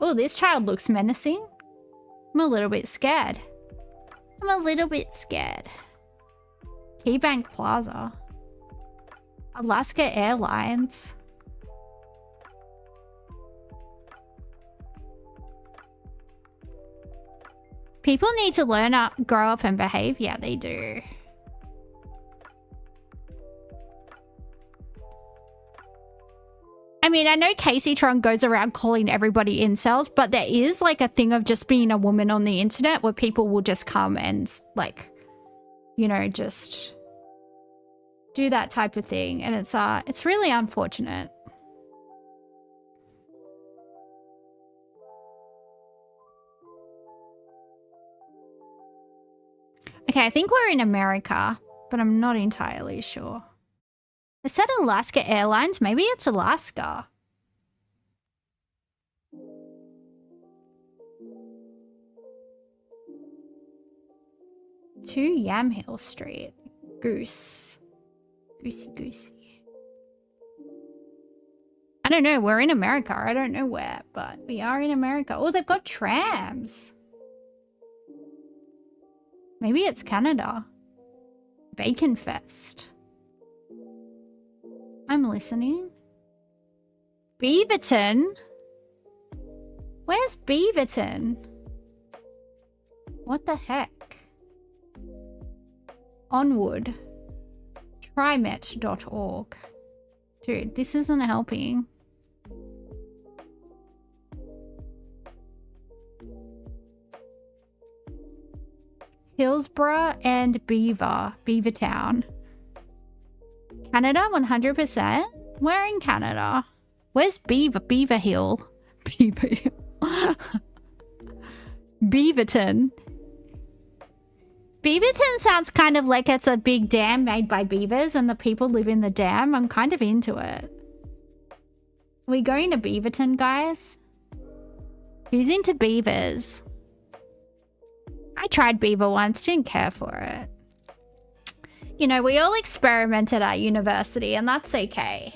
A: Oh, this child looks menacing. I'm a little bit scared. KeyBank Plaza. Alaska Airlines. People need to grow up and behave. Yeah, they do. I mean, I know Casey Tron goes around calling everybody incels, but there is like a thing of just being a woman on the internet where people will just come and like, you know, just do that type of thing. And it's really unfortunate. Okay, I think we're in America, but I'm not entirely sure. I said Alaska Airlines. Maybe it's Alaska. To Yamhill Street. Goosey. I don't know. We're in America. I don't know where, but we are in America. Oh, they've got trams. Maybe it's Canada. Bacon Fest. I'm listening. Beaverton? Where's Beaverton? What the heck? Onward. Trimet.org. Dude, this isn't helping. Hillsborough and Beavertown. Canada, 100%? Where in Canada? Where's Beaver Hill? Beaver Hill. Beaverton. Beaverton sounds kind of like it's a big dam made by beavers and the people live in the dam. I'm kind of into it. Are we going to Beaverton, guys? Who's into beavers? I tried beaver once, didn't care for it. You know, we all experimented at university, and that's okay.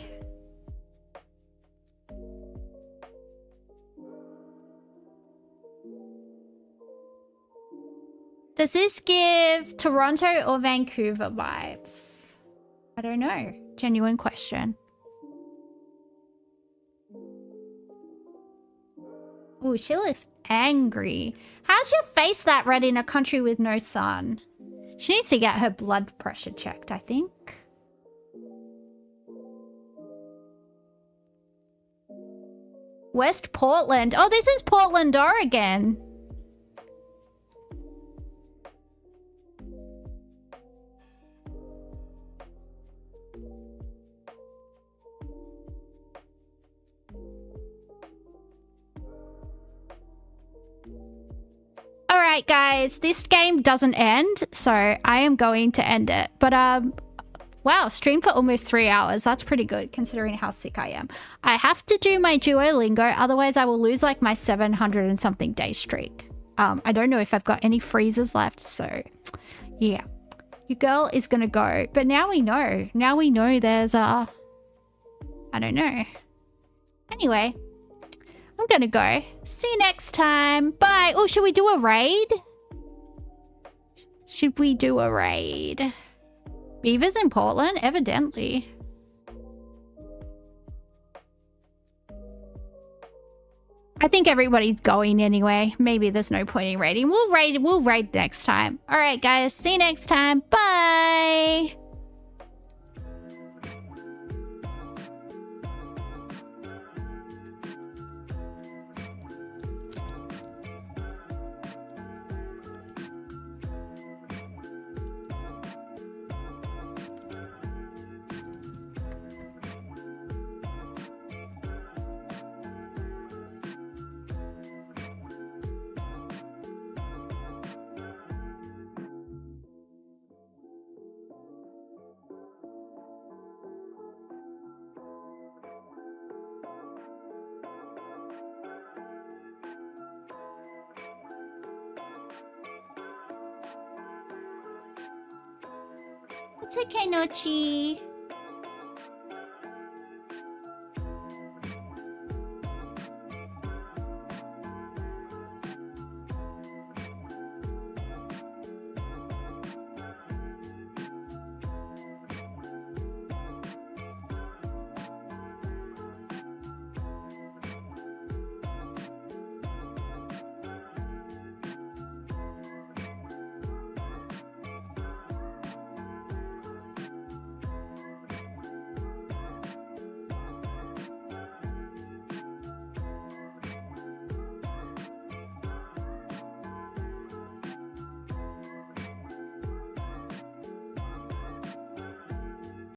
A: Does this give Toronto or Vancouver vibes? I don't know. Genuine question. Ooh, she looks angry. How's your face that red in a country with no sun? She needs to get her blood pressure checked, I think. West Portland. Oh, this is Portland, Oregon. Alright guys, this game doesn't end, so I am going to end it. But Wow, streamed for almost 3 hours. That's pretty good considering how sick I am. I have to do my Duolingo, otherwise I will lose like my 700 and something day streak. I don't know if I've got any freezes left, so yeah. Your girl is gonna go. But now we know. Now we know there's a... I don't know. Anyway, I'm gonna go. See you next time. Bye. Oh, should we do a raid? Should we do a raid? Beavers in Portland? Evidently. I think everybody's going anyway. Maybe there's no point in raiding. We'll raid next time. All right, guys. See you next time. Bye. It's okay, Nochi.